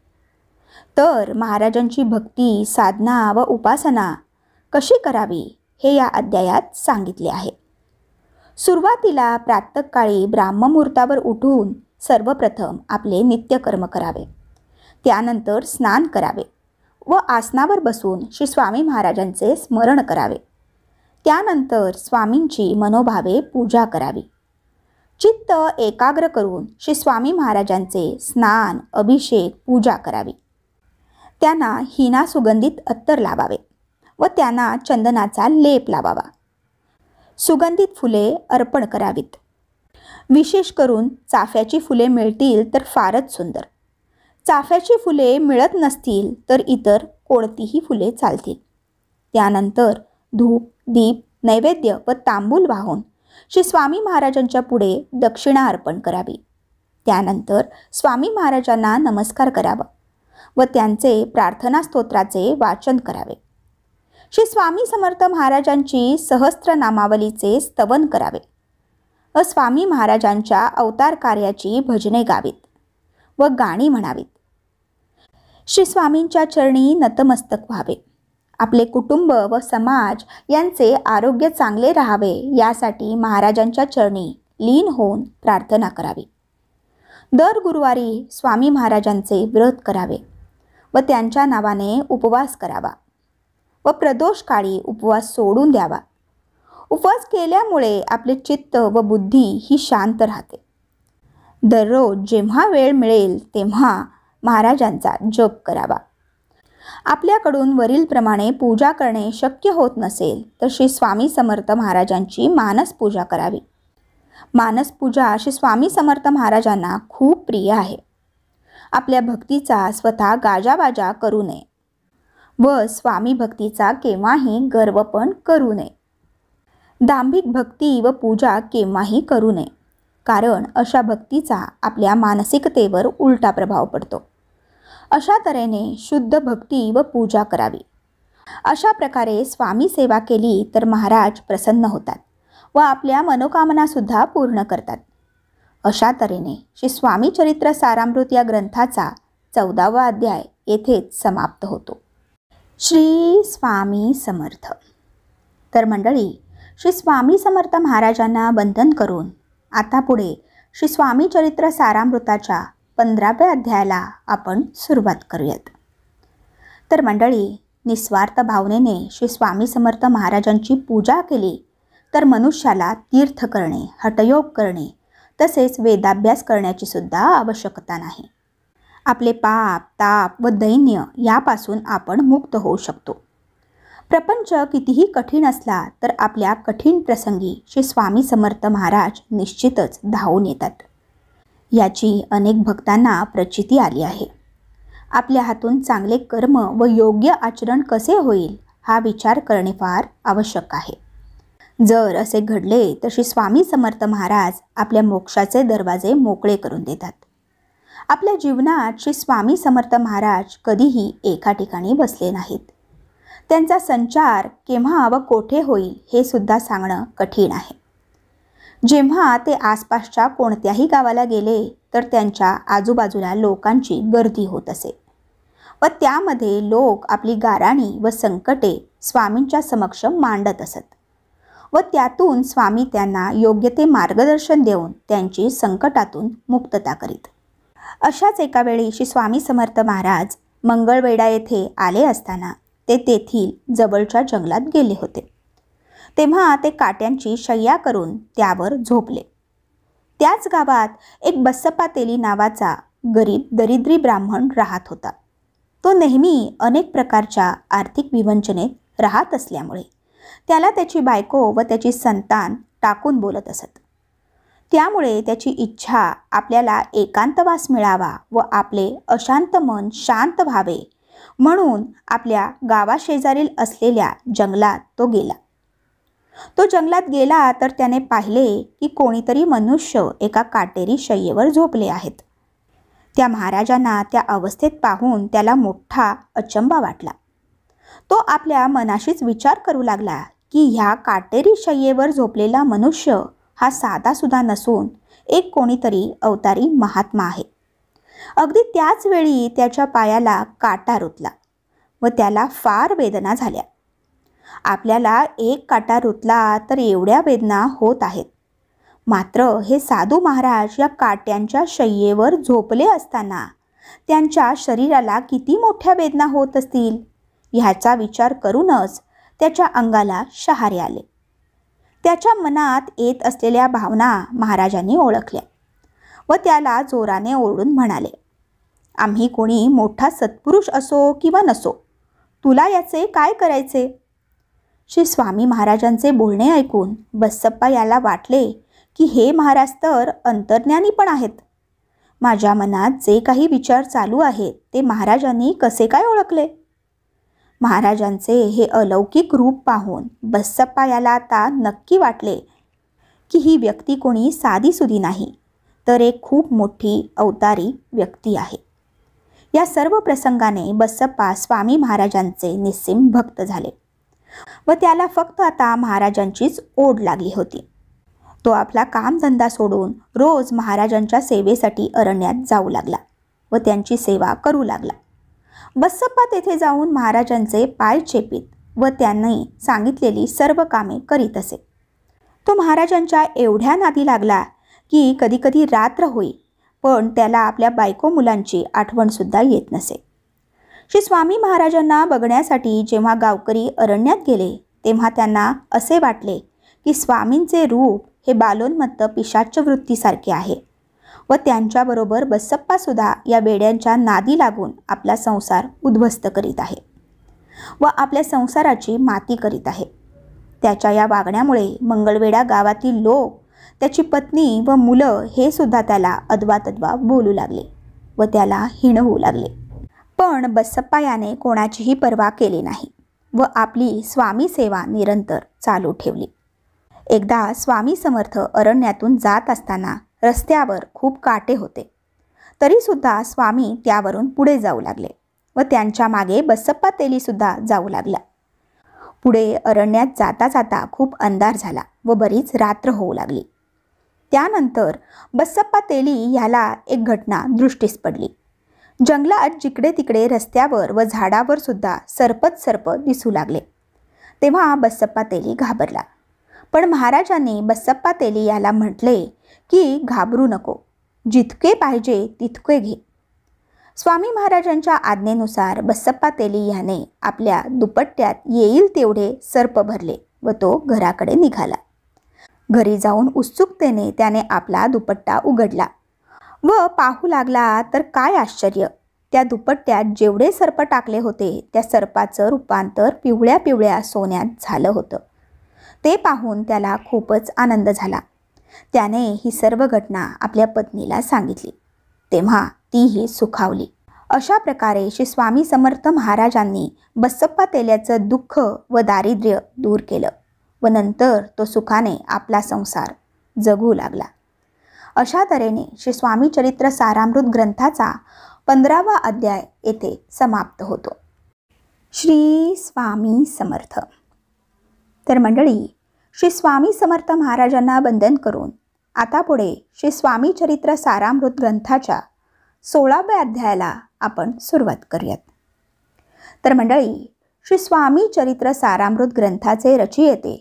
तर महाराजांची भक्ती, साधना व उपासना कशी करावी हे या अध्यायात सांगितले आहे. सुरुवातीला प्रातःकाळी ब्राह्ममुहूर्तावर उठून सर्वप्रथम आपले नित्यकर्म करावे. त्यानंतर स्नान करावे व आसनावर बसून श्री स्वामी महाराजांचे स्मरण करावे. त्यानंतर स्वामींची मनोभावे पूजा करावी. चित्त एकाग्र करून श्री स्वामी महाराजांचे स्नान, अभिषेक, पूजा करावी. त्यांना हिना सुगंधित अत्तर लावावे व त्यांना चंदनाचा लेप लावावा. सुगंधित फुले अर्पण करावीत. विशेष करून चाफ्याची फुले मिळतील तर फारच सुंदर. चाफ्याची फुले मिळत नसतील तर इतर कोणतीही फुले चालतील. त्यानंतर धूप, दीप, नैवेद्य व तांबूल वाहून श्री स्वामी महाराजांच्या पुढे दक्षिणा अर्पण करावी. त्यानंतर स्वामी महाराजांना नमस्कार करावा व त्यांचे प्रार्थना स्तोत्राचे वाचन करावे. श्री स्वामी समर्थ महाराजांची सहस्त्र नामावलीचे स्तवन करावे व स्वामी महाराजांच्या अवतार कार्याची भजने गावीत व गाणी म्हणावीत. श्री स्वामींच्या चरणी नतमस्तक व्हावे. आपले कुटुंब व समाज यांचे आरोग्य चांगले राहावे यासाठी महाराजांच्या चरणी लीन होऊन प्रार्थना करावी. दर गुरुवारी स्वामी महाराजांचे व्रत करावे व त्यांच्या नावाने उपवास करावा व प्रदोष काळी उपवास सोडून द्यावा. उपवास केल्यामुळे आपले चित्त व बुद्धी ही शांत राहते. दररोज जेव्हा वेळ मिळेल तेव्हा महाराजांचा जप करावा. आपल्याकडून वरीलप्रमाणे पूजा करणे शक्य होत नसेल तर श्री स्वामी समर्थ महाराजांची मानस पूजा करावी. मानस पूजा श्री स्वामी समर्थ महाराजांना खूप प्रिय आहे. आपल्या भक्तीचा स्वतः गाजावाजा करू नये व स्वामी भक्तीचा केव्हाही गर्व पण करू नये. दांभिक भक्ती व पूजा केव्हाही करू नये, कारण अशा भक्तीचा आपल्या मानसिकतेवर उलटा प्रभाव पडतो. अशा तऱ्हेने शुद्ध भक्ती व पूजा करावी. अशा प्रकारे स्वामी सेवा केली तर महाराज प्रसन्न होतात व आपल्या मनोकामनासुद्धा पूर्ण करतात. अशा तऱ्हेने श्री स्वामी चरित्र सारामृत या ग्रंथाचा 14वा अध्याय येथेच समाप्त होतो. श्री स्वामी समर्थ. तर मंडळी, श्री स्वामी समर्थ महाराजांना वंदन करून आता पुढे श्री स्वामी चरित्र सारामृताच्या 15व्या अध्यायाला आपण सुरुवात करूयात. तर मंडळी, निस्वार्थ भावनेने श्री स्वामी समर्थ महाराजांची पूजा केली तर मनुष्याला तीर्थ करणे, हठयोग करणे तसेच वेदाभ्यास करण्याची सुद्धा आवश्यकता नाही. आपले पाप, ताप व दैन्य यापासून आपण मुक्त होऊ शकतो. प्रपंच कितीही कठीण असला तर आपल्या कठीण प्रसंगी श्री स्वामी समर्थ महाराज निश्चितच धावून येतात. याची अनेक भक्तांना प्रचिती आली आहे. आपल्या हातून चांगले कर्म व योग्य आचरण कसे होईल हा विचार करणे फार आवश्यक आहे. जर असे घडले तर श्री स्वामी समर्थ महाराज आपल्या मोक्षाचे दरवाजे मोकळे करून देतात. आपल्या जीवनात श्री स्वामी समर्थ महाराज कधीही एका ठिकाणी बसले नाहीत. त्यांचा संचार केव्हा व कोठे होईल हे सुद्धा सांगणं कठीण आहे. जेव्हा ते आसपासच्या कोणत्याही गावाला गेले तर त्यांच्या आजूबाजूला लोकांची गर्दी होत असे व त्यामध्ये लोक आपली गाऱ्हाणी व संकटे स्वामींच्या समक्ष मांडत असत व त्यातून स्वामी त्यांना योग्य ते मार्गदर्शन देऊन त्यांची संकटातून मुक्तता करीत. अशाच एका वेळी श्री स्वामी समर्थ महाराज मंगळवेढा येथे आले असताना ते तेथील जवळच्या जंगलात गेले होते. तेव्हा ते काट्यांची शय्या करून त्यावर झोपले. त्याच गावात एक बस्सप्पा तेली नावाचा गरीब दरिद्री ब्राह्मण राहत होता. तो नेहमी अनेक प्रकारच्या आर्थिक विवंचनेत राहत असल्यामुळे त्याला त्याची बायको व त्याची संतान टाकून बोलत असत. त्यामुळे त्याची इच्छा आपल्याला एकांतवास मिळावा व आपले अशांत मन शांत व्हावे म्हणून आपल्या गावाशेजारील असलेल्या जंगलात तो गेला. तो जंगलात गेला तर त्याने पाहिले की कोणीतरी मनुष्य एका काटेरी शय्येवर झोपले आहेत. त्या महाराजांना त्या अवस्थेत पाहून त्याला मोठा अचंबा वाटला. तो आपल्या मनाशीच विचार करू लागला की ह्या काटेरी शय्येवर झोपलेला मनुष्य हा साधासुद्धा नसून एक कोणीतरी अवतारी महात्मा आहे. अगदी त्याच वेळी त्याच्या पायाला काटा रुतला व त्याला फार वेदना झाल्या. आपल्याला एक काटा रुतला तर एवढ्या वेदना होत आहेत, मात्र हे साधू महाराज या काट्यांच्या शय्येवर झोपले असताना त्यांच्या शरीराला किती मोठ्या वेदना होत असतील ह्याचा विचार करूनच त्याच्या अंगाला शहारे आले. त्याच्या मनात येत असलेल्या भावना महाराजांनी ओळखल्या व त्याला जोराने ओरडून म्हणाले, आम्ही कोणी मोठा सत्पुरुष असो किंवा नसो, तुला याचे काय करायचे? श्री स्वामी महाराजांचे बोलणे ऐकून बसप्पा याला वाटले की हे महाराज तर अंतर्ज्ञानी पण आहेत. माझ्या मनात जे काही विचार चालू आहेत ते महाराजांनी कसे काय ओळखले? महाराजांचे हे अलौकिक रूप पाहून बसप्पा याला आता नक्की वाटले की ही व्यक्ती कोणी साधीसुधी नाही, तर एक खूप मोठी अवतारी व्यक्ती आहे. या सर्व प्रसंगाने बसप्पा स्वामी महाराजांचे निस्सीम भक्त झाले व त्याला फक्त आता महाराजांचीच ओढ लागली होती. तो आपला कामधंदा सोडून रोज महाराजांच्या सेवेसाठी अरण्यात जाऊ लागला व त्यांची सेवा करू लागला. बसप्पा तेथे जाऊन महाराजांचे पाय चेपीत व त्यांनी सांगितलेली सर्व कामे करीत असे. तो महाराजांच्या एवढ्या नादी लागला की कधीकधी रात्र होई, पण त्याला आपल्या बायको मुलांची आठवणसुद्धा येत नसे. श्री स्वामी महाराजांना बघण्यासाठी जेव्हा गावकरी अरण्यात गेले तेव्हा त्यांना असे वाटले की स्वामींचे रूप हे बालोन्मत्त पिशाच्च वृत्तीसारखे आहे व त्यांच्याबरोबर बसप्पासुद्धा या वेड्यांच्या नादी लागून आपला संसार उद्ध्वस्त करीत आहे व आपल्या संसाराची माती करीत आहे. त्याच्या या वागण्यामुळे मंगळवेढा गावातील लोक, त्याची पत्नी व मुलं हे सुद्धा त्याला अद्वा बोलू लागले व त्याला हिणवू लागले. पण बसप्पा याने कोणाचीही पर्वा केली नाही व आपली स्वामी सेवा निरंतर चालू ठेवली. एकदा स्वामी समर्थ अरण्यातून जात असताना रस्त्यावर खूप काटे होते, तरीसुद्धा स्वामी त्यावरून पुढे जाऊ लागले व त्यांच्या मागे बसप्पा तेलीसुद्धा जाऊ लागला. पुढे अरण्यात जाता जाता खूप अंधार झाला व बरीच रात्र होऊ लागली. त्यानंतर बसप्पा तेली ह्याला एक घटना दृष्टीस पडली. जंगलात जिकडे तिकडे रस्त्यावर व झाडावर सुद्धा सर्प दिसू लागले. तेव्हा बसप्पा तेली घाबरला. पण महाराजांनी बसप्पा तेली याला म्हटले की घाबरू नको, जितके पाहिजे तितके घे. स्वामी महाराजांच्या आज्ञेनुसार बसप्पा तेली याने आपल्या दुपट्ट्यात येईल तेवढे सर्प भरले व तो घराकडे निघाला. घरी जाऊन उत्सुकतेने त्याने आपला दुपट्टा उघडला व पाहू लागला तर काय आश्चर्य, त्या दुपट्ट्यात जेवढे सर्प टाकले होते त्या सर्पाचं रूपांतर पिवळ्या सोन्यात झालं होतं. ते पाहून त्याला खूपच आनंद झाला. त्याने ही सर्व घटना आपल्या पत्नीला सांगितली, तेव्हा तीही सुखावली. अशा प्रकारे श्री स्वामी समर्थ महाराजांनी बसप्पा तेल्याचं दुःख व दारिद्र्य दूर केलं व नंतर तो सुखाने आपला संसार जगू लागला. अशा तऱ्हेने श्री स्वामी चरित्र सारामृत ग्रंथाचा 15वा अध्याय येथे समाप्त होतो. श्री स्वामी समर्थ. तर मंडळी, श्री स्वामी समर्थ महाराजांना वंदन करून आता पुढे श्री स्वामी चरित्र सारामृत ग्रंथाच्या 16व्या अध्यायाला आपण सुरुवात करूयात. तर मंडळी, श्री स्वामी चरित्र सारामृत ग्रंथाचे रचयिते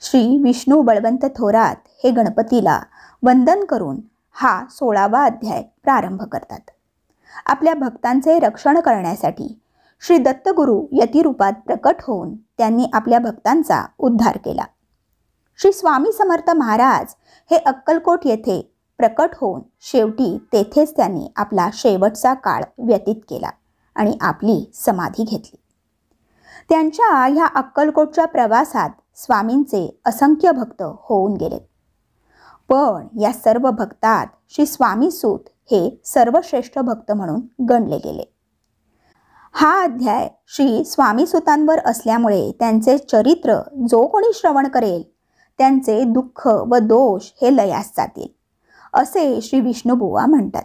श्री विष्णू बळवंत थोरात हे गणपतीला वंदन करून हा 16वा अध्याय प्रारंभ करतात. आपल्या भक्तांचे रक्षण करण्यासाठी श्री दत्तगुरु यतिरूपात प्रकट होऊन त्यांनी आपल्या भक्तांचा उद्धार केला. श्री स्वामी समर्थ महाराज हे अक्कलकोट येथे प्रकट होऊन शेवटी तेथेच त्यांनी आपला शेवटचा काळ व्यतीत केला आणि आपली समाधी घेतली. त्यांच्या ह्या अक्कलकोटच्या प्रवासात स्वामींचे असंख्य भक्त होऊन गेले. पण या सर्व भक्तात श्री स्वामी सूत हे सर्वश्रेष्ठ भक्त म्हणून गणले गेले. हा अध्याय श्री स्वामी सुतांवर असल्यामुळे त्यांचे चरित्र जो कोणी श्रवण करेल त्यांचे दुःख व दोष हे लयास जातील, असे श्री विष्णुबुवा म्हणतात.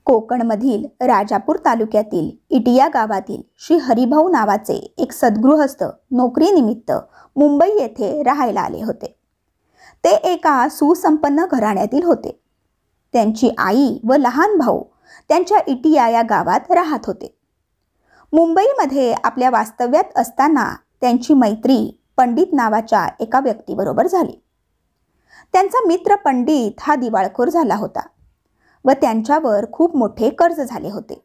कोकणमधील राजापूर तालुक्यातील इटिया गावातील श्री हरिभाऊ नावाचे एक सद्गृहस्थ नोकरीनिमित्त मुंबई येथे राहायला आले होते. ते एका सुसंपन्न घराण्यातील होते. त्यांची आई व लहान भाऊ त्यांच्या इटिया या गावात राहत होते. मुंबईमध्ये आपल्या वास्तव्यात असताना त्यांची मैत्री पंडित नावाच्या एका व्यक्तीबरोबर झाली. त्यांचा मित्र पंडित हा दिवाळखोर झाला होता व त्यांच्यावर खूप मोठे कर्ज झाले होते.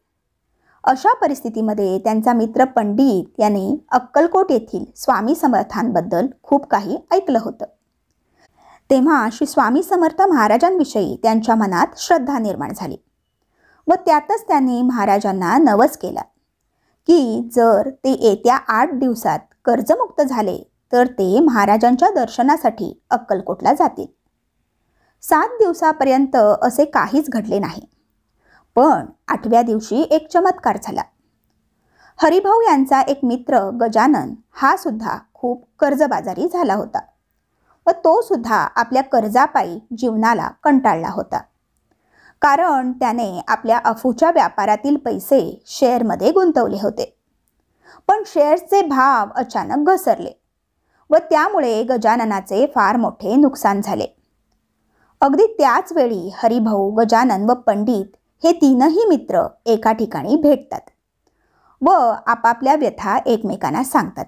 अशा परिस्थितीमध्ये त्यांचा मित्र पंडित यांनी अक्कलकोट येथील स्वामी समर्थांबद्दल खूप काही ऐकलं होतं. तेव्हा श्री स्वामी समर्थ महाराजांविषयी त्यांच्या मनात श्रद्धा निर्माण झाली व त्यातच त्यांनी महाराजांना नवस केला की जर ते येत्या 8 दिवसात कर्जमुक्त झाले तर ते महाराजांच्या दर्शनासाठी अक्कलकोटला जातील. 7 दिवसापर्यंत असे काहीच घडले नाही. पण 8व्या दिवशी एक चमत्कार झाला. हरिभाऊ यांचा एक मित्र गजानन हा सुद्धा खूप कर्जबाजारी झाला होता व तो सुद्धा आपल्या कर्जापायी जीवनाला कंटाळला होता. कारण त्याने आपल्या अफूच्या व्यापारातील पैसे शेअरमध्ये गुंतवले होते. पण शेअर्सचे भाव अचानक घसरले व त्यामुळे गजाननाचे फार मोठे नुकसान झाले. अगदी त्याच वेळी हरिभाऊ, गजानन व पंडित हे तीनही मित्र एका ठिकाणी भेटतात व आपापल्या व्यथा एकमेकांना सांगतात.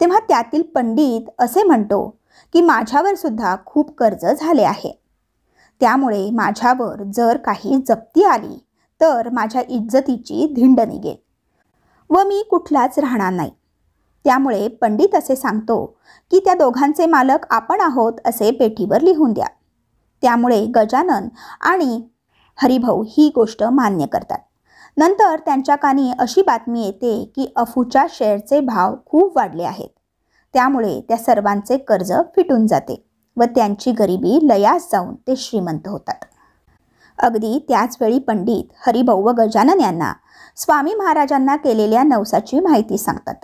तेव्हा त्यातील पंडित असे म्हणतो की माझ्यावर सुद्धा खूप कर्ज झाले आहे. त्यामुळे माझ्यावर जर काही जप्ती आली तर माझ्या इज्जतीची धिंड निघेल व मी कुठलाच राहणार नाही. त्यामुळे पंडित असे सांगतो की त्या दोघांचे मालक आपण आहोत असे पेटीवर लिहून द्या. त्यामुळे गजानन आणि हरिभाऊ ही गोष्ट मान्य करतात. नंतर त्यांच्या कानी अशी बातमी येते की अफूच्या शेअरचे भाव खूप वाढले आहेत. त्यामुळे त्या सर्वांचे कर्ज फिटून जाते व त्यांची गरिबी लयास जाऊन ते श्रीमंत होतात. अगदी त्याच वेळी पंडित हरिभाऊ व गजानन यांना स्वामी महाराजांना केलेल्या नवसाची माहिती सांगतात.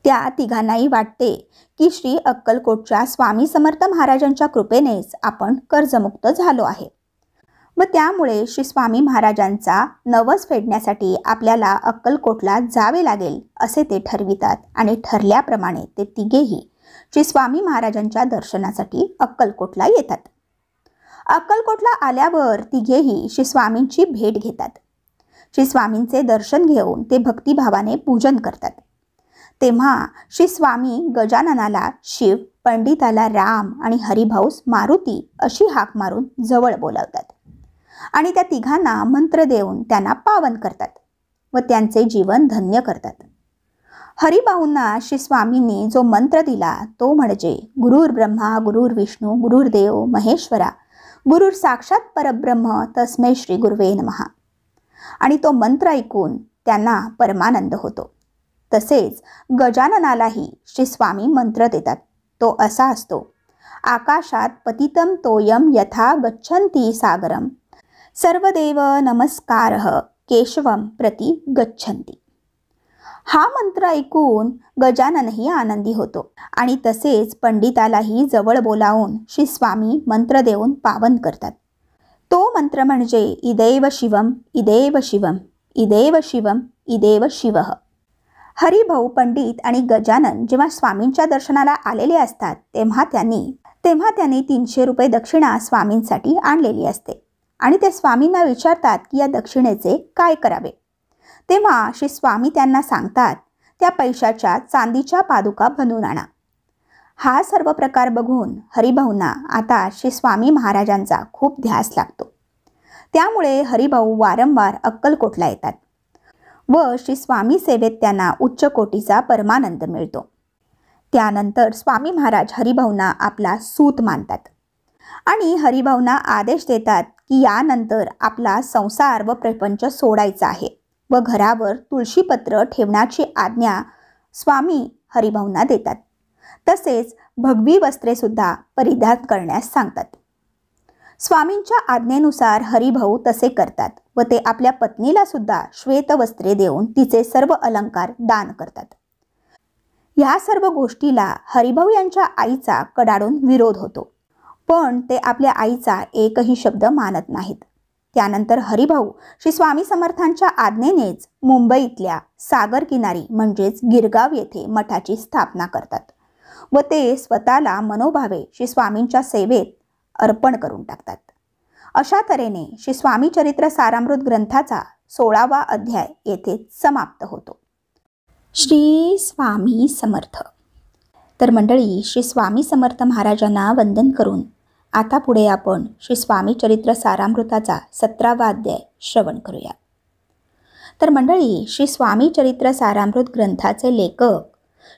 त्या तिघांनाही वाटते की श्री अक्कलकोटच्या स्वामी समर्थ महाराजांच्या कृपेनेच आपण कर्जमुक्त झालो आहे व त्यामुळे श्री स्वामी महाराजांचा नवस फेडण्यासाठी आपल्याला अक्कलकोटला जावे लागेल असे ते ठरवितात आणि ठरल्याप्रमाणे ते तिघेही श्री स्वामी महाराजांच्या दर्शनासाठी अक्कलकोटला येतात. अक्कलकोटला आल्यावर तिघेही श्री स्वामींची भेट घेतात. श्री स्वामींचे दर्शन घेऊन ते भक्तिभावाने पूजन करतात. तेव्हा श्री स्वामी गजाननाला शिव, पंडिताला राम आणि हरिभाऊस मारुती अशी हाक मारून जवळ बोलावतात आणि त्या तिघांना मंत्र देऊन त्यांना पावन करतात व त्यांचे जीवन धन्य करतात. हरिभाऊंना श्री स्वामींनी जो मंत्र दिला तो म्हणजे गुरुर ब्रह्मा गुरुर विष्णू गुरुर्देव महेश्वरा गुरुर साक्षात परब्रह्म तस्मै श्री गुरुवे नमः. आणि तो मंत्र ऐकून त्यांना परमानंद होतो. तसेच गजाननालाही श्री स्वामी मंत्र देतात. तो असा असतो, आकाशात पतितम तोयम यथा गच्छन्ति सागरम सर्वदेव नमस्कारः केशवम प्रति गच्छन्ति. हा मंत्र ऐकून गजाननही आनंदी होतो आणि तसेच पंडितालाही जवळ बोलावून श्री स्वामी मंत्र देऊन पावन करतात. तो मंत्र म्हणजे इदैव शिवम इदैव शिवम इदैव शिवम इदैव शिवः. हरिभाऊ, पंडित आणि गजानन जेव्हा स्वामींच्या दर्शनाला आलेले असतात तेव्हा त्यांनी 300 रुपये दक्षिणा स्वामींसाठी आणलेली असते आणि ते स्वामींना विचारतात की या दक्षिणेचे काय करावे. तेव्हा श्री स्वामी त्यांना सांगतात त्या पैशाच्या चांदीच्या पादुका बनवून आणा. हा सर्व प्रकार बघून हरिभाऊंना आता श्री स्वामी महाराजांचा खूप ध्यास लागतो. त्यामुळे हरिभाऊ वारंवार अक्कलकोटला येतात व श्री स्वामी सेवेत त्यांना उच्च कोटीचा परमानंद मिळतो. त्यानंतर स्वामी महाराज हरिभाऊंना आपला सूत मानतात आणि हरिभाऊंना आदेश देतात की यानंतर आपला संसार व प्रपंच सोडायचा आहे व घरावर तुळशीपत्र ठेवण्याची आज्ञा स्वामी हरिभाऊंना देतात. तसेच भगवी वस्त्रे सुद्धा परिधान करण्यास सांगतात. स्वामींच्या आज्ञेनुसार हरिभाऊ तसे करतात व ते आपल्या पत्नीला सुद्धा श्वेत वस्त्रे देऊन तिचे सर्व अलंकार दान करतात. या सर्व गोष्टीला हरिभाऊ यांच्या आईचा कडाडून विरोध होतो, पण ते आपल्या आईचा एकही शब्द मानत नाहीत. त्यानंतर हरिभाऊ श्री स्वामी समर्थांच्या आज्ञेनेच मुंबईतल्या सागर किनारी म्हणजेच गिरगाव येथे मठाची स्थापना करतात व ते स्वतःला मनोभावे श्री स्वामींच्या सेवेत अर्पण करून टाकतात. अशा तऱ्हेने श्री स्वामी चरित्र सारामृत ग्रंथाचा 16वा अध्याय येथे समाप्त होतो. श्री स्वामी समर्थ. तर मंडळी, श्री स्वामी समर्थ महाराजांना वंदन करून आता पुढे आपण श्री स्वामी चरित्र सारामृताचा 17वा अध्याय श्रवण करूया. तर मंडळी, श्री स्वामी चरित्र सारामृत ग्रंथाचे लेखक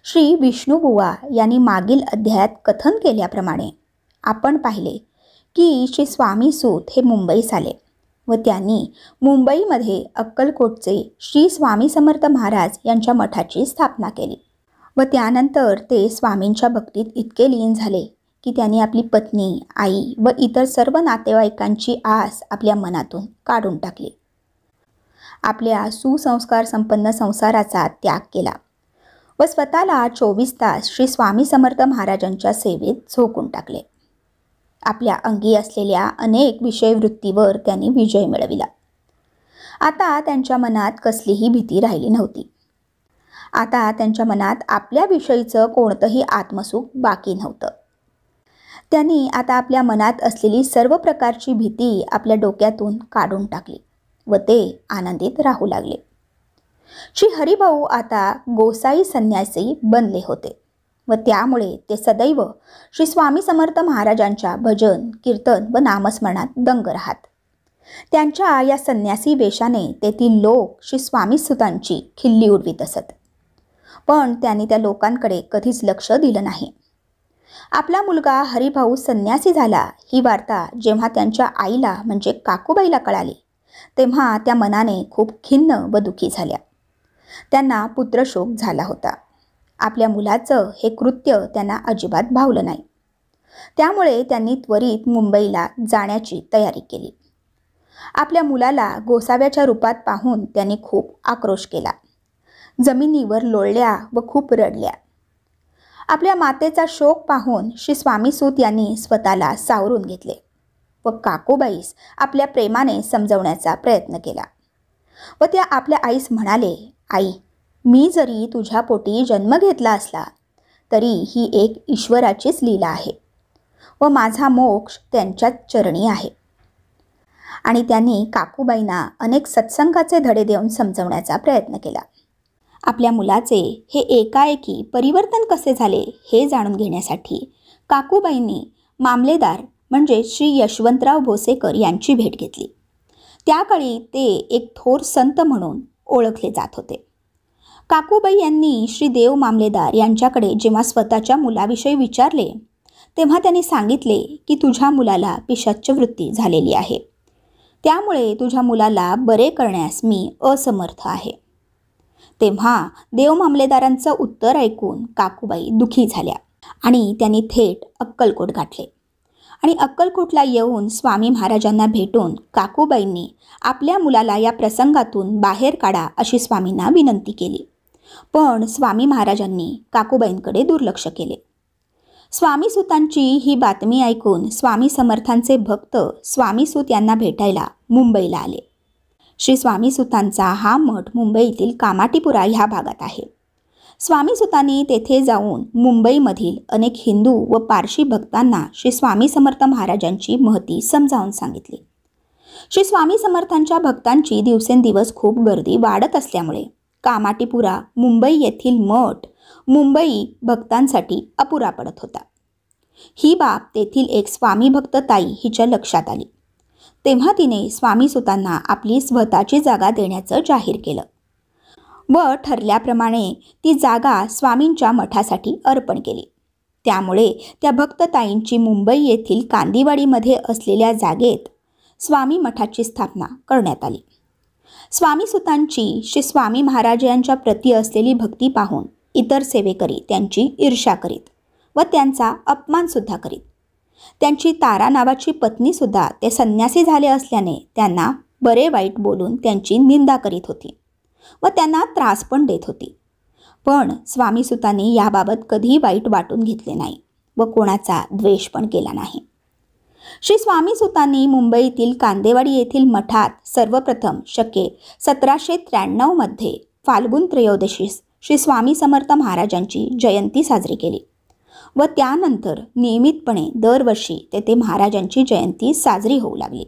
श्री विष्णुबुवा यांनी मागील अध्यायात कथन केल्याप्रमाणे आपण पाहिले की श्री स्वामी सूत हे मुंबईस आले व त्यांनी मुंबईमध्ये अक्कलकोटचे श्री स्वामी समर्थ महाराज यांच्या मठाची स्थापना केली व त्यानंतर ते स्वामींच्या भक्तीत इतके लीन झाले की त्यांनी आपली पत्नी, आई व इतर सर्व नातेवाईकांची आस आपल्या मनातून काढून टाकली. आपल्या सुसंस्कार संपन्न संसाराचा त्याग केला व स्वतःला 24 तास श्री स्वामी समर्थ महाराजांच्या सेवेत झोकून टाकले. आपल्या अंगी असलेल्या अनेक विषयवृत्तीवर त्यांनी विजय मिळविला. आता त्यांच्या मनात कसलीही भीती राहिली नव्हती. आता त्यांच्या मनात आपल्याविषयीचं कोणतंही आत्मसुख बाकी नव्हतं. त्यांनी आता आपल्या मनात असलेली सर्व प्रकारची भीती आपल्या डोक्यातून काढून टाकली व ते आनंदित राहू लागले. श्री हरिभाऊ आता गोसाई संन्यासी बनले होते व त्यामुळे ते सदैव श्री स्वामी समर्थ महाराजांच्या भजन, कीर्तन व नामस्मरणात दंग राहत. त्यांच्या या संन्यासी वेशाने तेथील लोक श्री स्वामी सुतांची खिल्ली उडवीत असत, पण त्यांनी त्या लोकांकडे कधीच लक्ष दिलं नाही. आपला मुलगा हरिभाऊ संन्यासी झाला ही वार्ता जेव्हा त्यांच्या आईला म्हणजे काकूबाईला कळाली तेव्हा त्या मनाने खूप खिन्न व दुःखी झाल्या. त्यांना पुत्रशोक झाला होता. आपल्या मुलाचं हे कृत्य त्यांना अजिबात भावलं नाही. त्यामुळे त्यांनी त्वरित मुंबईला जाण्याची तयारी केली. आपल्या मुलाला गोसाव्याच्या रूपात पाहून त्यांनी खूप आक्रोश केला. जमिनीवर लोळल्या व खूप रडल्या. आपल्या मातेचा शोक पाहून श्री स्वामी सूत यांनी स्वतःला सावरून घेतले व काकूबाईस आपल्या प्रेमाने समजवण्याचा प्रयत्न केला व त्या आपल्या आईस म्हणाले, आई, मी जरी तुझ्या पोटी जन्म घेतला असला तरी ही एक ईश्वराचीच लीला आहे व माझा मोक्ष त्यांच्याच चरणी आहे. आणि त्यांनी काकूबाईंना अनेक सत्संगाचे धडे देऊन समजवण्याचा प्रयत्न केला. आपल्या मुलाचे हे एकाएकी परिवर्तन कसे झाले हे जाणून घेण्यासाठी काकूबाईंनी मामलेदार म्हणजे श्री यशवंतराव भोसेकर यांची भेट घेतली. त्याकाळी ते एक थोर संत म्हणून ओळखले जात होते. काकूबाई यांनी श्री देव मामलेदार यांच्याकडे जेव्हा स्वतःच्या मुलाविषयी विचारले तेव्हा त्यांनी सांगितले की तुझ्या मुलाला पिशाच्च वृत्ती झालेली आहे, त्यामुळे तुझ्या मुलाला बरे करण्यास मी असमर्थ आहे. तेव्हा देव मामलेदारांचं उत्तर ऐकून काकूबाई दुःखी झाल्या आणि त्यांनी थेट अक्कलकोट गाठले आणि अक्कलकोटला येऊन स्वामी महाराजांना भेटून काकूबाईंनी आपल्या मुलाला या प्रसंगातून बाहेर काढा अशी स्वामींना विनंती केली. पण स्वामी महाराजांनी काकूबाईंकडे दुर्लक्ष केले. स्वामी सुतांची ही बातमी ऐकून स्वामी समर्थांचे भक्त स्वामी सूत यांना भेटायला मुंबईला आले. श्री स्वामी सुतांचा हा मठ मुंबईतील कामाटीपुरा ह्या भागात आहे. स्वामी सुतांनी तेथे जाऊन मुंबईमधील अनेक हिंदू व पारशी भक्तांना श्री स्वामी समर्थ महाराजांची महती समजावून सांगितली. श्री स्वामी समर्थांच्या भक्तांची दिवसेंदिवस खूप गर्दी वाढत असल्यामुळे कामाटीपुरा मुंबई येथील मठ मुंबई भक्तांसाठी अपुरा पडत होता. ही बाब तेथील एक स्वामी भक्त ताई हिच्या लक्षात आली. तेव्हा तिने स्वामी सुतांना आपली स्वतःची जागा देण्याचं जाहीर केलं व ठरल्याप्रमाणे ती जागा स्वामींच्या मठासाठी अर्पण केली. त्यामुळे त्या भक्तताईंची मुंबई येथील कांदिवाडीमध्ये असलेल्या जागेत स्वामी मठाची स्थापना करण्यात आली. स्वामी सुतांची श्री स्वामी महाराज यांच्या प्रती असलेली भक्ती पाहून इतर सेवेकरी त्यांची ईर्ष्या करीत व त्यांचा अपमानसुद्धा करीत. त्यांची तारा नावाची पत्नीसुद्धा ते संन्यासी झाले असल्याने त्यांना बरे वाईट बोलून त्यांची निंदा करीत होती व त्यांना त्रास पण देत होती. पण स्वामी सुतांनी याबाबत कधी वाईट वाटून घेतले नाही व कोणाचा द्वेष पण केला नाही. श्री स्वामी सुतांनी मुंबईतील कांदेवाडी येथील मठात सर्वप्रथम शके 1793 मध्ये फाल्गुन त्रयोदशीस श्री स्वामी समर्थ महाराजांची जयंती साजरी केली व त्यानंतर नियमितपणे दरवर्षी तेथे महाराजांची जयंती साजरी होऊ लागली.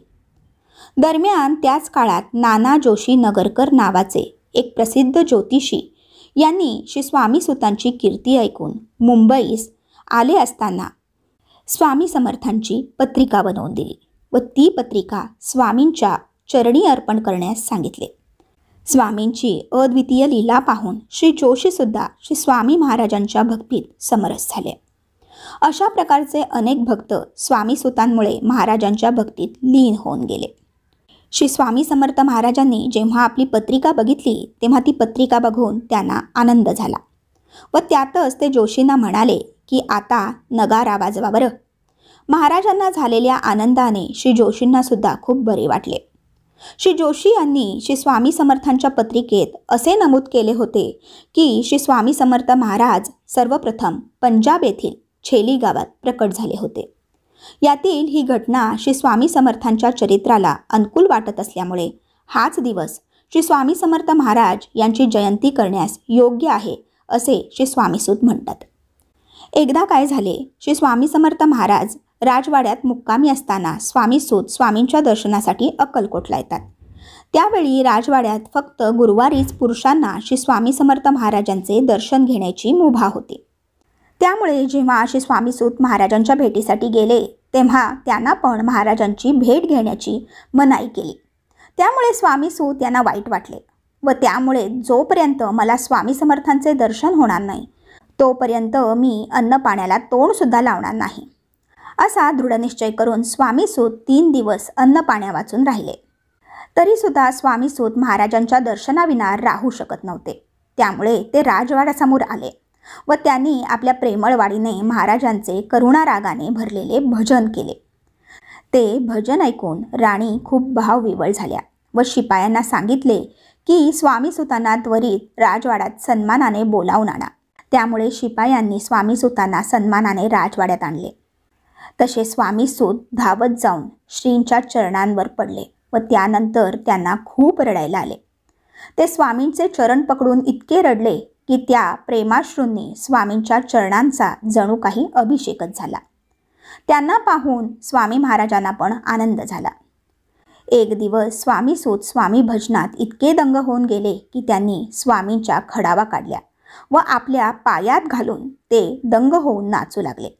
दरम्यान त्याच काळात नाना जोशी नगरकर नावाचे एक प्रसिद्ध ज्योतिषी यांनी श्री स्वामी सुतांची कीर्ती ऐकून मुंबईस आले असताना स्वामी समर्थांची पत्रिका बनवून दिली व ती पत्रिका स्वामींच्या चरणी अर्पण करण्यास सांगितले. स्वामींची अद्वितीय लीला पाहून श्री जोशीसुद्धा श्री स्वामी महाराजांच्या भक्तीत समरस झाले. अशा प्रकारचे अनेक भक्त स्वामी सुतांमुळे महाराजांच्या भक्तीत लीन होऊन गेले. श्री स्वामी समर्थ महाराजांनी जेव्हा आपली पत्रिका बघितली तेव्हा ती पत्रिका बघून त्यांना आनंद झाला व त्यातच ते जोशींना म्हणाले की आता नगारा वाजवा बरं. महाराजांना झालेल्या आनंदाने श्री जोशींना सुद्धा खूप बरे वाटले. श्री जोशी यांनी श्री स्वामी समर्थांच्या पत्रिकेत असे नमूद केले होते की श्री स्वामी समर्थ महाराज सर्वप्रथम पंजाब येथील छेली गावात प्रकट झाले होते. यातील ही घटना श्री स्वामी समर्थांच्या चरित्राला अनुकूल वाटत असल्यामुळे हाच दिवस श्री स्वामी समर्थ महाराज यांची जयंती करण्यास योग्य आहे असे श्री स्वामीसूत म्हणतात. एकदा काय झाले, श्री स्वामी समर्थ महाराज राजवाड्यात मुक्कामी असताना स्वामीसूत स्वामींच्या दर्शनासाठी अक्कलकोटला येतात. त्यावेळी राजवाड्यात फक्त गुरुवारीच पुरुषांना श्री स्वामी समर्थ महाराजांचे दर्शन घेण्याची मुभा होती. त्यामुळे जेव्हा श्री स्वामीसूत महाराजांच्या भेटीसाठी गेले तेव्हा त्यांना पण महाराजांची भेट घेण्याची मनाई केली. त्यामुळे स्वामीसूत यांना वाईट वाटले व त्यामुळे जोपर्यंत मला स्वामी समर्थांचे दर्शन होणार नाही तोपर्यंत मी अन्न पाण्याला तोंडसुद्धा लावणार नाही असा दृढनिश्चय करून स्वामीसूत 3 दिवस अन्न पाण्या वाचून राहिले. तरीसुद्धा स्वामीसूत महाराजांच्या दर्शनाविना राहू शकत नव्हते. त्यामुळे ते राजवाड्यासमोर आले व त्यांनी आपल्या प्रेमळ वाणीने महाराजांचे करुणारागाने भरलेले भजन केले. ते भजन ऐकून राणी खूप भावविवळ झाल्या व शिपायांना सांगितले की स्वामीसूतांना त्वरित राजवाड्यात सन्मानाने बोलावून आणा. त्यामुळे शिपायांनी स्वामीसूतांना सन्मानाने राजवाड्यात आणले. तसे स्वामीसूत धावत जाऊन श्रींच्या चरणांवर पडले व त्यानंतर त्यांना खूप रडायला आले. ते स्वामींचे चरण पकडून इतके रडले की त्या प्रेमाश्रूंनी स्वामींच्या चरणांचा जणू काही अभिषेकच झाला. त्यांना पाहून स्वामी महाराजांना पण आनंद झाला. एक दिवस स्वामीसूत स्वामी भजनात इतके दंग होऊन गेले की त्यांनी स्वामींच्या खडावा काढल्या व आपल्या पायात घालून ते दंग होऊन नाचू लागले.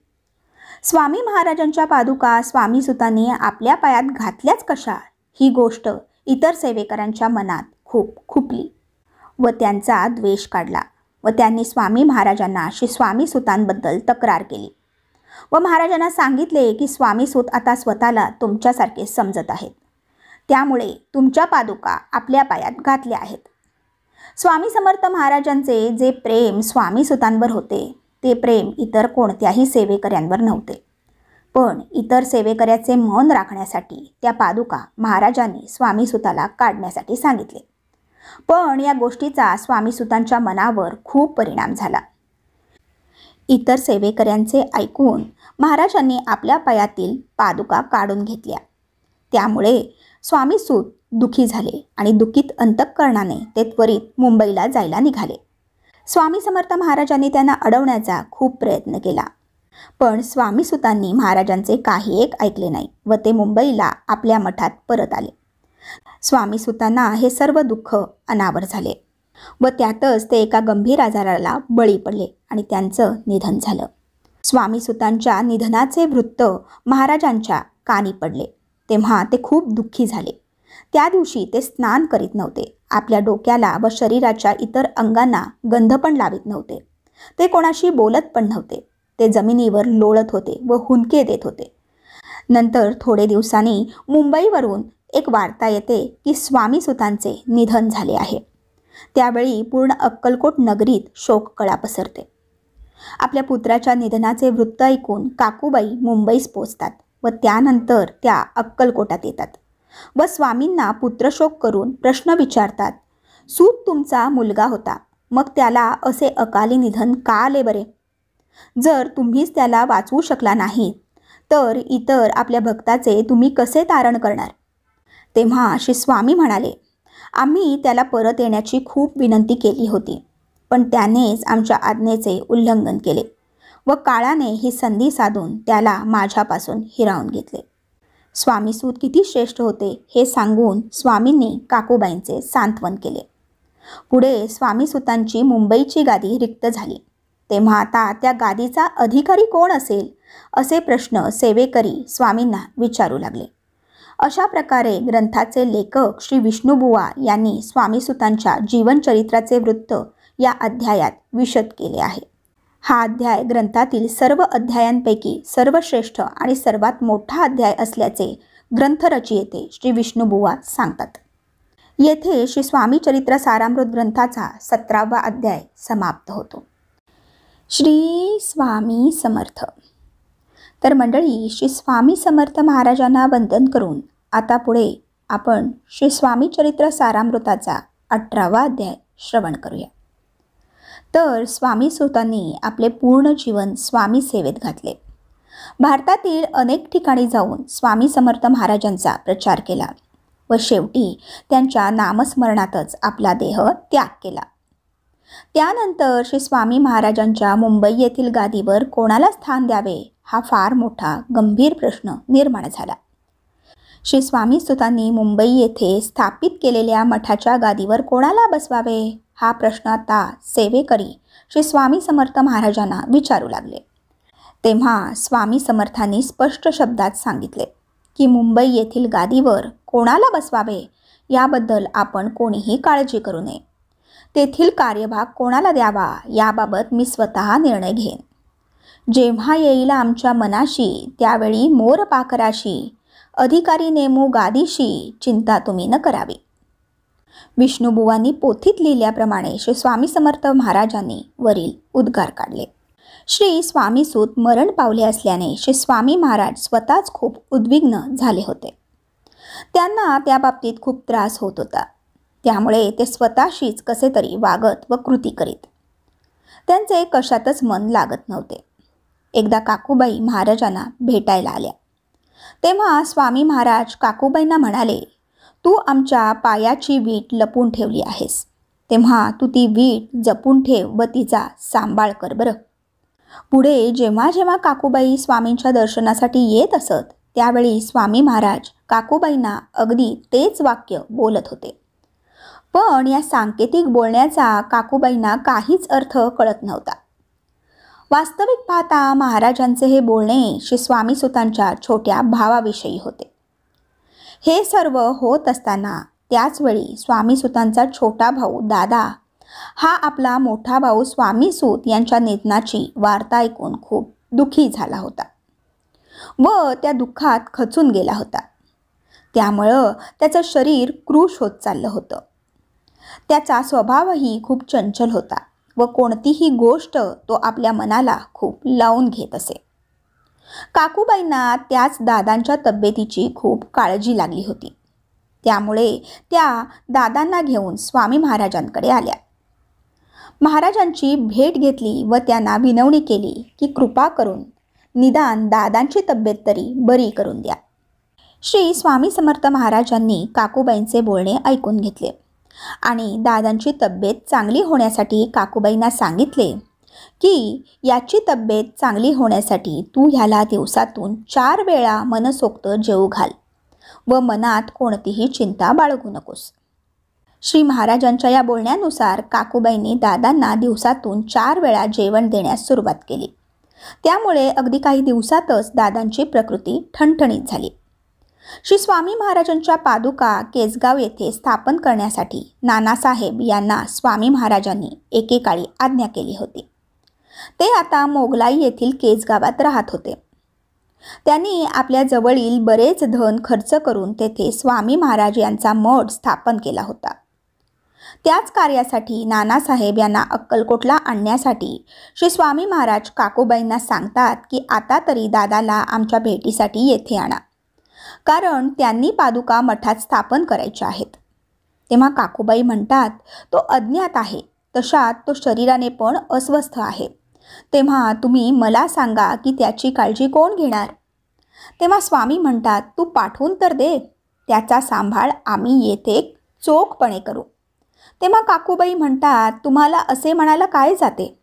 स्वामी महाराजांच्या पादुका स्वामीसूतांनी आपल्या पायात घातल्याच कशा ही गोष्ट इतर सेवेकरांच्या मनात खूप खुपली व त्यांचा द्वेष काढला व त्यांनी स्वामी महाराजांना श्री स्वामीसूतांबद्दल तक्रार केली व महाराजांना सांगितले की स्वामीसूत आता स्वतःला तुमच्यासारखे समजत आहेत, त्यामुळे तुमच्या पादुका आपल्या पायात घातल्या आहेत. स्वामी समर्थ महाराजांचे जे प्रेम स्वामीसूतांवर होते ते प्रेम इतर कोणत्याही सेवेकऱ्यांवर नव्हते. पण इतर सेवेकऱ्याचे मन राखण्यासाठी त्या पादुका महाराजांनी स्वामीसूताला काढण्यासाठी सांगितले. पण या गोष्टीचा स्वामीसूतांच्या मनावर खूप परिणाम झाला. इतर सेवेकऱ्यांचे ऐकून महाराजांनी आपल्या पायातील पादुका काढून घेतल्या. त्यामुळे स्वामीसूत दुखी झाले आणि दुःखित अंतःकरणाने ते त्वरित मुंबईला जायला निघाले. स्वामी समर्थ महाराजांनी त्यांना अडवण्याचा खूप प्रयत्न केला, पण स्वामीसूतांनी महाराजांचे काही एक ऐकले नाही व ते मुंबईला आपल्या मठात परत आले. स्वामीसूतांना हे सर्व दुःख अनावर झाले व त्यातच ते एका गंभीर आजाराला बळी पडले आणि त्यांचं निधन झालं. स्वामीसूतांच्या निधनाचे वृत्त महाराजांच्या कानी पडले तेव्हा ते खूप दुःखी झाले. त्या दिवशी ते स्नान करीत नव्हते. आपल्या डोक्याला व शरीराच्या इतर अंगांना गंध पण लावित नव्हते. ते कोणाशी बोलत पण नव्हते. ते जमिनीवर लोळत होते व हुंदके देत होते. नंतर थोडे दिवसांनी मुंबईवरून एक वार्ता येते की स्वामीसूतांचे निधन झाले आहे. त्यावेळी पूर्ण अक्कलकोट नगरीत शोककळा पसरते. आपल्या पुत्राच्या निधनाचे वृत्त ऐकून काकूबाई मुंबईस पोचतात व त्यानंतर त्या अक्कलकोटात येतात व स्वामींना पुत्रशोक करून प्रश्न विचारतात. सूत तुमचा मुलगा होता, मग त्याला असे अकाली निधन का आले बरे? जर तुम्हीच त्याला वाचवू शकला नाही तर इतर आपल्या भक्ताचे तुम्ही कसे तारण करणार? तेव्हा श्री स्वामी म्हणाले, आम्ही त्याला परत येण्याची खूप विनंती केली होती, पण त्यानेच आमच्या आज्ञेचे उल्लंघन केले व काळाने ही संधी साधून त्याला माझ्यापासून हिरावून घेतले. स्वामीसूत किती श्रेष्ठ होते हे सांगून स्वामींनी काकूबाईंचे सांत्वन केले. पुढे स्वामीसूतांची मुंबईची गादी रिक्त झाली. तेव्हा आता त्या गादीचा अधिकारी कोण असेल असे प्रश्न सेवेकरी स्वामींना विचारू लागले. अशा प्रकारे ग्रंथाचे लेखक श्री विष्णुबुवा यांनी स्वामीसुतांच्या जीवनचरित्राचे वृत्त या अध्यायात विशद केले आहे. हा अध्याय ग्रंथातील सर्व अध्यायांपैकी सर्वश्रेष्ठ आणि सर्वात मोठा अध्याय असल्याचे ग्रंथरचयिते श्री विष्णुबुवा सांगतात. येथे श्री स्वामी चरित्र सारामृत ग्रंथाचा 17वा अध्याय समाप्त होतो. श्री स्वामी समर्थ. तर मंडळी, श्री स्वामी समर्थ महाराजांना वंदन करून आता पुढे आपण श्री स्वामी चरित्र सारामृताचा 18वा अध्याय श्रवण करूया. तर स्वामी सुतांनी आपले पूर्ण जीवन स्वामी सेवेत घातले. भारतातील अनेक ठिकाणी जाऊन स्वामी समर्थ महाराजांचा प्रचार केला व शेवटी त्यांच्या नामस्मरणातच आपला देह त्याग केला. त्यानंतर श्री स्वामी महाराजांच्या मुंबई येथील गादीवर कोणाला स्थान द्यावे हा फार मोठा गंभीर प्रश्न निर्माण झाला. श्री स्वामी सुतांनी मुंबई येथे स्थापित केलेल्या मठाच्या गादीवर कोणाला बसवावे हा प्रश्न आता सेवेकरी श्री स्वामी समर्थ महाराजांना विचारू लागले. तेव्हा स्वामी समर्थांनी स्पष्ट शब्दात सांगितले की मुंबई येथील गादीवर कोणाला बसवावे याबद्दल आपण कोणीही काळजी करू नये. तेथील कार्यभाग कोणाला द्यावा याबाबत मी स्वतः निर्णय घेईन. जेव्हा येईल आमच्या मनाशी त्यावेळी मोरपाखराशी अधिकारी नेमू गादीशी चिंता तुम्ही न करावी. विष्णुबुवांनी पोथीत लिहिल्याप्रमाणे श्री स्वामी समर्थ महाराजांनी वरील उद्गार काढले. श्री स्वामीसूत मरण पावले असल्याने श्री स्वामी महाराज स्वतःच खूप उद्विग्न झाले होते. त्यांना त्या बाबतीत खूप त्रास होत होता. त्यामुळे ते स्वतःशीच कसे तरी वागत व कृती करीत. त्यांचे कशातच मन लागत नव्हते. एकदा काकूबाई महाराजांना भेटायला आल्या. तेव्हा स्वामी महाराज काकूबाईंना म्हणाले, तू आमच्या पायाची वीट लपून ठेवली आहेस, तेव्हा तू ती वीट जपून ठेव व तिचा सांभाळ कर बरं. पुढे जेव्हा जेव्हा काकूबाई स्वामींच्या दर्शनासाठी येत असत त्यावेळी स्वामी महाराज काकूबाईंना अगदी तेच वाक्य बोलत होते. पण या सांकेतिक बोलण्याचा काकूबाईंना काहीच अर्थ कळत नव्हता. वास्तविक पाहता महाराजांचे हे बोलणे श्री स्वामी सुतांच्या छोट्या भावाविषयी होते. हे सर्व होत असताना त्याचवेळी स्वामी सुतांचा छोटा भाऊ दादा हा आपला मोठा भाऊ स्वामीसूत यांच्या निधनाची वार्ता ऐकून खूप दुःखी झाला होता व त्या दुःखात खचून गेला होता. त्यामुळं त्याचं शरीर क्रूश होत चाललं होतं. त्याचा स्वभावही खूप चंचल होता व कोणतीही गोष्ट तो आपल्या मनाला खूप लावून घेत असे. काकूबाईंना त्याच दादांच्या तब्येतीची खूप काळजी लागली होती. त्यामुळे त्या दादांना घेऊन स्वामी महाराजांकडे आल्या. महाराजांची भेट घेतली व त्यांना विनवणी केली की कृपा करून निदान दादांची तब्येत तरी बरी करून द्या. श्री स्वामी समर्थ महाराजांनी काकूबाईंचे बोलणे ऐकून घेतले आणि दादांची तब्येत चांगली होण्यासाठी काकूबाईंना सांगितले की याची तब्येत चांगली होण्यासाठी तू ह्याला दिवसातून 4 वेळा मनसोक्त जेवू घाल व मनात कोणतीही चिंता बाळगू नकोस. श्री महाराजांच्या या बोलण्यानुसार काकूबाईंनी दादांना दिवसातून 4 वेळा जेवण देण्यास सुरुवात केली. त्यामुळे अगदी काही दिवसातच दादांची प्रकृती ठणठणीत झाली. श्री स्वामी महाराजांच्या पादुका केसगाव येथे स्थापन करण्यासाठी नानासाहेब यांना स्वामी महाराजांनी एकेकाळी आज्ञा केली होती. ते आता मोगलाई येथील केसगावात राहत होते. त्यांनी आपल्या जवळील बरेच धन खर्च करून तेथे स्वामी महाराज यांचा मठ स्थापन केला होता. त्याच कार्यासाठी नानासाहेब यांना अक्कलकोटला आणण्यासाठी श्री स्वामी महाराज काकूबाईंना सांगतात की आता तरी दादाला आमच्या भेटीसाठी येथे आणा, कारण त्यांनी पादुका मठात स्थापन करायच्या आहेत. तेव्हा काकूबाई म्हणतात, तो अज्ञात आहे, तशात तो शरीराने पण अस्वस्थ आहे. तेव्हा तुम्ही मला सांगा की त्याची काळजी कोण घेणार. तेव्हा स्वामी म्हणतात, तू पाठवून तर दे, त्याचा सांभाळ आम्ही येथे चोखपणे करू. तेव्हा काकूबाई म्हणतात, तुम्हाला असे म्हणायला काय जाते.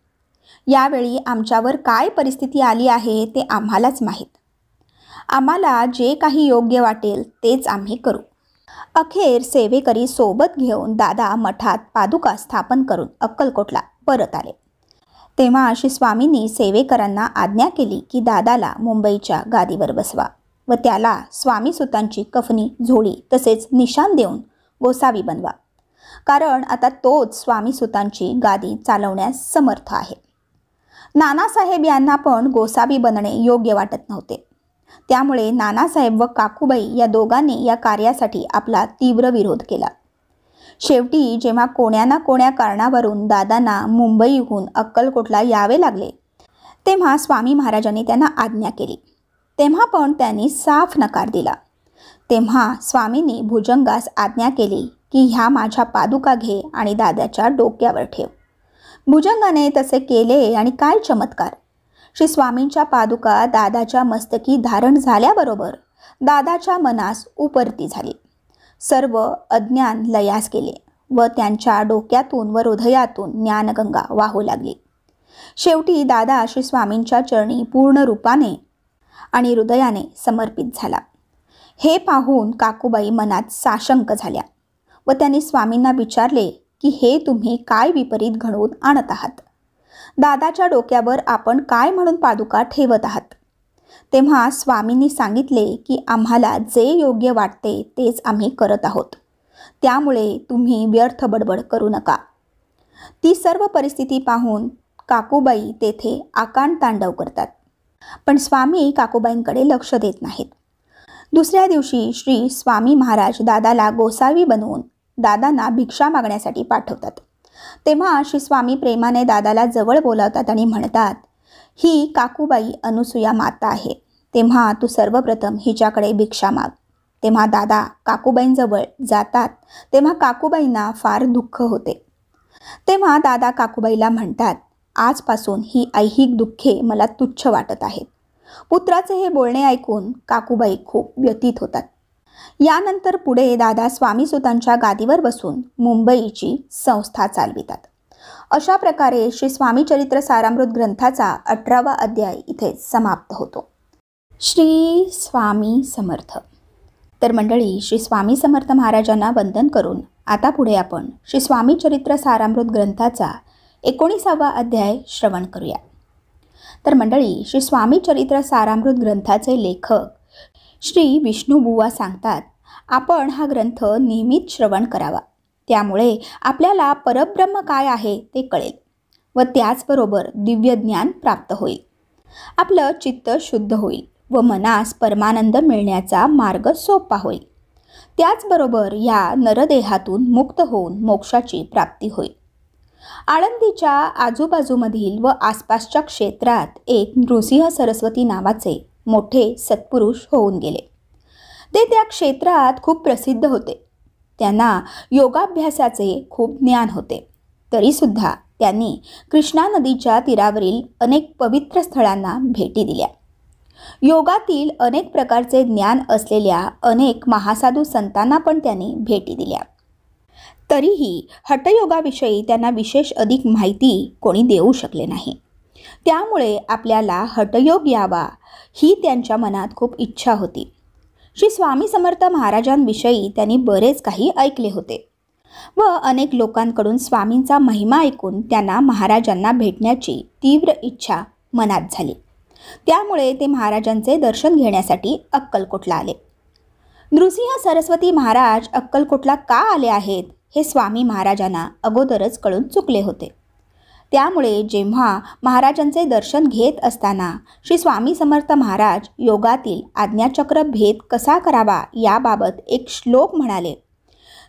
यावेळी आमच्यावर काय परिस्थिती आली आहे ते आम्हालाच माहीत. आम्हाला जे काही योग्य वाटेल तेच आम्ही करू. अखेर सेवेकरी सोबत घेऊन दादा मठात पादुका स्थापन करून अक्कलकोटला परत आले. तेव्हा श्री स्वामींनी सेवेकरांना आज्ञा केली की दादाला मुंबईच्या गादीवर बसवा. व त्याला स्वामीसुतांची कफनी झोळी तसेच निशाण देऊन गोसावी बनवा, कारण आता तोच स्वामीसुतांची गादी चालवण्यास समर्थ आहे. नानासाहेब यांना पण गोसावी बनणे योग्य वाटत नव्हते. त्यामुळे नानासाहेब व काकूबाई या दोघांनी या कार्यासाठी आपला तीव्र विरोध केला. शेवटी जेव्हा कोण्या ना कोण्या कारणावरून दादांना मुंबईहून अक्कलकोटला यावे लागले, तेव्हा स्वामी महाराजांनी त्यांना आज्ञा केली. तेव्हा पण त्यांनी साफ नकार दिला. तेव्हा स्वामींनी भुजंगास आज्ञा केली की ह्या माझ्या पादुका घे आणि दादाच्या डोक्यावर ठेव. भुजंगाने तसे केले आणि काय चमत्कार! श्री स्वामींच्या पादुका दादाच्या मस्तकी धारण झाल्याबरोबर दादाच्या मनास उपरती झाली. सर्व अज्ञान लयास गेले व त्यांच्या डोक्यातून व हृदयातून ज्ञानगंगा वाहू लागली. शेवटी दादा श्री स्वामींच्या चरणी पूर्ण रूपाने आणि हृदयाने समर्पित झाला. हे पाहून काकूबाई मनात साशंक झाल्या व त्यांनी स्वामींना विचारले की हे तुम्ही काय विपरीत घडवून आणत आहात? दादाच्या डोक्यावर आपण काय म्हणून पादुका ठेवत आहात? तेव्हा स्वामींनी सांगितले की आम्हाला जे योग्य वाटते तेच आम्ही करत आहोत, त्यामुळे तुम्ही व्यर्थ बडबड करू नका. ती सर्व परिस्थिती पाहून काकूबाई तेथे आकांड तांडव करतात, पण स्वामी काकूबाईंकडे लक्ष देत नाहीत. दुसऱ्या दिवशी श्री स्वामी महाराज दादाला गोसावी बनवून दादांना भिक्षा मागण्यासाठी पाठवतात. तेव्हा श्री स्वामी प्रेमाने दादाला जवळ बोलावतात आणि म्हणतात, ही काकूबाई अनुसूया माता आहे, तेव्हा तू सर्वप्रथम हिच्याकडे भिक्षा माग. तेव्हा दादा काकूबाईंजवळ जातात. तेव्हा काकूबाईंना फार दुःख होते. तेव्हा दादा काकूबाईला म्हणतात, आजपासून ही ऐहिक दुःखे मला तुच्छ वाटत आहेत. पुत्राचे हे बोलणे ऐकून काकूबाई खूप व्यथित होतात. यानंतर पुढे दादा स्वामीसुतांच्या गादीवर बसून मुंबईची संस्था चालवितात. अशा प्रकारे श्री स्वामी चरित्र सारामृत ग्रंथाचा 18वा अध्याय इथे समाप्त होतो. श्री स्वामी समर्थ. तर मंडळी, श्री स्वामी समर्थ महाराजांना वंदन करून आता पुढे आपण श्री स्वामी चरित्र सारामृत ग्रंथाचा 19वा अध्याय श्रवण करूया. तर मंडळी, श्री स्वामी चरित्र सारामृत ग्रंथाचे लेखक श्री विष्णुबुवा सांगतात, आपण हा ग्रंथ नियमित श्रवण करावा. त्यामुळे आपल्याला परब्रह्म काय आहे ते कळेल व त्याचबरोबर दिव्य ज्ञान प्राप्त होईल. आपलं चित्त शुद्ध होईल व मनास परमानंद मिळण्याचा मार्ग सोपा होईल. त्याचबरोबर या नरदेहातून मुक्त होऊन मोक्षाची प्राप्ती होईल. आळंदीच्या आजूबाजूमधील व आसपासच्या क्षेत्रात एक नृसिंह सरस्वती नावाचे मोठे सत्पुरुष होऊन गेले. ते त्या क्षेत्रात खूप प्रसिद्ध होते. त्यांना योगाभ्यासाचे खूप ज्ञान होते. तरीसुद्धा त्यांनी कृष्णा नदीच्या तीरावरील अनेक पवित्र स्थळांना भेटी दिल्या. योगातील अनेक प्रकारचे ज्ञान असलेल्या अनेक महासाधू संतांना पण त्यांनी भेटी दिल्या. तरीही हठयोगाविषयी त्यांना विशेष अधिक माहिती कोणी देऊ शकले नाही. त्यामुळे आपल्याला हठयोग यावा ही त्यांच्या मनात खूप इच्छा होती. श्री स्वामी समर्थ महाराजांविषयी त्यांनी बरेच काही ऐकले होते व अनेक लोकांकडून स्वामींचा महिमा ऐकून त्यांना महाराजांना भेटण्याची तीव्र इच्छा मनात झाली. त्यामुळे ते महाराजांचे दर्शन घेण्यासाठी अक्कलकोटला आले. नृसिंह सरस्वती महाराज अक्कलकोटला का आले आहेत हे स्वामी महाराजांना अगोदरच कळून चुकले होते. त्यामुळे जेव्हा महाराजांचे दर्शन घेत असताना श्री स्वामी समर्थ महाराज योगातील आज्ञाचक्र भेद कसा करावा याबाबत एक श्लोक म्हणाले,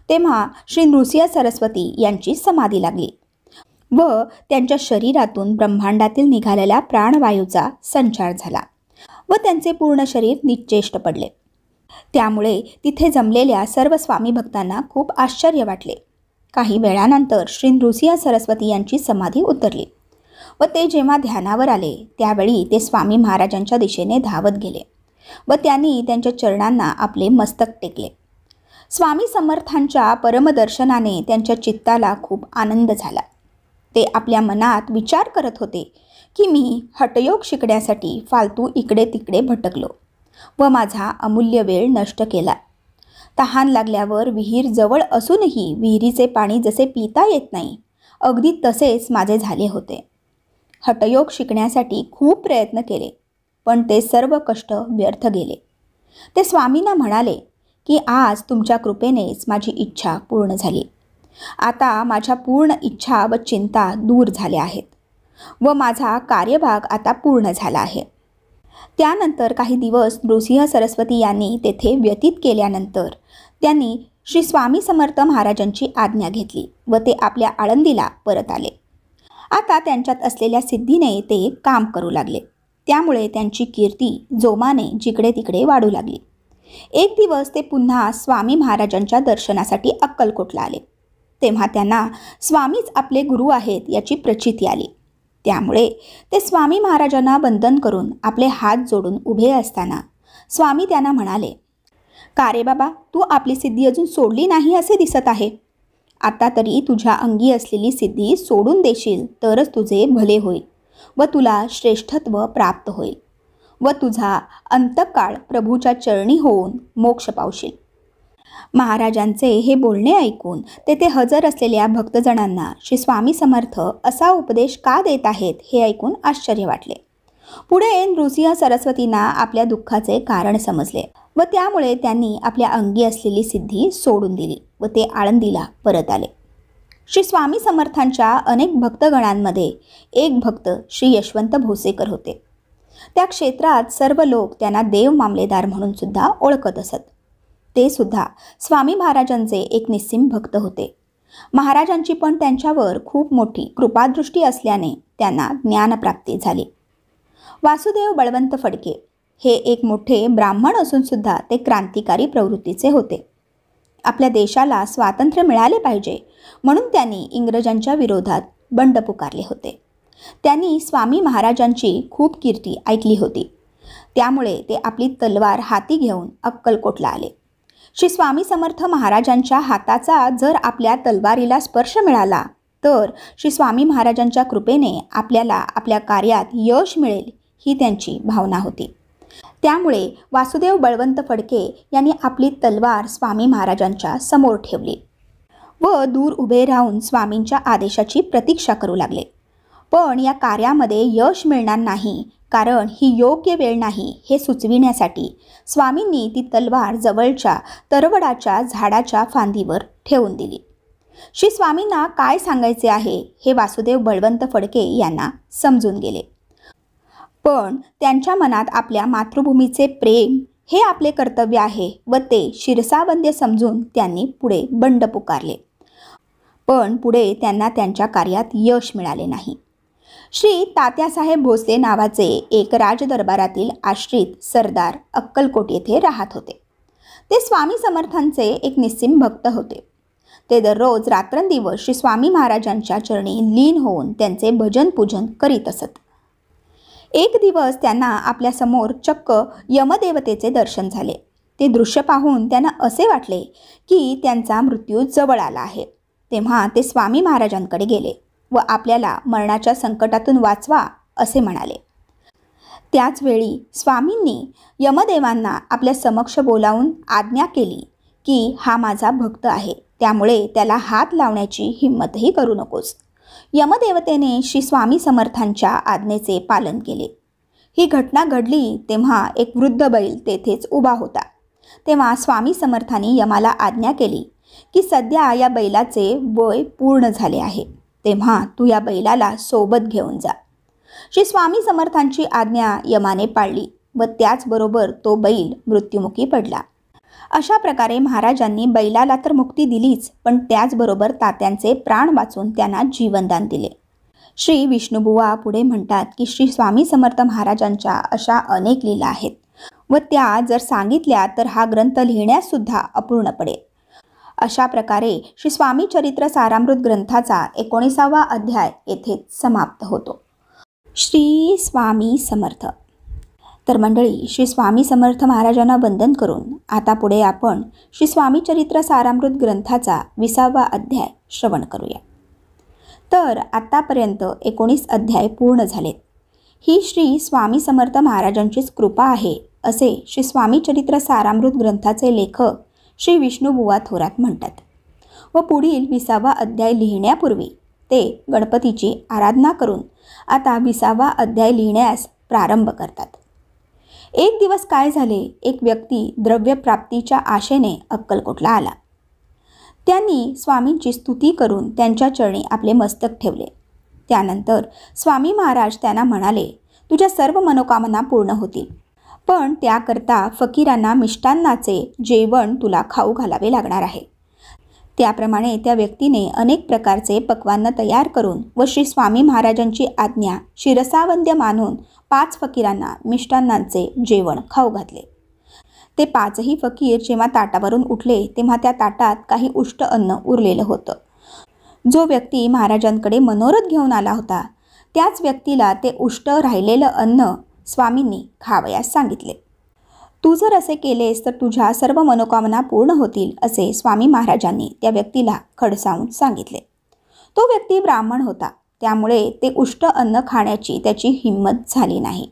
तेव्हा श्री नृसिंह सरस्वती यांची समाधी लागली व त्यांच्या शरीरातून ब्रह्मांडातील निघालेल्या प्राणवायूचा संचार झाला व त्यांचे पूर्ण शरीर निश्चेष्ट पडले. त्यामुळे तिथे जमलेल्या सर्व स्वामी भक्तांना खूप आश्चर्य वाटले. काही वेळानंतर श्री नृसिंह सरस्वती यांची समाधी उतरली व ते जेव्हा ध्यानावर आले त्यावेळी ते स्वामी महाराजांच्या दिशेने धावत गेले व त्यांनी त्यांच्या चरणांना आपले मस्तक टेकले. स्वामी समर्थांच्या परमदर्शनाने त्यांच्या चित्ताला खूप आनंद झाला. ते आपल्या मनात विचार करत होते की मी हठयोग शिकण्यासाठी फालतू इकडे तिकडे भटकलो व माझा अमूल्य वेळ नष्ट केला. तहान लागल्यावर विहीर जवळ असूनही विहिरीचे पाणी जसे पिता येत नाही, अगदी तसेच माझे झाले होते. हठयोग शिकण्यासाठी खूप प्रयत्न केले, पण ते सर्व कष्ट व्यर्थ गेले. ते स्वामींना म्हणाले की आज तुमच्या कृपेनेच माझी इच्छा पूर्ण झाली. आता माझ्या पूर्ण इच्छा व चिंता दूर झाल्या आहेत व माझा कार्यभाग आता पूर्ण झाला आहे. त्यानंतर काही दिवस नृसिंह सरस्वती यांनी तेथे व्यतीत केल्यानंतर त्यांनी श्री स्वामी समर्थ महाराजांची आज्ञा घेतली व ते आपल्या आळंदीला परत आले. आता त्यांच्यात असलेल्या सिद्धीने ते काम करू लागले. त्यामुळे त्यांची कीर्ती जोमाने जिकडे तिकडे वाढू लागली. एक दिवस ते पुन्हा स्वामी महाराजांच्या दर्शनासाठी अक्कलकोटला आले. तेव्हा त्यांना स्वामीच आपले गुरु आहेत याची प्रचिती आली. त्यामुळे ते स्वामी महाराजांना वंदन करून आपले हात जोडून उभे असताना स्वामी त्यांना म्हणाले, "का रे बाबा, तू आपली सिद्धी अजून सोडली नाही असे दिसत आहे. आता तरी तुझ्या अंगी असलेली सिद्धी सोडून देशील तरच तुझे भले होईल व तुला श्रेष्ठत्व प्राप्त होईल व तुझा अंतकाळ प्रभूच्या चरणी होऊन मोक्ष पावशील." महाराजांचे हे बोलणे ऐकून तेथे हजर असलेल्या भक्तजणांना श्री स्वामी समर्थ असा उपदेश का देत आहेत हे ऐकून आश्चर्य वाटले. पुढे नृसिंह सरस्वतींना आपल्या दुःखाचे कारण समजले व त्यामुळे त्यांनी आपल्या अंगी असलेली सिद्धी सोडून दिली व ते आळंदीला परत आले. श्री स्वामी समर्थांच्या अनेक भक्तगणांमध्ये एक भक्त श्री यशवंत भोसेकर होते. त्या क्षेत्रात सर्व लोक त्यांना देव मामलेदार म्हणून सुद्धा ओळखत असत. ते सुद्धा स्वामी महाराजांचे एक निस्सीम भक्त होते. महाराजांची पण त्यांच्यावर खूप मोठी कृपादृष्टी असल्याने त्यांना ज्ञानप्राप्ती झाली. वासुदेव बळवंत फडके हे एक मोठे ब्राह्मण असून सुद्धा ते क्रांतिकारी प्रवृत्तीचे होते. आपल्या देशाला स्वातंत्र्य मिळाले पाहिजे म्हणून त्यांनी इंग्रजांच्या विरोधात बंड पुकारले होते. त्यांनी स्वामी महाराजांची खूप कीर्ती ऐकली होती. त्यामुळे ते आपली तलवार हाती घेऊन अक्कलकोटला आले. श्री स्वामी समर्थ महाराजांच्या हाताचा जर आपल्या तलवारीला स्पर्श मिळाला तर श्री स्वामी महाराजांच्या कृपेने आपल्याला आपल्या कार्यात यश मिळेल ही त्यांची भावना होती. त्यामुळे वासुदेव बळवंत फडके यांनी आपली तलवार स्वामी महाराजांच्या समोर ठेवली व दूर उभे राहून स्वामींच्या आदेशाची प्रतीक्षा करू लागले. पण या कार्यामध्ये यश मिळणार नाही कारण ही योग्य वेळ नाही हे सुचविण्यासाठी स्वामींनी ती तलवार जवळच्या तरवडाच्या झाडाच्या फांदीवर ठेवून दिली. श्री स्वामींना काय सांगायचे आहे हे वासुदेव बळवंत फडके यांना समजून गेले. पण त्यांच्या मनात आपल्या मातृभूमीचे प्रेम हे आपले कर्तव्य आहे व ते शिरसावंद्य समजून त्यांनी पुढे बंड पुकारले. पण पुढे त्यांना त्यांच्या कार्यात यश मिळाले नाही. श्री तात्यासाहेब भोसले नावाचे एक राजदरबारातील आश्रित सरदार अक्कलकोट येथे राहत होते. ते स्वामी समर्थांचे एक निस्सीम भक्त होते. ते दररोज रात्रंदिवस श्री स्वामी महाराजांच्या चरणी लीन होऊन त्यांचे भजन पूजन करीत असत. एक दिवस त्यांना आपल्यासमोर चक्क यमदेवतेचे दर्शन झाले. ते दृश्य पाहून त्यांना असे वाटले की त्यांचा मृत्यू जवळ आला आहे. तेव्हा ते स्वामी महाराजांकडे गेले व आपल्याला मरणाच्या संकटातून वाचवा असे म्हणाले. त्याचवेळी स्वामींनी यमदेवांना आपल्या समक्ष बोलावून आज्ञा केली की हा माझा भक्त आहे, त्यामुळे त्याला हात लावण्याची हिंमतही करू नकोस. यमदेवतेने श्री स्वामी समर्थांच्या आज्ञेचे पालन केले. ही घटना घडली तेव्हा एक वृद्ध बैल तेथेच उभा होता. तेव्हा स्वामी समर्थांनी यमाला आज्ञा केली की सध्या या बैलाचे वय पूर्ण झाले आहे, तेव्हा तू या बैलाला सोबत घेऊन जा. श्री स्वामी समर्थांची आज्ञा यमाने पाळली व त्याचबरोबर तो बैल मृत्युमुखी पडला. अशा प्रकारे महाराजांनी बैलाला तर मुक्ती दिलीच, पण त्याचबरोबर तात्यांचे प्राण वाचून त्यांना जीवनदान दिले. श्री विष्णुबुवा पुढे म्हणतात की श्री स्वामी समर्थ महाराजांच्या अशा अनेक लीला आहेत व त्या जर सांगितल्या तर हा ग्रंथ लिहिण्यासुद्धा अपूर्ण पडेल. अशा प्रकारे श्री स्वामी चरित्र सारामृत ग्रंथाचा 19वा अध्याय येथे समाप्त होतो. श्री स्वामी समर्थ. तर मंडळी, श्री स्वामी समर्थ महाराजांना वंदन करून आता पुढे आपण श्री स्वामी चरित्र सारामृत ग्रंथाचा 20वा अध्याय श्रवण करूया. तर आतापर्यंत 19 अध्याय पूर्ण झालेत. ही श्री स्वामी समर्थ महाराजांचीच कृपा आहे असे श्री स्वामी चरित्र सारामृत ग्रंथाचे लेखक श्री विष्णुबुवा थोरात म्हणतात व पुढील 20वा अध्याय लिहिण्यापूर्वी ते गणपतीची आराधना करून आता 20वा अध्याय लिहिण्यास प्रारंभ करतात. एक दिवस काय झाले, एक व्यक्ती द्रव्य प्राप्तीच्या आशेने अक्कलकोटला आला. त्यांनी स्वामींची स्तुती करून त्यांच्या चरणी आपले मस्तक ठेवले. त्यानंतर स्वामी महाराज त्यांना म्हणाले, तुझ्या सर्व मनोकामना पूर्ण होतील, पण त्याकरता फकीरांना मिष्टान्नाचे जेवण तुला खाऊ घालावे लागणार आहे. त्याप्रमाणे त्या व्यक्तीने अनेक प्रकारचे पक्वान्न तयार करून व श्री स्वामी महाराजांची आज्ञा शिरसावंद्य मानून 5 फकीरांना मिष्टान्नांचे जेवण खाऊ घातले. ते 5ही फकीर जेव्हा ताटावरून उठले तेव्हा त्या ताटात काही उष्ट अन्न उरलेलं होतं. जो व्यक्ती महाराजांकडे मनोरथ घेऊन आला होता त्याच व्यक्तीला ते उष्ट राहिलेलं अन्न स्वामींनी खावयास सांगितले. तू जर असे केलेस तर तुझ्या सर्व मनोकामना पूर्ण होतील, असे स्वामी महाराजांनी त्या व्यक्तीला खडसावून सांगितले. तो व्यक्ती ब्राह्मण होता, त्यामुळे ते उष्ट अन्न खाण्याची त्याची हिंमत झाली नाही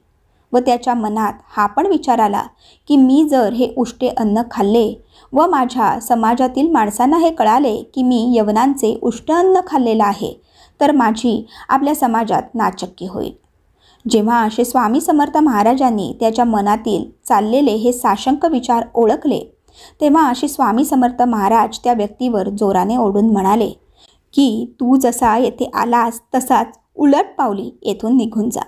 व त्याच्या मनात हा पण विचार आला की मी जर हे उष्टे अन्न खाल्ले व माझ्या समाजातील माणसांना हे कळाले की मी यवनांचे उष्ट अन्न खाल्लेलं आहे तर माझी आपल्या समाजात नाचक्की होईल. जेव्हा श्री स्वामी समर्थ महाराजांनी त्याच्या मनातील चाललेले हे साशंक विचार ओळखले तेव्हा श्री स्वामी समर्थ महाराज त्या व्यक्तीवर जोराने ओरडून म्हणाले की तू जसा येथे आलास तसाच उलट पावली येथून निघून जा.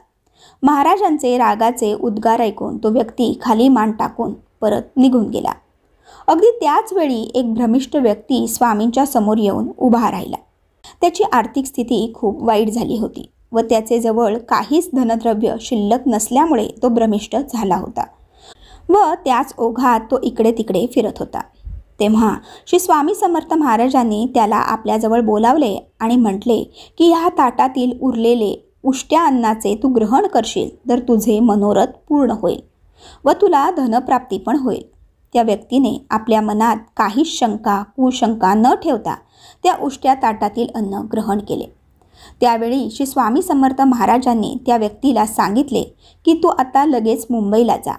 महाराजांचे रागाचे उद्गार ऐकून तो व्यक्ती खाली मान टाकून परत निघून गेला. अगदी त्याच वेळी एक भ्रमिष्ठ व्यक्ती स्वामींच्या समोर येऊन उभा राहिला. त्याची आर्थिक स्थिती खूप वाईट झाली होती व त्याचे जवळ काहीच धनद्रव्य शिल्लक नसल्यामुळे तो भ्रमिष्ठ झाला होता व त्याच ओघात तो इकडे तिकडे फिरत होता. तेव्हा श्री स्वामी समर्थ महाराजांनी त्याला आपल्याजवळ बोलावले आणि म्हटले की ह्या ताटातील उरलेले उष्ट्या अन्नाचे तू ग्रहण करशील तर तुझे मनोरथ पूर्ण होईल व तुला धनप्राप्ती पण होईल. त्या व्यक्तीने आपल्या मनात काहीच शंका कुशंका न ठेवता त्या उष्ट्या ताटातील अन्न ग्रहण केले. त्यावेळी श्री स्वामी समर्थ महाराजांनी त्या व्यक्तीला सांगितले की तू आता लगेच मुंबईला जा,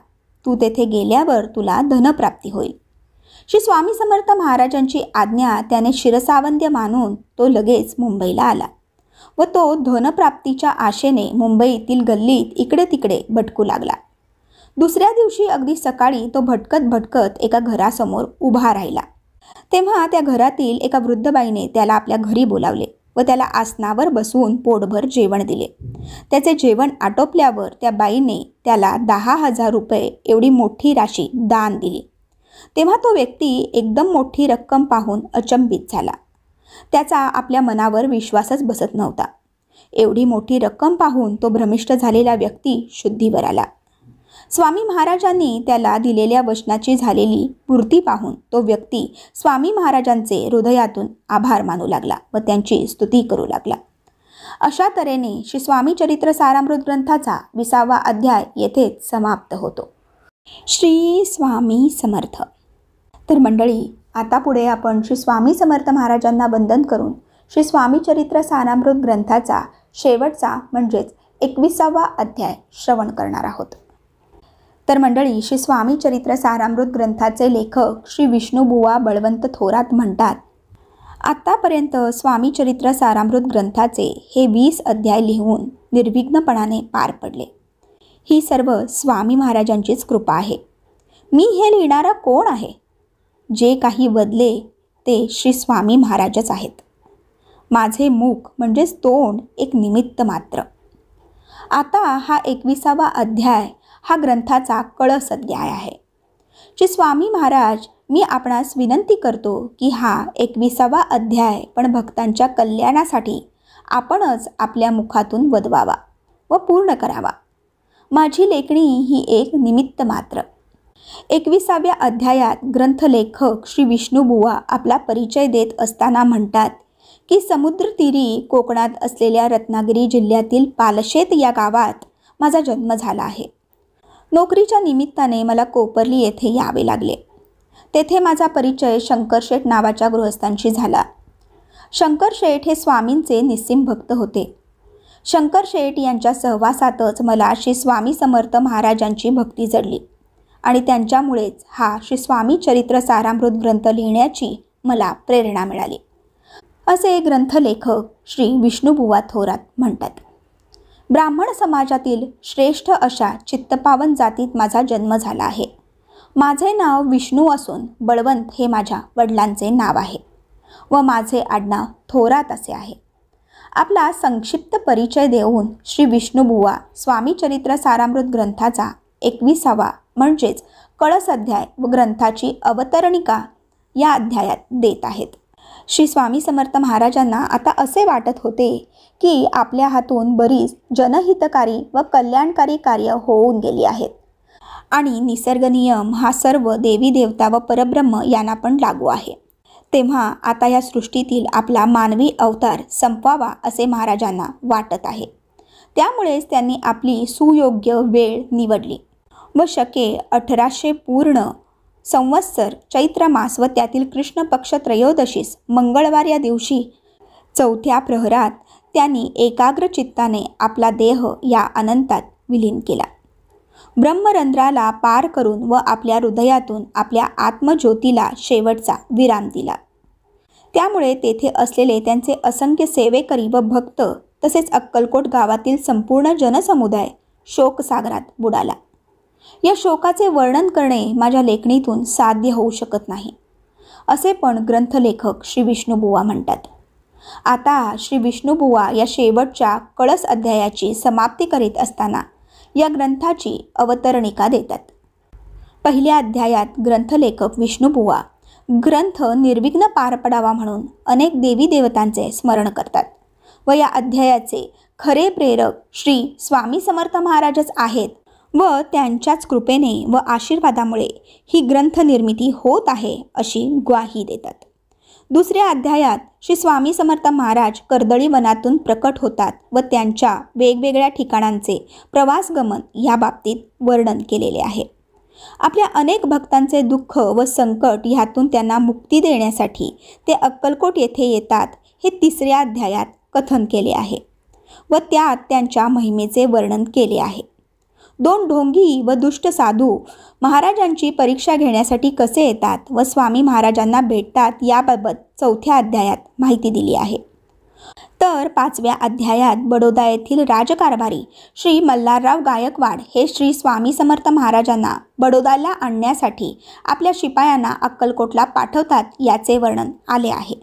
तू तेथे गेल्यावर तुला धनप्राप्ती होईल. श्री स्वामी समर्थ महाराजांची आज्ञा त्याने शिरसावंद्य मानून तो लगेच मुंबईला आला व तो धनप्राप्तीच्या आशेने मुंबईतील गल्लीत इकडे तिकडे भटकू लागला. दुसऱ्या दिवशी अगदी सकाळी तो भटकत भटकत एका घरासमोर उभा राहिला. तेव्हा त्या घरातील एका वृद्ध बाईने त्याला आपल्या घरी बोलावले व त्याला आसनावर बसवून पोटभर जेवण दिले. त्याचे जेवण आटोपल्यावर त्या बाईने त्याला 10,000 रुपये एवढी मोठी राशी दान दिली. तेव्हा तो व्यक्ती एकदम मोठी रक्कम पाहून अचंबित झाला. त्याचा आपल्या मनावर विश्वासच बसत नव्हता. एवढी मोठी रक्कम पाहून तो भ्रमिष्ठ झालेला व्यक्ती शुद्धीवर आला. स्वामी महाराजांनी त्याला दिलेल्या वचनाची झालेली पूर्ती पाहून तो व्यक्ती स्वामी महाराजांचे हृदयातून आभार मानू लागला व त्यांची स्तुती करू लागला. अशा तऱ्हेने श्री स्वामी चरित्र सारामृत ग्रंथाचा 20वा अध्याय येथेच समाप्त होतो. श्री स्वामी समर्थ. तर मंडळी, आता पुढे आपण श्री स्वामी समर्थ महाराजांना वंदन करून श्री स्वामी चरित्र सारामृत ग्रंथाचा शेवटचा म्हणजेच 21वा अध्याय श्रवण करणार आहोत. तर मंडळी, श्री स्वामी चरित्र सारामृत ग्रंथाचे लेखक श्री विष्णुबुवा बळवंत थोरात म्हणतात, आत्तापर्यंत स्वामी चरित्र सारामृत ग्रंथाचे हे 20 अध्याय लिहून निर्विघ्नपणाने पार पडले. ही सर्व स्वामी महाराजांचीच कृपा आहे. मी हे लिहिणारा कोण आहे? जे काही वदले ते श्री स्वामी महाराजच आहेत. माझे मुख म्हणजेच तोंड एक निमित्त मात्र. आता हा 21वा अध्याय हा ग्रंथाचा कळस अध्याय आहे. श्री स्वामी महाराज, मी आपणास विनंती करतो की हा 21वा अध्याय पण भक्तांच्या कल्याणासाठी आपणच आपल्या मुखातून वदवावा व पूर्ण करावा. माझी लेखणी ही एक निमित्त मात्र. 21व्या अध्यायात ग्रंथलेखक श्री विष्णुबुवा आपला परिचय देत असताना म्हणतात की समुद्रतीरी कोकणात असलेल्या रत्नागिरी जिल्ह्यातील पालशेत या गावात माझा जन्म झाला आहे. नोकरीच्या निमित्ताने मला कोपर्ली येथे यावे लागले. तेथे माझा परिचय शंकरशेठ नावाच्या गृहस्थांशी झाला. शंकरशेठ हे स्वामींचे निस्सीम भक्त होते. शंकरशेठ यांच्या सहवासातच मला श्री स्वामी समर्थ महाराजांची भक्ती जडली आणि त्यांच्यामुळेच हा श्री स्वामी चरित्र सारामृत ग्रंथ लिहिण्याची मला प्रेरणा मिळाली, असे ग्रंथलेखक श्री विष्णुबुवा थोरात म्हणतात. ब्राह्मण समाजातील श्रेष्ठ अशा चित्तपावन जातीत माझा जन्म झाला आहे. माझे नाव विष्णू असून बळवंत हे माझ्या वडिलांचे नाव आहे व माझे आडनाव थोरात असे आहे. आपला संक्षिप्त परिचय देऊन श्री विष्णुबुवा स्वामी चरित्र सारामृत ग्रंथाचा 21वा म्हणजेच कळस अध्याय व ग्रंथाची अवतरणिका या अध्यायात देत आहेत. श्री स्वामी समर्थ महाराजांना आता असे वाटत होते की आपल्या हातून बरीच जनहितकारी व कल्याणकारी कार्य होऊन गेली आहेत आणि निसर्ग नियम हा सर्व देवी देवता व परब्रह्म यांना पण लागू आहे. तेव्हा आता या सृष्टीतील आपला मानवी अवतार संपवावा असे महाराजांना वाटत आहे. त्यामुळेच त्यांनी आपली सुयोग्य वेळ निवडली व शके 1800 पूर्ण संवत्सर चैत्र मास व त्यातील कृष्ण पक्ष त्रयोदशीस मंगळवार या दिवशी 4थ्या प्रहरात त्यांनी एकाग्र चित्ताने आपला देह या अनंतात विलीन केला. ब्रह्मरंध्राला पार करून व आपल्या हृदयातून आपल्या आत्मज्योतीला शेवटचा विराम दिला. त्यामुळे तेथे असलेले त्यांचे असंख्य सेवेकरी व भक्त तसेच अक्कलकोट गावातील संपूर्ण जनसमुदाय शोकसागरात बुडाला. या शोकाचे वर्णन करणे माझ्या लेखणीतून साध्य होऊ शकत नाही असे पण ग्रंथलेखक श्री विष्णुबुवा म्हणतात. आता श्री विष्णुबुवा या शेवटच्या कळस अध्यायाची समाप्ती करीत असताना या ग्रंथाची अवतरणिका देतात. पहिल्या अध्यायात ग्रंथलेखक विष्णुबुवा ग्रंथ निर्विघ्न पार पडावा म्हणून अनेक देवी देवतांचे स्मरण करतात व या अध्यायाचे खरे प्रेरक श्री स्वामी समर्थ महाराजच आहेत व त्यांच्याच कृपेने व आशीर्वादामुळे ही ग्रंथ निर्मिती होत आहे अशी ग्वाही देतात. दुसऱ्या अध्यायात श्री स्वामी समर्थ महाराज कर्दळी वनातून प्रकट होतात व त्यांच्या वेगवेगळ्या ठिकाणांचे प्रवासगमन या बाबतीत वर्णन केलेले आहे. आपल्या अनेक भक्तांचे दुःख व संकट ह्यातून त्यांना मुक्ती देण्यासाठी ते अक्कलकोट येथे येतात हे तिसऱ्या अध्यायात कथन केले आहे व त्यात त्यांच्या महिमेचे वर्णन केले आहे. 2 ढोंगी व दुष्ट साधू महाराजांची परीक्षा घेण्यासाठी कसे येतात व स्वामी महाराजांना भेटतात याबाबत 4थ्या अध्यायात माहिती दिली आहे. तर 5व्या अध्यायात बडोदा येथील राजकारभारी श्री मल्हारराव गायकवाड हे श्री स्वामी समर्थ महाराजांना बडोदाला आणण्यासाठी आपल्या शिपायांना अक्कलकोटला पाठवतात याचे वर्णन आले आहे.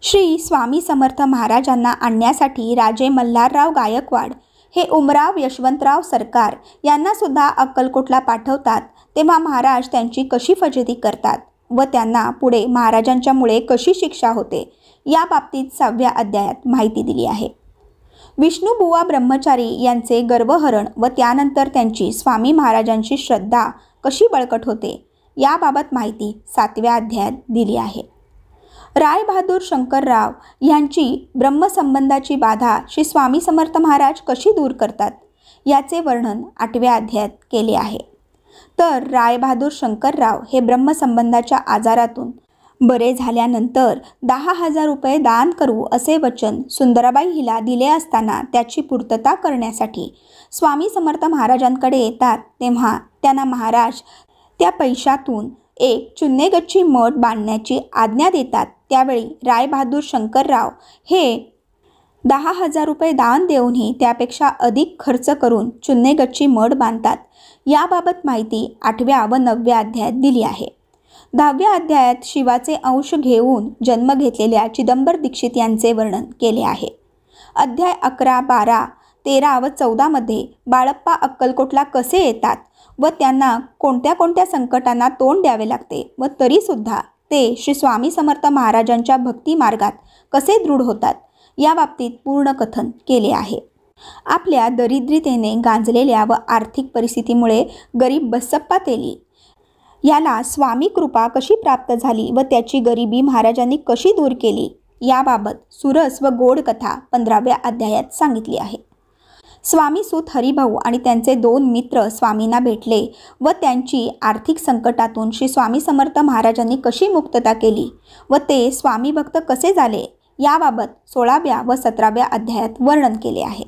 श्री स्वामी समर्थ महाराजांना आणण्यासाठी राजे मल्हारराव गायकवाड हे उमराव यशवंतराव सरकार यांना सुद्धा अक्कलकोटला पाठवतात. तेव्हा महाराज त्यांची कशी फजिती करतात व त्यांना पुढे महाराजांच्यामुळे कशी शिक्षा होते या बाबतीत 6व्या अध्यायात माहिती दिली आहे. विष्णुबुवा ब्रह्मचारी यांचे गर्वहरण व त्यानंतर त्यांची स्वामी महाराजांची श्रद्धा कशी बळकट होते याबाबत माहिती 7व्या अध्यायात दिली आहे. रायबहादूर शंकरराव यांची ब्रह्मसंबंधाची बाधा श्री स्वामी समर्थ महाराज कशी दूर करतात याचे वर्णन 8व्या अध्यायात केले आहे. तर रायबहादूर शंकरराव हे ब्रह्मसंबंधाच्या आजारातून बरे झाल्यानंतर 10,000 रुपये दान करू असे वचन सुंदराबाई हिला दिले असताना त्याची पूर्तता करण्यासाठी स्वामी समर्थ महाराजांकडे येतात. तेव्हा त्यांना महाराज त्या पैशातून एक चुन्नेगच्ची मठ बांधण्याची आज्ञा देतात. त्यावेळी रायबहादूर शंकरराव हे 10,000 रुपये दान देऊनही त्यापेक्षा अधिक खर्च करून चुन्नेगच्ची मठ बांधतात. याबाबत माहिती 8व्या व 9व्या अध्यायात दिली आहे. 10व्या अध्यायात शिवाचे अंश घेऊन जन्म घेतलेल्या चिदंबर दीक्षित यांचे वर्णन केले आहे. अध्याय 11, 12, 13 व 14 मध्ये बाळप्पा अक्कलकोटला कसे येतात व त्यांना कोणत्या कोणत्या संकटांना तोंड द्यावे लागते व तरीसुद्धा ते श्री स्वामी समर्थ महाराजांच्या भक्ती मार्गात कसे दृढ होतात या बाबतीत पूर्ण कथन केले आहे. आपल्या दरिद्रतेने गांजलेल्या व आर्थिक परिस्थितीमुळे गरीब बसप्पा तेली याला स्वामी कृपा कशी प्राप्त झाली व त्याची गरिबी महाराजांनी कशी दूर केली याबाबत सुरस व गोड कथा 15व्या अध्यायात सांगितली आहे. स्वामी सूत हरिभाऊ आणि त्यांचे 2 मित्र स्वामींना भेटले व त्यांची आर्थिक संकटातून श्री स्वामी समर्थ महाराजांनी कशी मुक्तता केली व ते स्वामी भक्त कसे झाले याबाबत 16व्या व 17व्या अध्यायात वर्णन केले आहे.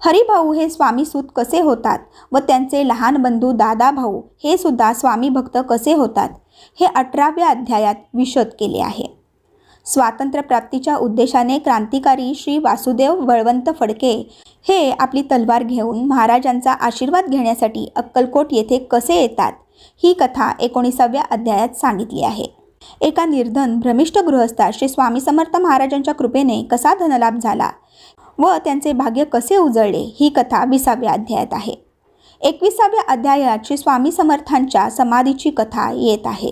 हरिभाऊ हे स्वामी सूत कसे होतात व त्यांचे लहान बंधू दादा भाऊ हे सुद्धा स्वामी भक्त कसे होतात हे 18व्या अध्यायात विशद केले आहे. स्वातंत्र्य प्राप्तीच्या उद्देशाने क्रांतिकारी श्री वासुदेव बळवंत फडके हे आपली तलवार घेऊन महाराजांचा आशीर्वाद घेण्यासाठी अक्कलकोट येथे कसे येतात ही कथा 19व्या अध्यायात सांगितली आहे. एका निर्धन भ्रमिष्ठ गृहस्था श्री स्वामी समर्थ महाराजांच्या कृपेने कसा धनलाभ झाला व त्यांचे भाग्य कसे उजळले ही कथा 20व्या अध्यायात आहे. 21व्या अध्यायात श्री स्वामी समर्थांच्या समाधीची कथा येत आहे.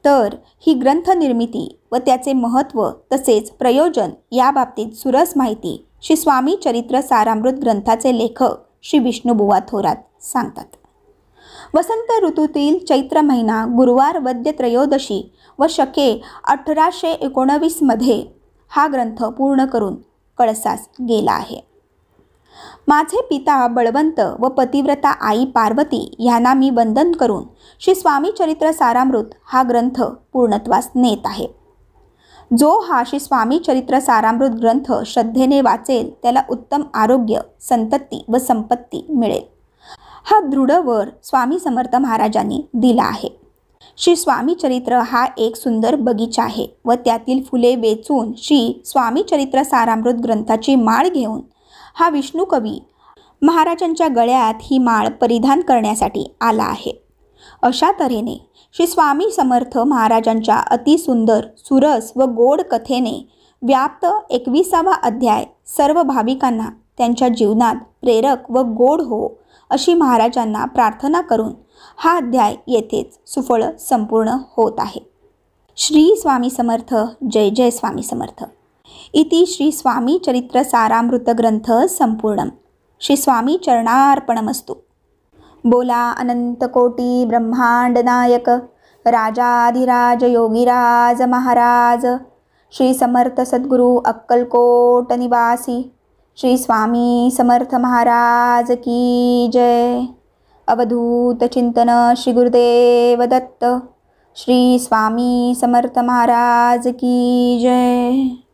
तर ही ग्रंथ निर्मिती व त्याचे महत्त्व तसेच प्रयोजन या बाबतीत सुरस माहिती श्री स्वामी चरित्र सारामृत ग्रंथाचे लेखक श्री विष्णुबुवा थोरात सांगतात. वसंत ऋतूतील चैत्र महिना गुरुवार वद्य त्रयोदशी व शके 1819 मध्ये हा ग्रंथ पूर्ण करून कळसास गेला आहे. माझे पिता बळवंत व पतिव्रता आई पार्वती यांना मी वंदन करून श्री स्वामी चरित्र सारामृत हा ग्रंथ पूर्णत्वास नेत आहे. जो हा श्री स्वामी चरित्र सारामृत ग्रंथ श्रद्धेने वाचेल त्याला उत्तम आरोग्य, संतती व संपत्ती मिळेल. हा दृढ वर स्वामी समर्थ महाराजांनी दिला आहे. श्री स्वामी चरित्र हा एक सुंदर बगीचा आहे व त्यातील फुले वेचून श्री स्वामी चरित्र सारामृत ग्रंथाची माळ घेऊन हा विष्णू कवी महाराजांच्या गळ्यात ही माळ परिधान करण्यासाठी आला आहे. अशा तऱ्हेने श्री स्वामी समर्थ महाराजांच्या अतिसुंदर सुरस व गोड कथेने व्याप्त 21वा अध्याय सर्व भाविकांना त्यांच्या जीवनात प्रेरक व गोड हो अशी महाराजांना प्रार्थना करून हा अध्याय येथेच सुफळ संपूर्ण होत आहे. श्री स्वामी समर्थ. जय जय स्वामी समर्थ. इति श्री स्वामी चरित्र सारामृत ग्रंथ संपूर्णम. श्री स्वामी चरणार्पणमस्तु. बोला अनंत कोटी ब्रह्मांड नायक राजाधिराज योगीराज महाराज श्री समर्थ सद्गुरु अक्कलकोट निवासी श्री स्वामी समर्थ महाराज की जय. अवधूत चिंतन श्री गुरुदेव दत्त. श्री स्वामी समर्थ महाराज की जय.